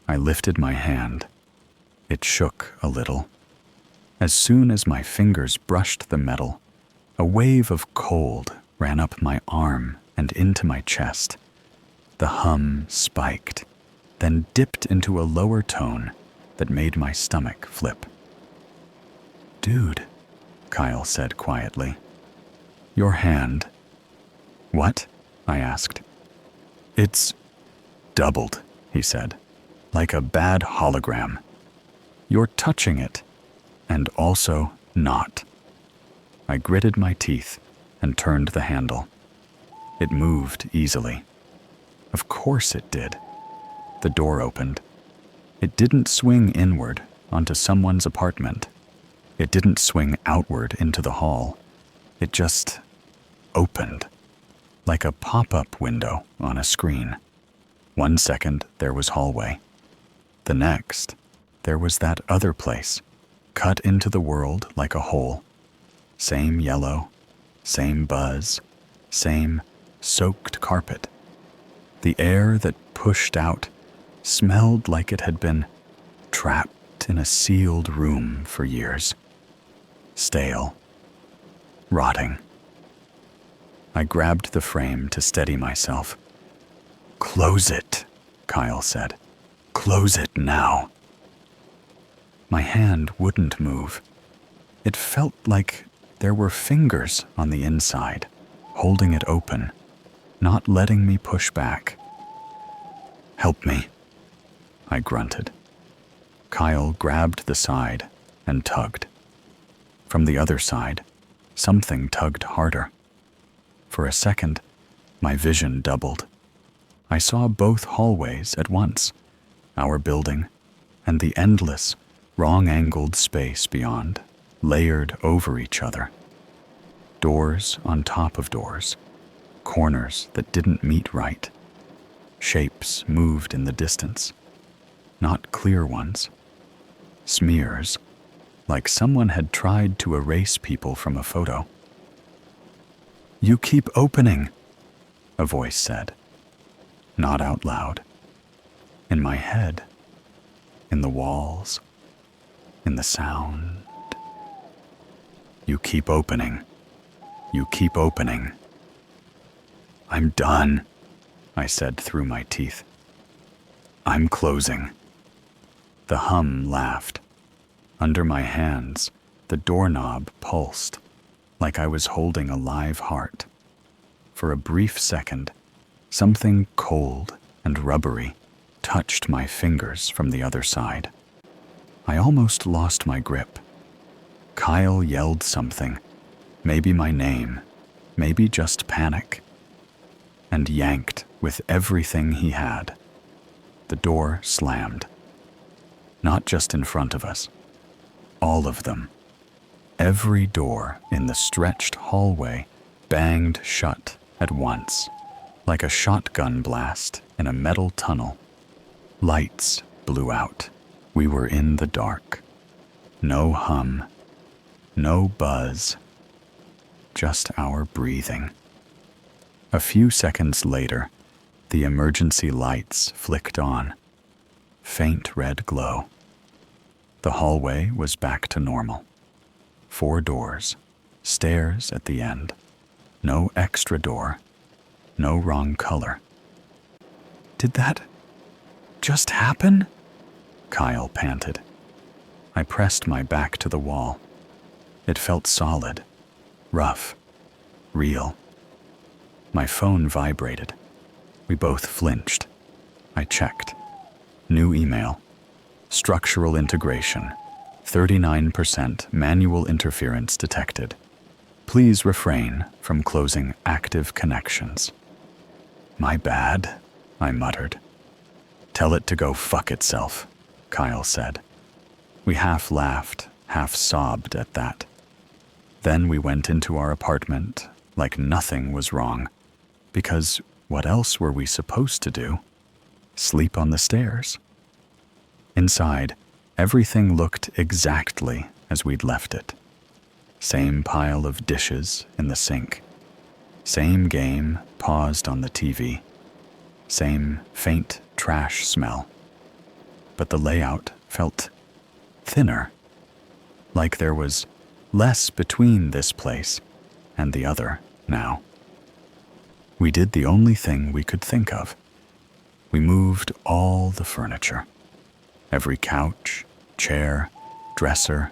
I lifted my hand. It shook a little. As soon as my fingers brushed the metal, a wave of cold ran up my arm and into my chest. The hum spiked, then dipped into a lower tone that made my stomach flip. "Dude," Kyle said quietly. "Your hand." "What?" I asked. "It's doubled," he said, "like a bad hologram. You're touching it, and also not." I gritted my teeth and turned the handle. It moved easily. Of course it did. The door opened. It didn't swing inward onto someone's apartment. It didn't swing outward into the hall. It just opened, like a pop-up window on a screen. 1 second, there was hallway. The next, there was that other place, cut into the world like a hole. Same yellow, same buzz, same soaked carpet. The air that pushed out smelled like it had been trapped in a sealed room for years. Stale. Rotting. I grabbed the frame to steady myself. "Close it," Kyle said. "Close it now." My hand wouldn't move. It felt like there were fingers on the inside, holding it open, not letting me push back. "Help me," I grunted. Kyle grabbed the side and tugged. From the other side, something tugged harder. For a second, my vision doubled. I saw both hallways at once, our building and the endless, wrong-angled space beyond, layered over each other. Doors on top of doors, corners that didn't meet right. Shapes moved in the distance. not clear ones. Smears, like someone had tried to erase people from a photo. "You keep opening," a voice said. Not out loud. In my head. In the walls. In the sound. "You keep opening. You keep opening." "I'm done," I said through my teeth. "I'm closing." The hum laughed. Under my hands, the doorknob pulsed, like I was holding a live heart. For a brief second, something cold and rubbery touched my fingers from the other side. I almost lost my grip. Kyle yelled something, maybe my name, maybe just panic, and yanked with everything he had. The door slammed. Not just in front of us. All of them. Every door in the stretched hallway banged shut at once, like a shotgun blast in a metal tunnel. Lights blew out. We were in the dark. No hum. No buzz. Just our breathing. A few seconds later, the emergency lights flicked on. Faint red glow. The hallway was back to normal. 4 doors, stairs at the end. No extra door, no wrong color. "Did that just happen?" Kyle panted. I pressed my back to the wall. It felt solid, rough, real. My phone vibrated. We both flinched. I checked. New email. Structural integration. 39% manual interference detected. Please refrain from closing active connections. "My bad," I muttered. "Tell it to go fuck itself," Kyle said. We half laughed, half sobbed at that. Then we went into our apartment like nothing was wrong, because what else were we supposed to do? Sleep on the stairs? Inside, everything looked exactly as we'd left it. Same pile of dishes in the sink. Same game paused on the TV. Same faint trash smell. But the layout felt thinner, like there was less between this place and the other now. We did the only thing we could think of. We moved all the furniture. Every couch, chair, dresser,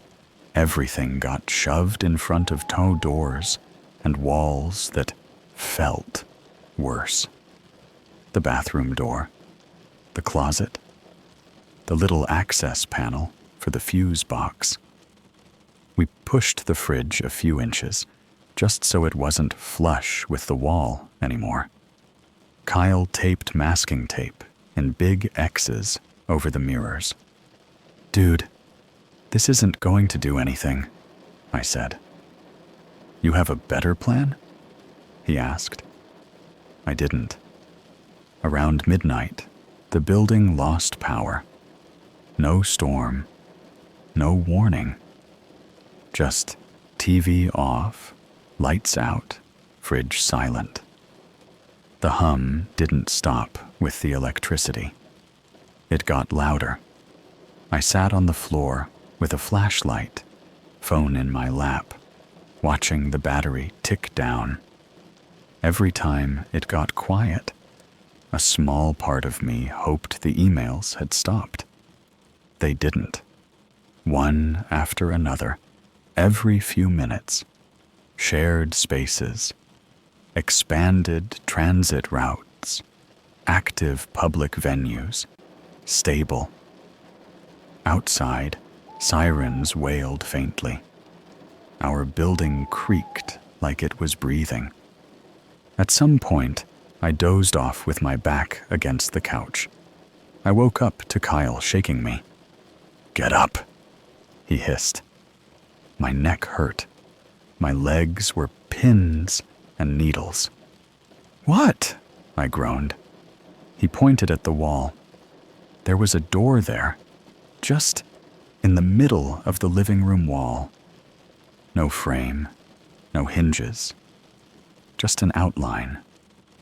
everything got shoved in front of doors and walls that felt worse. The bathroom door, the closet, the little access panel for the fuse box. We pushed the fridge a few inches, just so it wasn't flush with the wall anymore. Kyle taped masking tape in big X's over the mirrors. "Dude, this isn't going to do anything," I said. "You have a better plan?" he asked. I didn't. Around midnight, the building lost power. No storm, no warning. Just TV off, lights out, fridge silent. The hum didn't stop with the electricity. It got louder. I sat on the floor with a flashlight, phone in my lap, watching the battery tick down. Every time it got quiet, a small part of me hoped the emails had stopped. They didn't. One after another, every few minutes. Shared spaces, expanded transit routes, active public venues, stable. Outside, sirens wailed faintly. Our building creaked like it was breathing. At some point, I dozed off with my back against the couch. I woke up to Kyle shaking me. "Get up," he hissed. My neck hurt. My legs were pins and needles. "What?" I groaned. He pointed at the wall. There was a door there, just in the middle of the living room wall. No frame, no hinges, just an outline,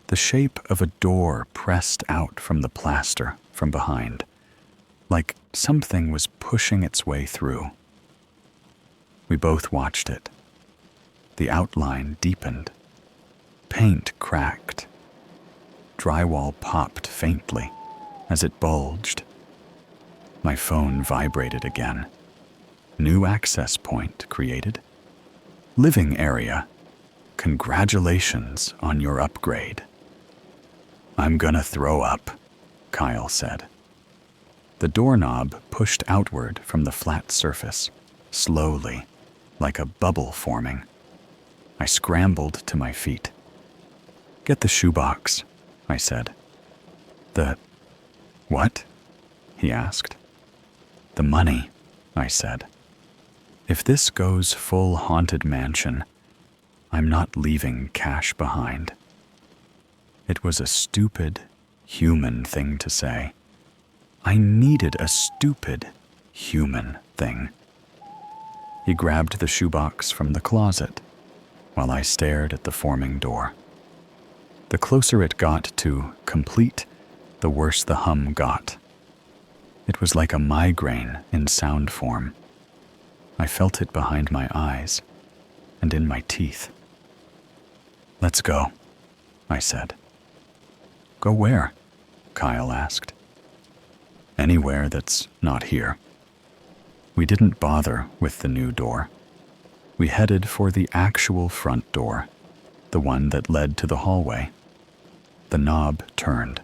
the shape of a door pressed out from the plaster from behind, like something was pushing its way through. We both watched it. The outline deepened. Paint cracked. Drywall popped faintly as it bulged. My phone vibrated again. New access point created. Living area. Congratulations on your upgrade. I'm gonna throw up, Kyle said. The doorknob pushed outward from the flat surface, slowly, like a bubble forming. I scrambled to my feet. Get the shoebox, I said. The what? He asked. The money, I said. If this goes full haunted mansion, I'm not leaving cash behind. It was a stupid, human thing to say. I needed a stupid, human thing. He grabbed the shoebox from the closet, while I stared at the forming door. The closer it got to complete, the worse the hum got. It was like a migraine in sound form. I felt it behind my eyes and in my teeth. Let's go, I said. Go where? Kyle asked. Anywhere that's not here. We didn't bother with the new door. We headed for the actual front door, the one that led to the hallway. The knob turned.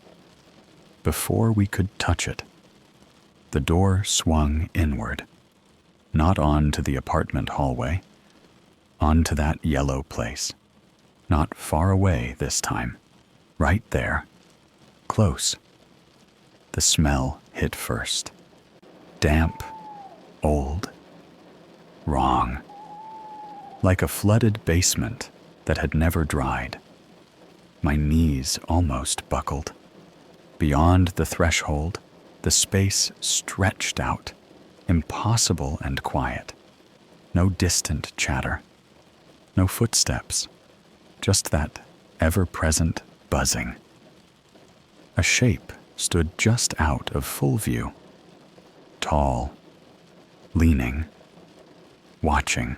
Before we could touch it, the door swung inward, not onto the apartment hallway, onto that yellow place. Not far away this time, right there, close. The smell hit first. Damp, old, wrong. Like a flooded basement that had never dried. My knees almost buckled. Beyond the threshold, the space stretched out, impossible and quiet. No distant chatter. No footsteps. Just that ever-present buzzing. A shape stood just out of full view. Tall, leaning, watching.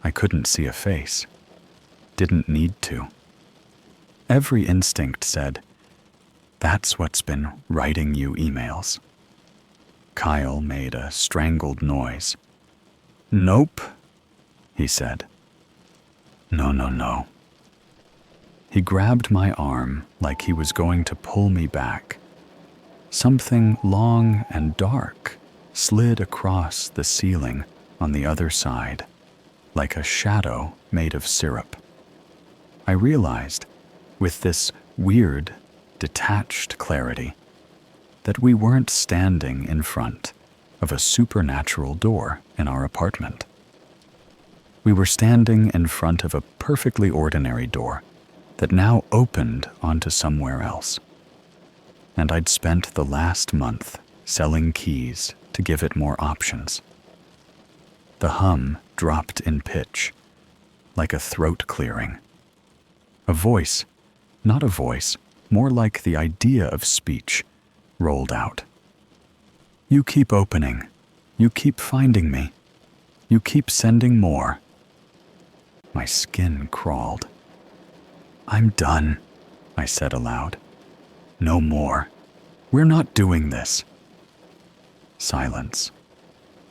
I couldn't see a face. Didn't need to. Every instinct said, that's what's been writing you emails. Kyle made a strangled noise. Nope, he said. No. He grabbed my arm like he was going to pull me back. Something long and dark slid across the ceiling on the other side, like a shadow made of syrup. I realized, with this weird, detached clarity, that we weren't standing in front of a supernatural door in our apartment. We were standing in front of a perfectly ordinary door that now opened onto somewhere else. And I'd spent the last month selling keys to give it more options. The hum dropped in pitch, like a throat clearing. A voice, not a voice, more like the idea of speech, rolled out. You keep opening. You keep finding me. You keep sending more. My skin crawled. I'm done, I said aloud. No more. We're not doing this. Silence.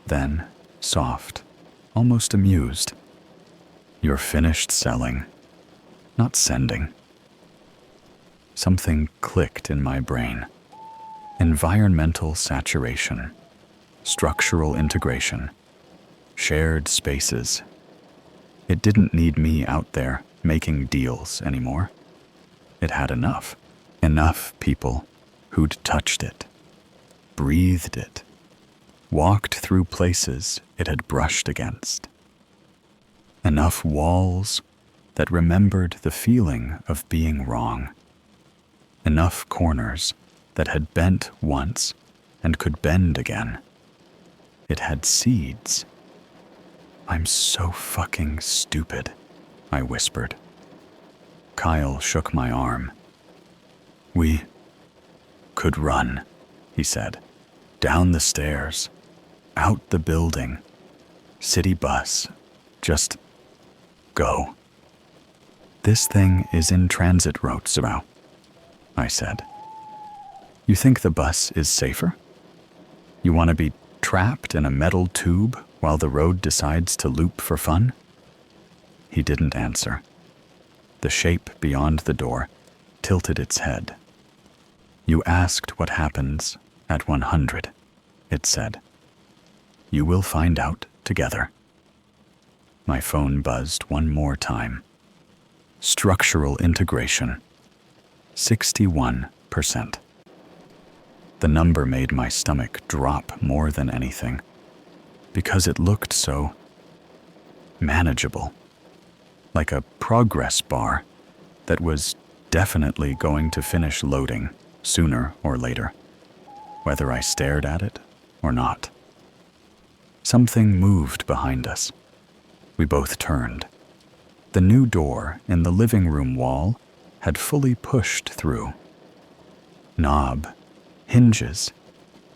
Then, soft, almost amused. You're finished selling, not sending. Something clicked in my brain. Environmental saturation, structural integration, shared spaces. It didn't need me out there making deals anymore. It had enough. Enough people who'd touched it, breathed it, walked through places it had brushed against. Enough walls that remembered the feeling of being wrong. Enough corners that had bent once and could bend again. It had seeds. "I'm so fucking stupid," I whispered. Kyle shook my arm. "We could run," he said. "Down the stairs, out the building, city bus, just go." "This thing is in transit routes, I said. "You think the bus is safer? You want to be trapped in a metal tube while the road decides to loop for fun?" He didn't answer. The shape beyond the door tilted its head. "You asked what happens at 100, it said. "You will find out together." My phone buzzed one more time. Structural integration, 61%. The number made my stomach drop more than anything, because it looked so manageable, like a progress bar that was definitely going to finish loading sooner or later, whether I stared at it or not. Something moved behind us. We both turned. The new door in the living room wall had fully pushed through. Knob, hinges,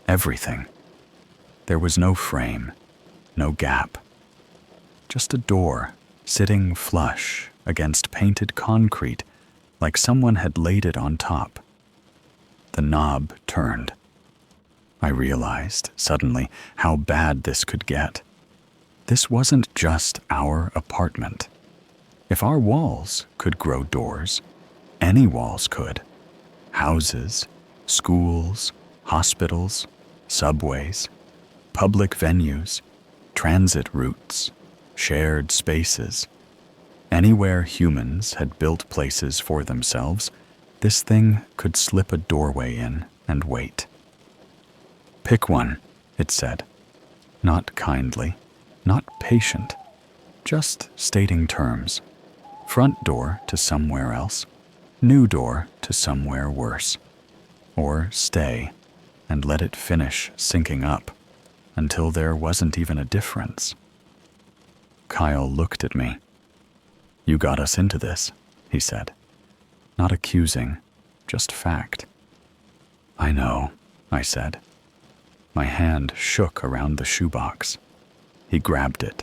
everything. There was no frame, no gap. Just a door sitting flush against painted concrete like someone had laid it on top. The knob turned. I realized suddenly how bad this could get. This wasn't just our apartment. If our walls could grow doors, any walls could. Houses, schools, hospitals, subways, public venues, transit routes, shared spaces. Anywhere humans had built places for themselves, this thing could slip a doorway in and wait. "Pick one," it said. Not kindly, not patient, just stating terms. Front door to somewhere else, new door to somewhere worse. Or stay and let it finish sinking up until there wasn't even a difference. Kyle looked at me. "You got us into this," he said. Not accusing, just fact. "I know," I said. My hand shook around the shoebox. He grabbed it.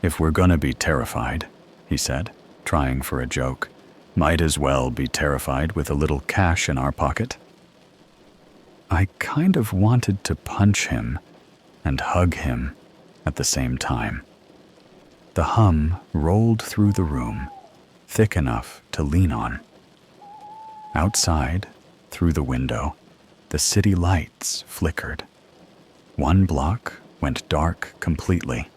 "If we're gonna be terrified," he said, trying for a joke, "might as well be terrified with a little cash in our pocket." I kind of wanted to punch him and hug him at the same time. The hum rolled through the room, thick enough to lean on. Outside, through the window, the city lights flickered. One block went dark completely.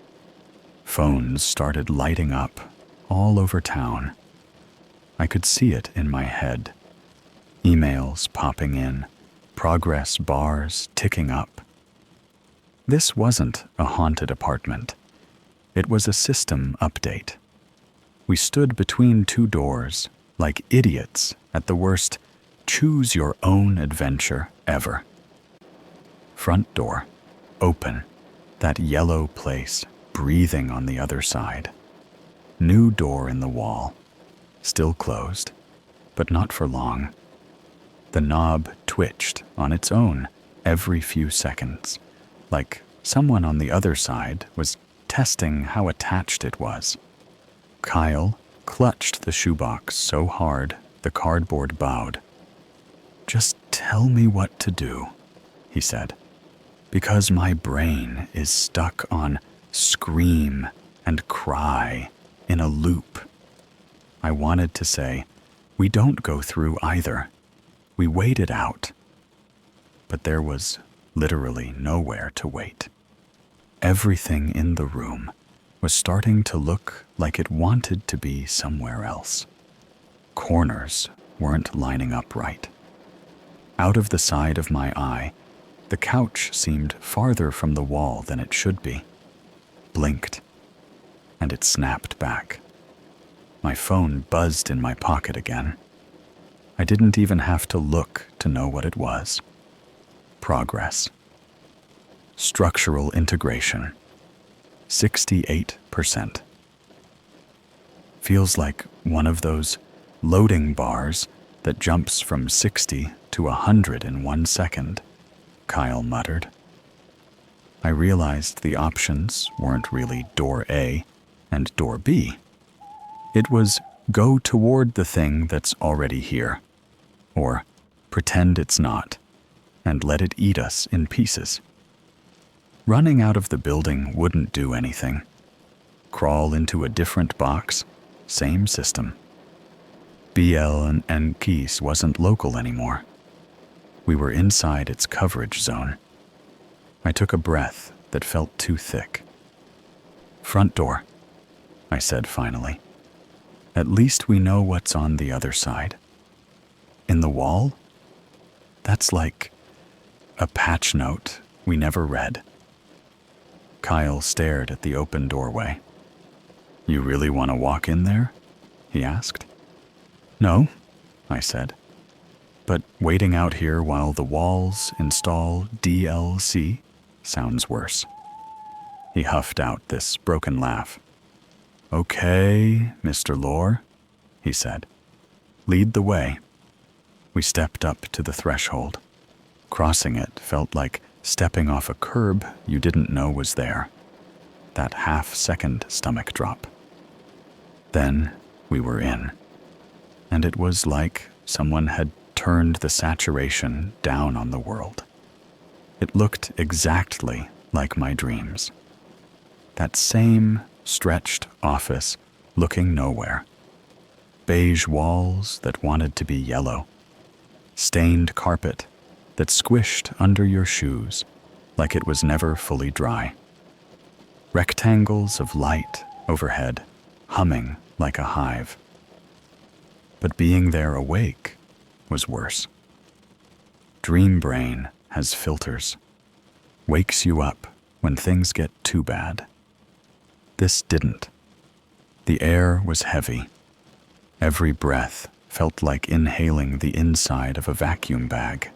Phones started lighting up all over town. I could see it in my head. Emails popping in, progress bars ticking up. This wasn't a haunted apartment. It was a system update. We stood between two doors, like idiots at the worst choose your own adventure ever. Front door, open, that yellow place breathing on the other side. New door in the wall, still closed, but not for long. The knob twitched on its own every few seconds, like someone on the other side was testing how attached it was. Kyle clutched the shoebox so hard the cardboard bowed. "Just tell me what to do," he said, "because my brain is stuck on scream and cry in a loop." I wanted to say, "We don't go through either. We wait it out." But there was literally nowhere to wait. Everything in the room was starting to look like it wanted to be somewhere else. Corners weren't lining up right. Out of the side of my eye, the couch seemed farther from the wall than it should be. Blinked, and it snapped back. My phone buzzed in my pocket again. I didn't even have to look to know what it was. Progress. Structural integration. 68%. Feels like one of those loading bars that jumps from 60 to 100 in 1 second, Kyle muttered. I realized the options weren't really door A and door B. It was go toward the thing that's already here, or pretend it's not, and let it eat us in pieces. Running out of the building wouldn't do anything. Crawl into a different box, same system. BL and Keys wasn't local anymore. We were inside its coverage zone. I took a breath that felt too thick. Front door, I said finally. At least we know what's on the other side. In the wall? That's like a patch note we never read. Kyle stared at the open doorway. You really want to walk in there? He asked. No, I said. But waiting out here while the walls install DLC sounds worse. He huffed out this broken laugh. Okay, Mr. Lore, he said. Lead the way. We stepped up to the threshold. Crossing it felt like stepping off a curb you didn't know was there. That half-second stomach drop. Then we were in. And it was like someone had turned the saturation down on the world. It looked exactly like my dreams. That same stretched office looking nowhere. Beige walls that wanted to be yellow. Stained carpet that squished under your shoes like it was never fully dry. Rectangles of light overhead, humming like a hive. But being there awake was worse. Dream brain has filters. Wakes you up when things get too bad. This didn't. The air was heavy. Every breath felt like inhaling the inside of a vacuum bag.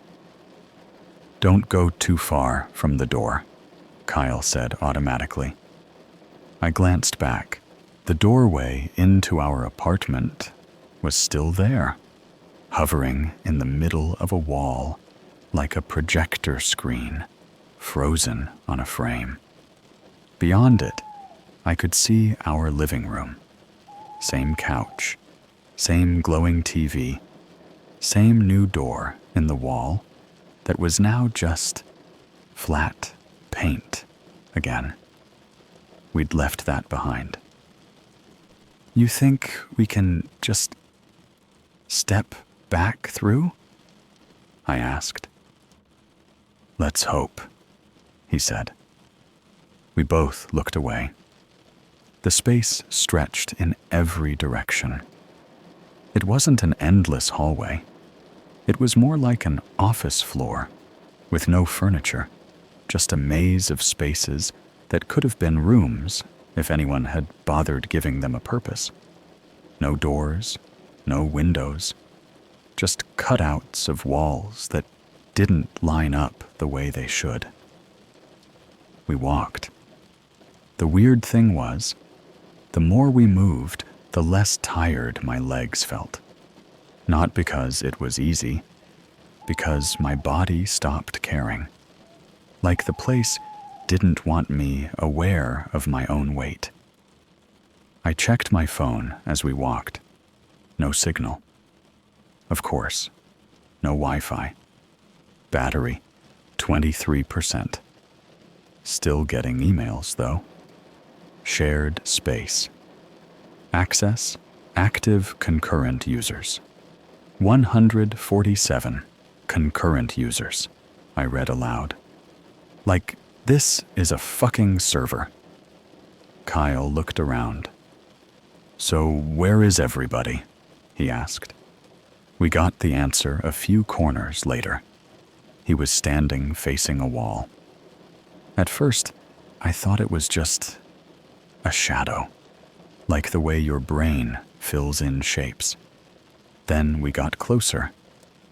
Don't go too far from the door, Kyle said automatically. I glanced back. The doorway into our apartment was still there, hovering in the middle of a wall like a projector screen, frozen on a frame. Beyond it, I could see our living room. Same couch, same glowing TV, same new door in the wall that was now just flat paint again. We'd left that behind. You think we can just step back through? I asked. Let's hope, he said. We both looked away. The space stretched in every direction. It wasn't an endless hallway. It was more like an office floor, with no furniture, just a maze of spaces that could have been rooms if anyone had bothered giving them a purpose. No doors, no windows, just cutouts of walls that didn't line up the way they should. We walked. The weird thing was, the more we moved, the less tired my legs felt. Not because it was easy, because my body stopped caring. Like the place didn't want me aware of my own weight. I checked my phone as we walked. No signal. Of course, no Wi-Fi. Battery, 23%. Still getting emails, though. Shared space. Access, active concurrent users. 147 concurrent users, I read aloud. Like, this is a fucking server. Kyle looked around. So where is everybody? He asked. We got the answer a few corners later. He was standing facing a wall. At first, I thought it was just a shadow, like the way your brain fills in shapes. Then we got closer,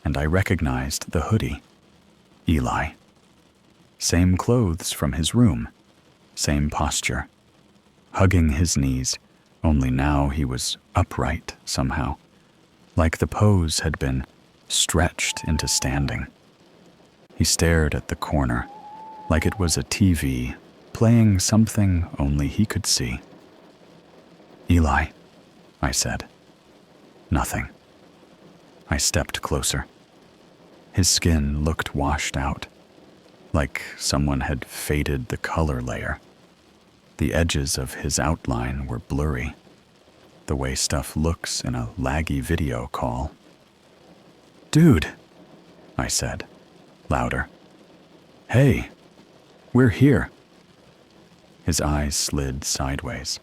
and I recognized the hoodie. Eli. Same clothes from his room, same posture. Hugging his knees, only now he was upright somehow, like the pose had been stretched into standing. He stared at the corner, like it was a TV playing something only he could see. Eli, I said. Nothing. I stepped closer. His skin looked washed out, like someone had faded the color layer. The edges of his outline were blurry, the way stuff looks in a laggy video call. Dude, I said, louder. Hey, we're here. His eyes slid sideways,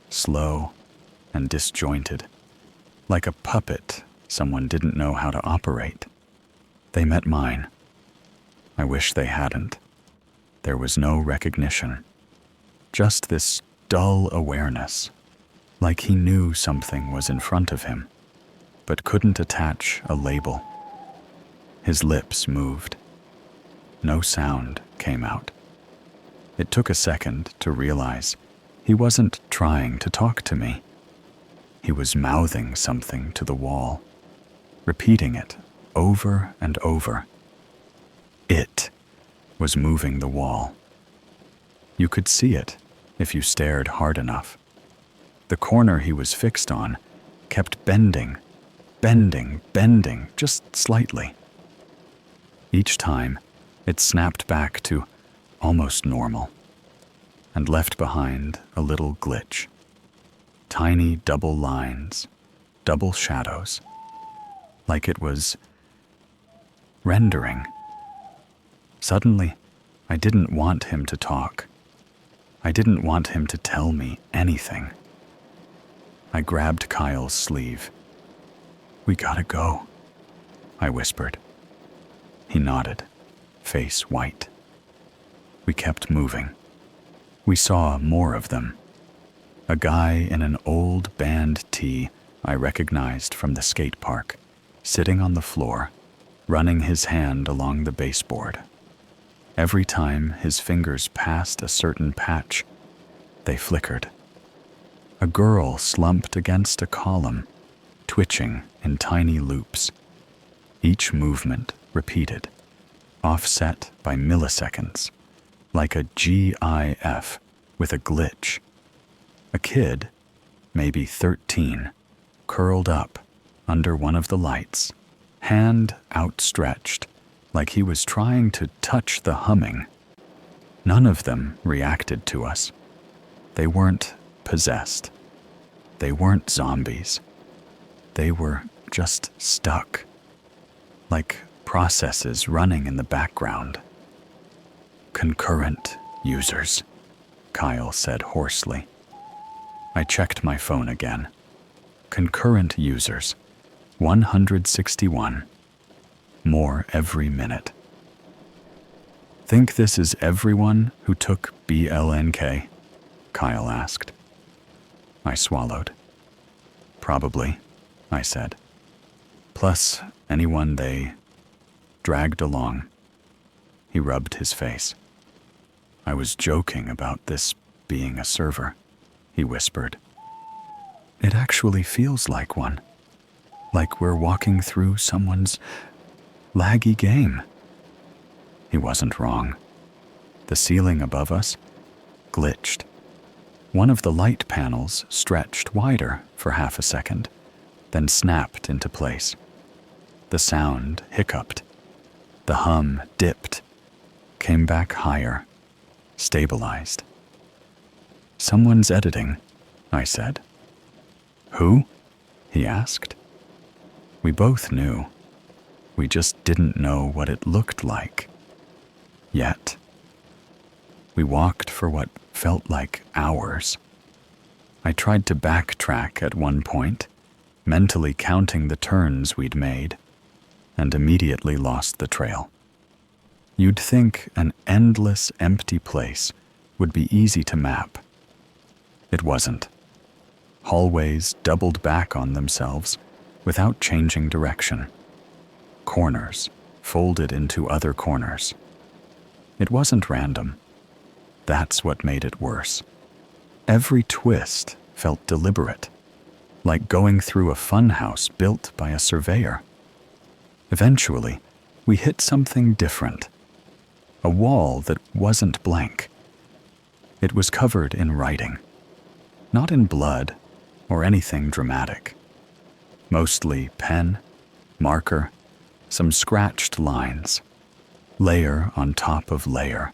slow and disjointed, like a puppet someone didn't know how to operate. They met mine. I wish they hadn't. There was no recognition, just this dull awareness, like he knew something was in front of him, but couldn't attach a label. His lips moved. No sound came out. It took a second to realize he wasn't trying to talk to me. He was mouthing something to the wall, repeating it over and over. It was moving the wall. You could see it if you stared hard enough. The corner he was fixed on kept bending, just slightly. Each time, it snapped back to almost normal and left behind a little glitch. Tiny double lines, double shadows, like it was rendering. Suddenly, I didn't want him to talk. I didn't want him to tell me anything. I grabbed Kyle's sleeve. We gotta go, I whispered. He nodded, face white. We kept moving. We saw more of them. A guy in an old band tee I recognized from the skate park, sitting on the floor, running his hand along the baseboard. Every time his fingers passed a certain patch, they flickered. A girl slumped against a column, twitching in tiny loops. Each movement repeated, offset by milliseconds, like a GIF with a glitch. A kid, maybe 13, curled up under one of the lights, hand outstretched, like he was trying to touch the humming. None of them reacted to us. They weren't possessed. They weren't zombies. They were just stuck, like processes running in the background. Concurrent users, Kyle said hoarsely. I checked my phone again. Concurrent users, 161. More every minute. Think this is everyone who took BLNK? Kyle asked. I swallowed. Probably, I said. Plus anyone they dragged along. He rubbed his face. I was joking about this being a server, he whispered. It actually feels like one. Like we're walking through someone's laggy game. He wasn't wrong. The ceiling above us glitched. One of the light panels stretched wider for half a second, then snapped into place. The sound hiccuped. The hum dipped, came back higher, stabilized. Someone's editing, I said. Who? He asked. We both knew. We just didn't know what it looked like. Yet. We walked for what felt like hours. I tried to backtrack at one point, mentally counting the turns we'd made, and immediately lost the trail. You'd think an endless empty place would be easy to map. It wasn't. Hallways doubled back on themselves, without changing direction. Corners folded into other corners. It wasn't random. That's what made it worse. Every twist felt deliberate, like going through a funhouse built by a surveyor. Eventually, we hit something different. A wall that wasn't blank. It was covered in writing. Not in blood or anything dramatic. Mostly pen, marker, some scratched lines. Layer on top of layer,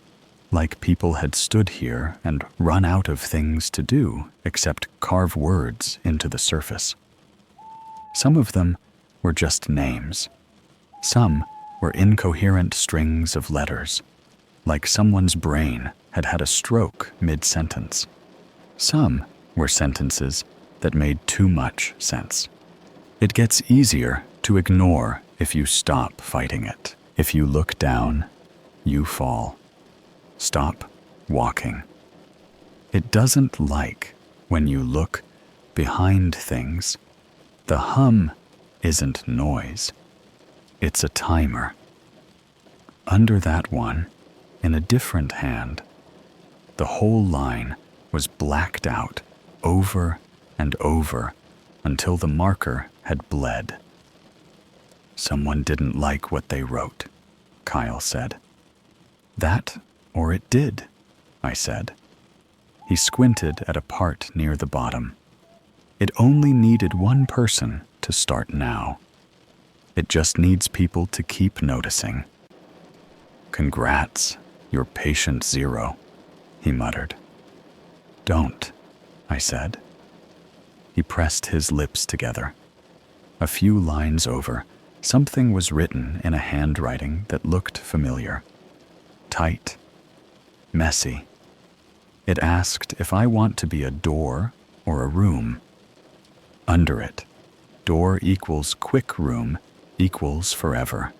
like people had stood here and run out of things to do except carve words into the surface. Some of them were just names. Some were incoherent strings of letters, like someone's brain had had a stroke mid-sentence. Some were sentences that made too much sense. It gets easier to ignore if you stop fighting it. If you look down, you fall. Stop walking. It doesn't like when you look behind things. The hum isn't noise. It's a timer. Under that one, in a different hand, the whole line was blacked out over and over until the marker had bled. Someone didn't like what they wrote, Kyle said. That, or it did, I said. He squinted at a part near the bottom. It only needed one person to start now. It just needs people to keep noticing. Congrats, you're patient zero, he muttered. Don't, I said. He pressed his lips together. A few lines over, something was written in a handwriting that looked familiar. Tight. Messy. It asked if I want to be a door or a room. Under it, door equals quick room equals forever.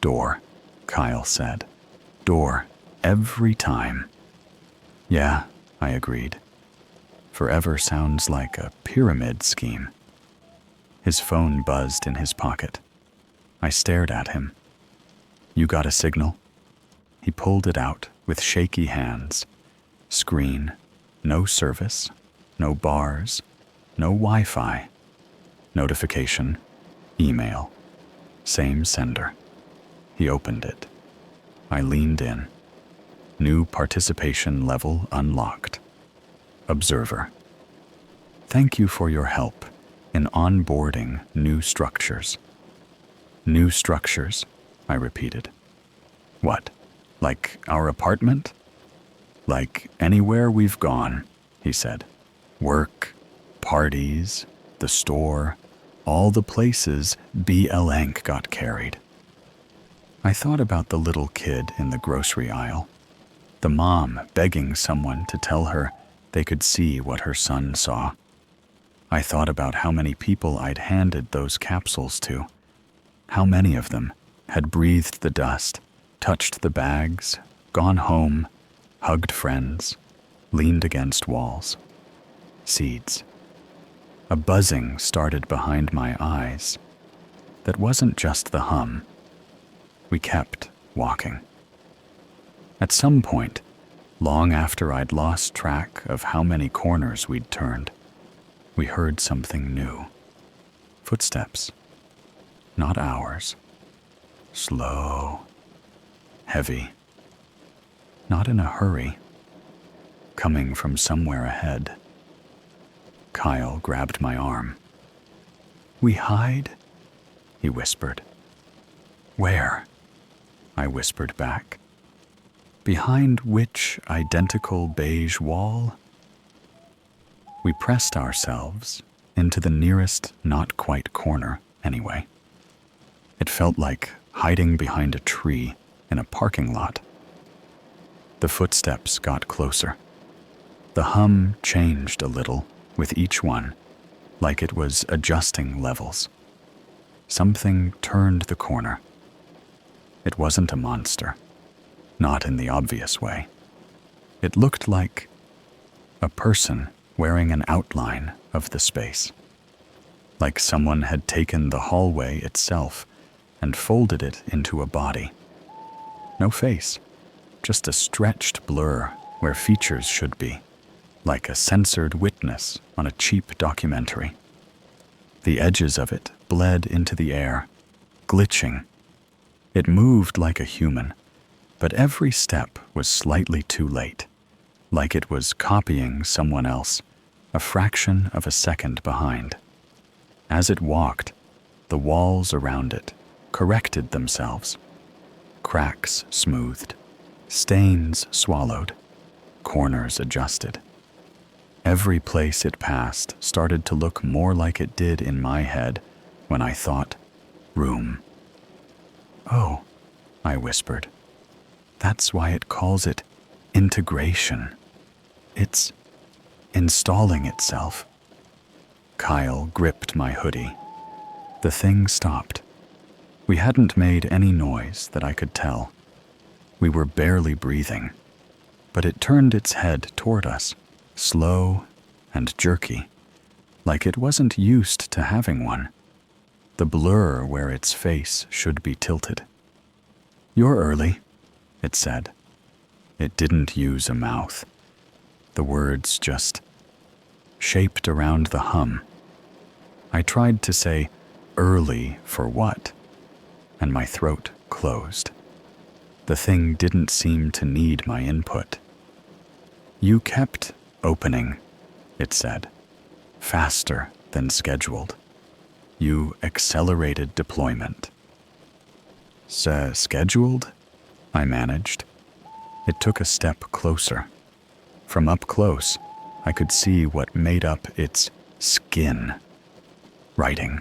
Door, Kyle said. Door, every time. Yeah, I agreed. Forever sounds like a pyramid scheme. His phone buzzed in his pocket. I stared at him. You got a signal? He pulled it out with shaky hands. Screen, no service, no bars, no Wi-Fi. Notification, email, same sender. He opened it. I leaned in. New participation level unlocked. Observer. Thank you for your help in onboarding new structures. New structures, I repeated. What, like our apartment? Like anywhere we've gone, he said. Work, parties, the store, all the places BLank got carried. I thought about the little kid in the grocery aisle, the mom begging someone to tell her they could see what her son saw. I thought about how many people I'd handed those capsules to. How many of them had breathed the dust, touched the bags, gone home, hugged friends, leaned against walls. Seeds. A buzzing started behind my eyes. That wasn't just the hum. We kept walking. At some point, long after I'd lost track of how many corners we'd turned, we heard something new. Footsteps. Not ours. Slow. Heavy. Not in a hurry. Coming from somewhere ahead. Kyle grabbed my arm. We hide? He whispered. Where? I whispered back. Behind which identical beige wall? We pressed ourselves into the nearest not-quite corner, anyway. It felt like hiding behind a tree in a parking lot. The footsteps got closer. The hum changed a little with each one, like it was adjusting levels. Something turned the corner. It wasn't a monster, not in the obvious way. It looked like a person wearing an outline of the space. like someone had taken the hallway itself and folded it into a body. No face, just a stretched blur where features should be, like a censored witness on a cheap documentary. The edges of it bled into the air, glitching. It moved like a human, but every step was slightly too late, like it was copying someone else, a fraction of a second behind. As it walked, the walls around it corrected themselves. Cracks smoothed, stains swallowed, corners adjusted. Every place it passed started to look more like it did in my head when I thought, room. "Oh," I whispered. "That's why it calls it integration. It's installing itself." Kyle gripped my hoodie. The thing stopped. We hadn't made any noise that I could tell. We were barely breathing, but it turned its head toward us, slow and jerky, like it wasn't used to having one. The blur where its face should be tilted. "You're early," it said. It didn't use a mouth. The words just shaped around the hum. I tried to say, "Early for what?" and my throat closed. The thing didn't seem to need my input. "You kept opening," it said, "faster than scheduled. You accelerated deployment." Scheduled? I managed. It took a step closer. From up close, I could see what made up its skin. Writing.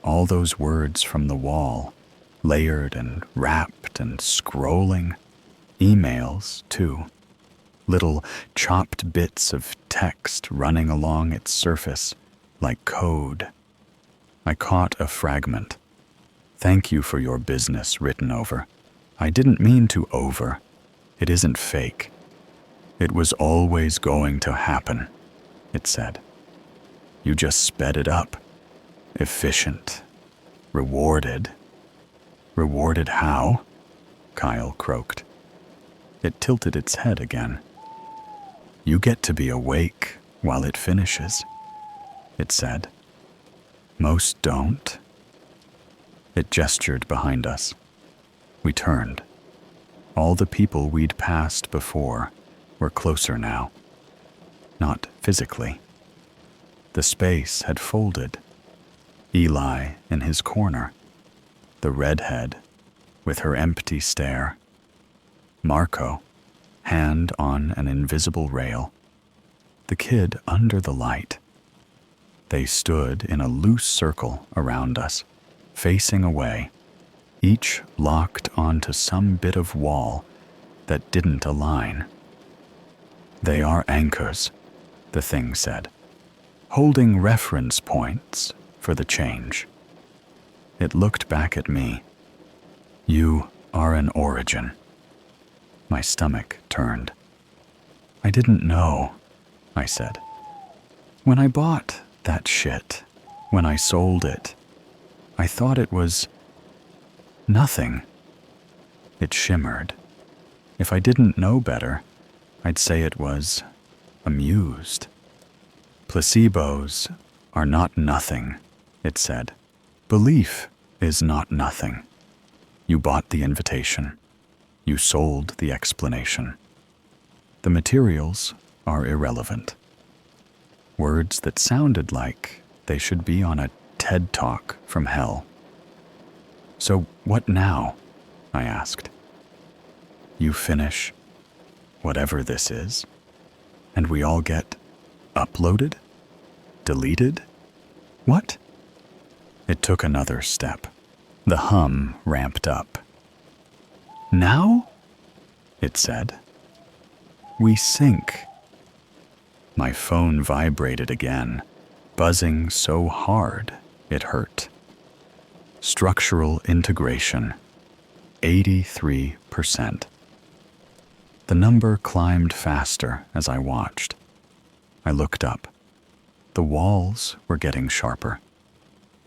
All those words from the wall, layered and wrapped and scrolling. Emails, too. Little chopped bits of text running along its surface, like code. I caught a fragment. "Thank you for your business," written over. "I didn't mean to over. It isn't fake. It was always going to happen," it said. "You just sped it up. Efficient. Rewarded." "Rewarded how?" Kyle croaked. It tilted its head again. "You get to be awake while it finishes," it said. "Most don't." It gestured behind us. We turned. All the people we'd passed before were closer now. Not physically. The space had folded. Eli in his corner. The redhead with her empty stare. Marco, hand on an invisible rail. The kid under the light. They stood in a loose circle around us, facing away, each locked onto some bit of wall that didn't align. "They are anchors," the thing said, "holding reference points for the change." It looked back at me. "You are an origin." My stomach turned. "I didn't know," I said. "When I bought that shit, when I sold it, I thought it was nothing." It shimmered. If I didn't know better, I'd say it was amused. "Placebos are not nothing," it said. "Belief is not nothing. You bought the invitation. You sold the explanation. The materials are irrelevant." Words that sounded like they should be on a TED Talk from hell. "So what now?" I asked. "You finish whatever this is, and we all get uploaded? Deleted? What?" It took another step. The hum ramped up. "Now?" it said. "We sync." My phone vibrated again, buzzing so hard it hurt. Structural integration, 83%. The number climbed faster as I watched. I looked up. The walls were getting sharper.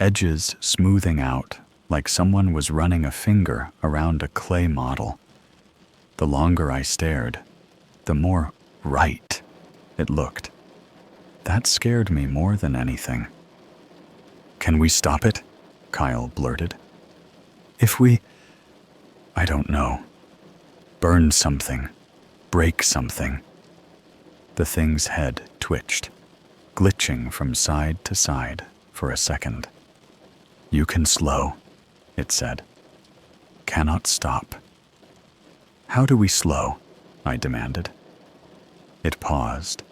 edges smoothing out like someone was running a finger around a clay model. The longer I stared, the more right it looked. That scared me more than anything. "Can we stop it?" Kyle blurted. I don't know. Burn something. Break something." The thing's head twitched, glitching from side to side for a second. "You can slow," it said. "Cannot stop." "How do we slow?" I demanded. It paused.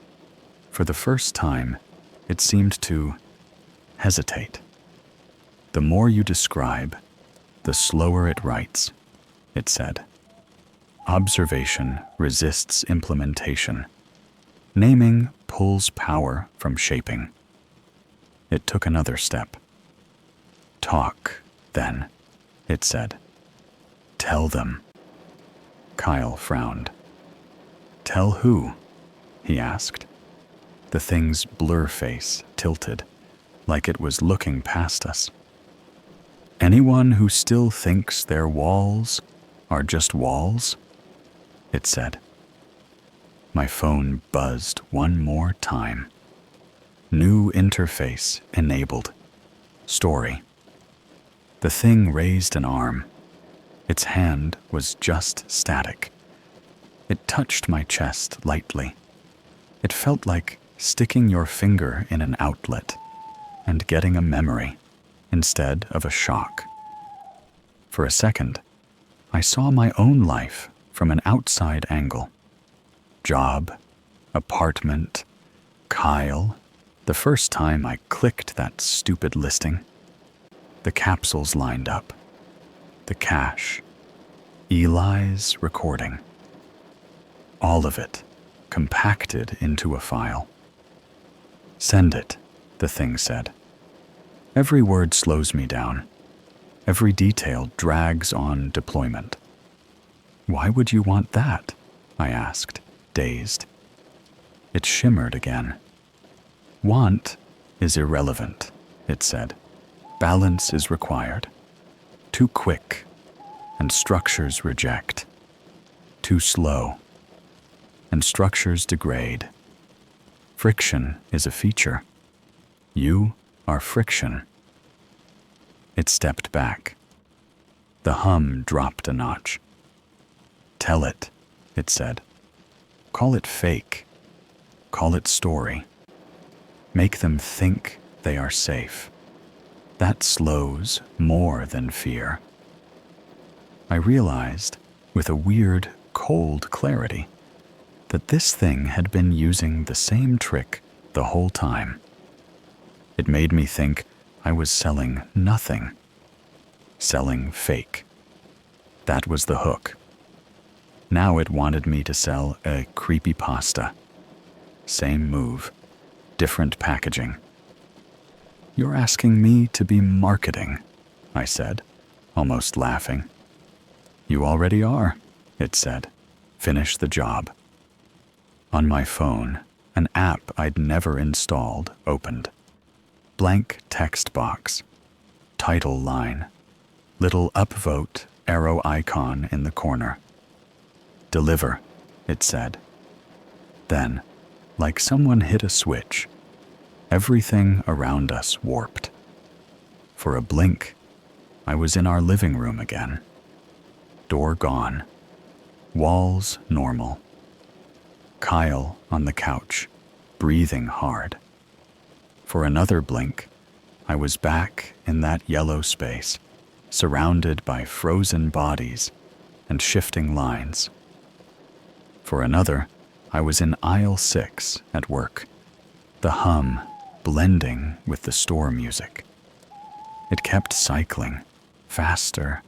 For the first time, it seemed to hesitate. "The more you describe, the slower it writes," it said. "Observation resists implementation. Naming pulls power from shaping." It took another step. "Talk, then," it said. "Tell them." Kyle frowned. "Tell who?" he asked. The thing's blur face tilted, like it was looking past us. "Anyone who still thinks their walls are just walls," it said. My phone buzzed one more time. New interface enabled. Story. The thing raised an arm. Its hand was just static. It touched my chest lightly. It felt like sticking your finger in an outlet and getting a memory instead of a shock. For a second, I saw my own life from an outside angle. Job, apartment, Kyle. The first time I clicked that stupid listing. The capsules lined up. The cache. Eli's recording. All of it compacted into a file. "Send it," the thing said. "Every word slows me down. Every detail drags on deployment." "Why would you want that?" I asked, dazed. It shimmered again. "Want is irrelevant," it said. "Balance is required. Too quick, and structures reject. Too slow, and structures degrade. Friction is a feature. You are friction." It stepped back. The hum dropped a notch. "Tell it," it said. "Call it fake. Call it story. Make them think they are safe. That slows more than fear." I realized, with a weird, cold clarity, that this thing had been using the same trick the whole time. It made me think I was selling nothing. Selling fake. That was the hook. Now it wanted me to sell a creepypasta. Same move, different packaging. "You're asking me to be marketing," I said, almost laughing. "You already are," it said. "Finish the job." On my phone, an app I'd never installed opened. Blank text box. Title line. Little upvote arrow icon in the corner. "Deliver," it said. Then, like someone hit a switch, everything around us warped. For a blink, I was in our living room again. Door gone. Walls normal. Kyle on the couch, breathing hard. For another blink, I was back in that yellow space, surrounded by frozen bodies and shifting lines. For another, I was in aisle 6 at work, the hum blending with the store music. It kept cycling, faster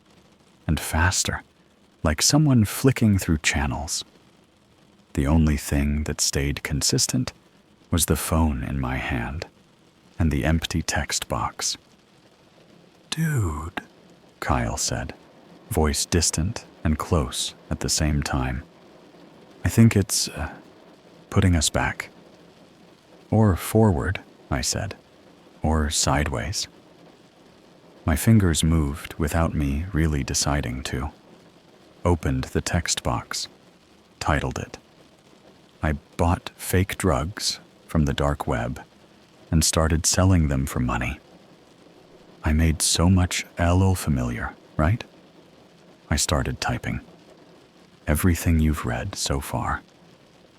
and faster, like someone flicking through channels. The only thing that stayed consistent was the phone in my hand and the empty text box. "Dude," Kyle said, voice distant and close at the same time. "I think it's putting us back." "Or forward," I said, "or sideways." My fingers moved without me really deciding to. Opened the text box, titled it. I bought fake drugs from the dark web and started selling them for money. I made so much LOL familiar, right? I started typing. Everything you've read so far.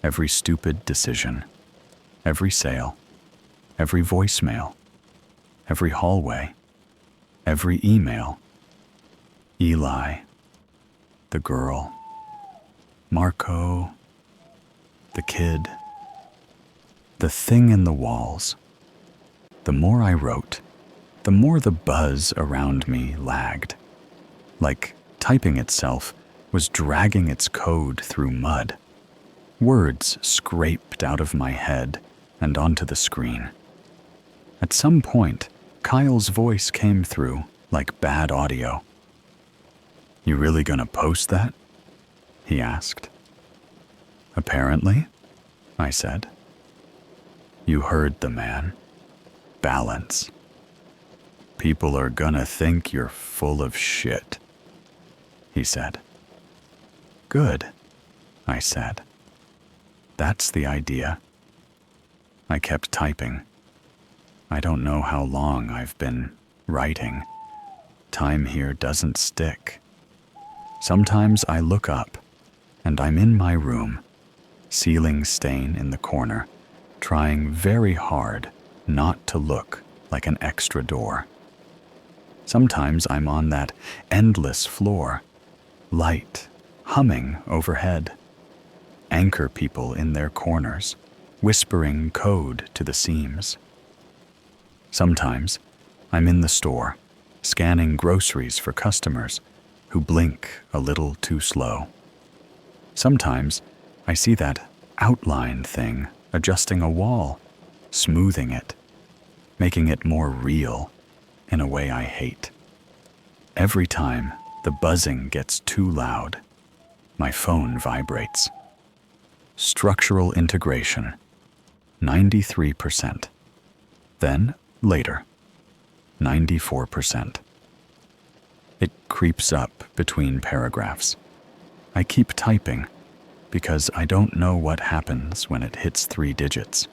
Every stupid decision. Every sale. Every voicemail. Every hallway. Every email. Eli. The girl. Marco. The kid. The thing in the walls. The more I wrote, the more the buzz around me lagged. Like typing itself was dragging its code through mud. Words scraped out of my head and onto the screen. At some point, Kyle's voice came through like bad audio. "You really gonna post that?" he asked. "Apparently," I said. "You heard the man. Balance. People are gonna think you're full of shit," he said. "Good," I said. "That's the idea." I kept typing. I don't know how long I've been writing. Time here doesn't stick. Sometimes I look up, and I'm in my room, ceiling stain in the corner, trying very hard not to look like an extra door. Sometimes I'm on that endless floor, light humming overhead. Anchor people in their corners, whispering code to the seams. Sometimes I'm in the store, scanning groceries for customers who blink a little too slow. Sometimes I see that outline thing adjusting a wall, smoothing it, making it more real in a way I hate. Every time the buzzing gets too loud, my phone vibrates. Structural integration, 93%. Then, later, 94%. It creeps up between paragraphs. I keep typing because I don't know what happens when it hits 3 digits.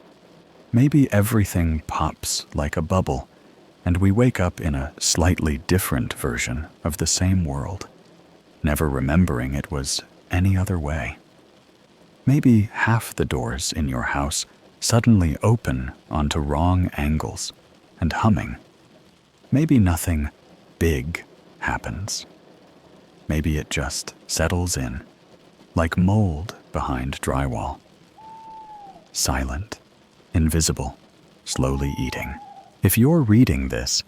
Maybe everything pops like a bubble, and we wake up in a slightly different version of the same world, never remembering it was any other way. Maybe half the doors in your house suddenly open onto wrong angles and humming. Maybe nothing big happens. Maybe it just settles in, like mold behind drywall. Silent, invisible, slowly eating. If you're reading this,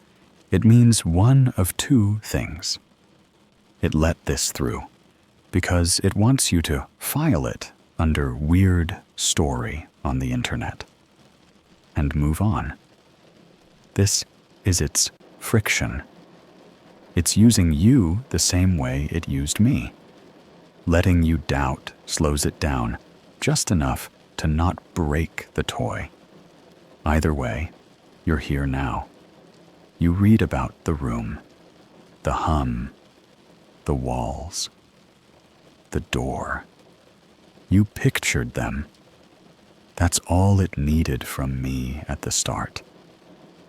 it means one of two things. It let this through because it wants you to file it under weird story on the internet and move on. This is its friction. It's using you the same way it used me. Letting you doubt slows it down just enough to not break the toy. Either way, you're here now. You read about the room, the hum, the walls, the door. You pictured them. That's all it needed from me at the start.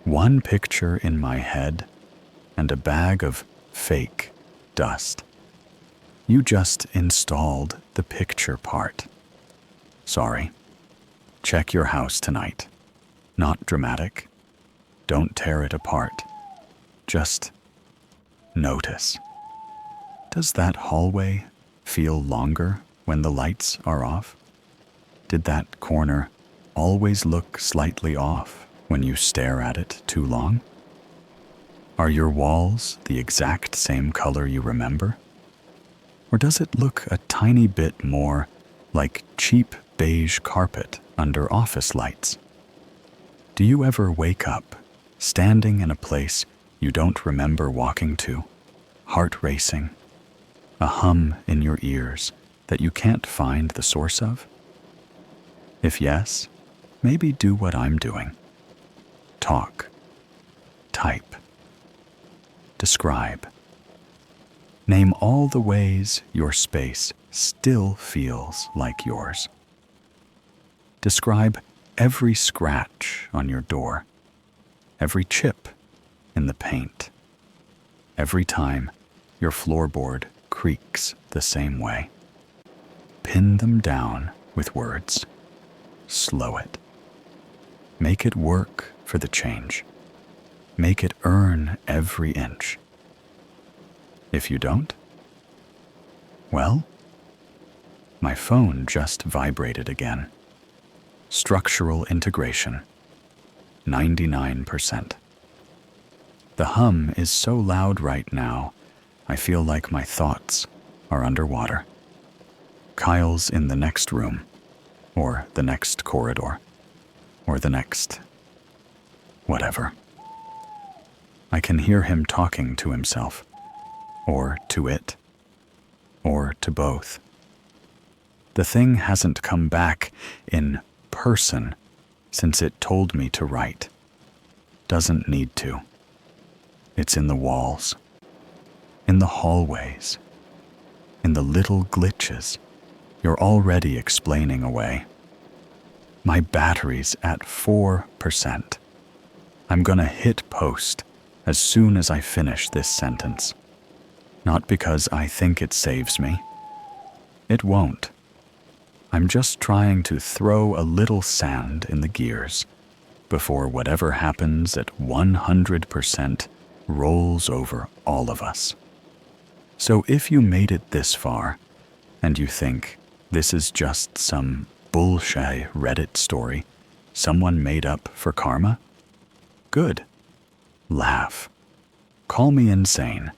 One picture in my head and a bag of fake dust. You just installed the picture part. Sorry. Check your house tonight. Not dramatic. Don't tear it apart. Just notice. Does that hallway feel longer when the lights are off? Did that corner always look slightly off when you stare at it too long? Are your walls the exact same color you remember? Or does it look a tiny bit more like cheap beige carpet under office lights? Do you ever wake up standing in a place you don't remember walking to, heart racing, a hum in your ears that you can't find the source of? If yes, maybe do what I'm doing. Talk. Type. Describe. Name all the ways your space still feels like yours. Describe every scratch on your door, every chip in the paint, every time your floorboard creaks the same way. Pin them down with words. Slow it. Make it work for the change. Make it earn every inch. If you don't, well, my phone just vibrated again. Structural integration, 99%. The hum is so loud right now, I feel like my thoughts are underwater. Kyle's in the next room, or the next corridor, or the next whatever. I can hear him talking to himself, or to it, or to both. The thing hasn't come back in person since it told me to write. Doesn't need to. It's in the walls, in the hallways, in the little glitches you're already explaining away. My battery's at 4%. I'm gonna hit post as soon as I finish this sentence. Not because I think it saves me. It won't. I'm just trying to throw a little sand in the gears before whatever happens at 100% rolls over all of us. So if you made it this far and you think this is just some bullshit Reddit story someone made up for karma, good. Laugh. Call me insane.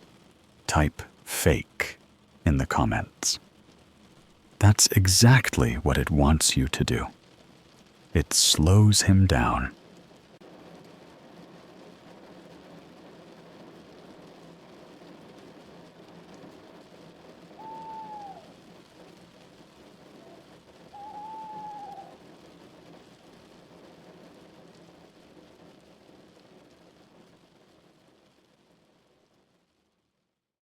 Type fake in the comments. That's exactly what it wants you to do. It slows him down.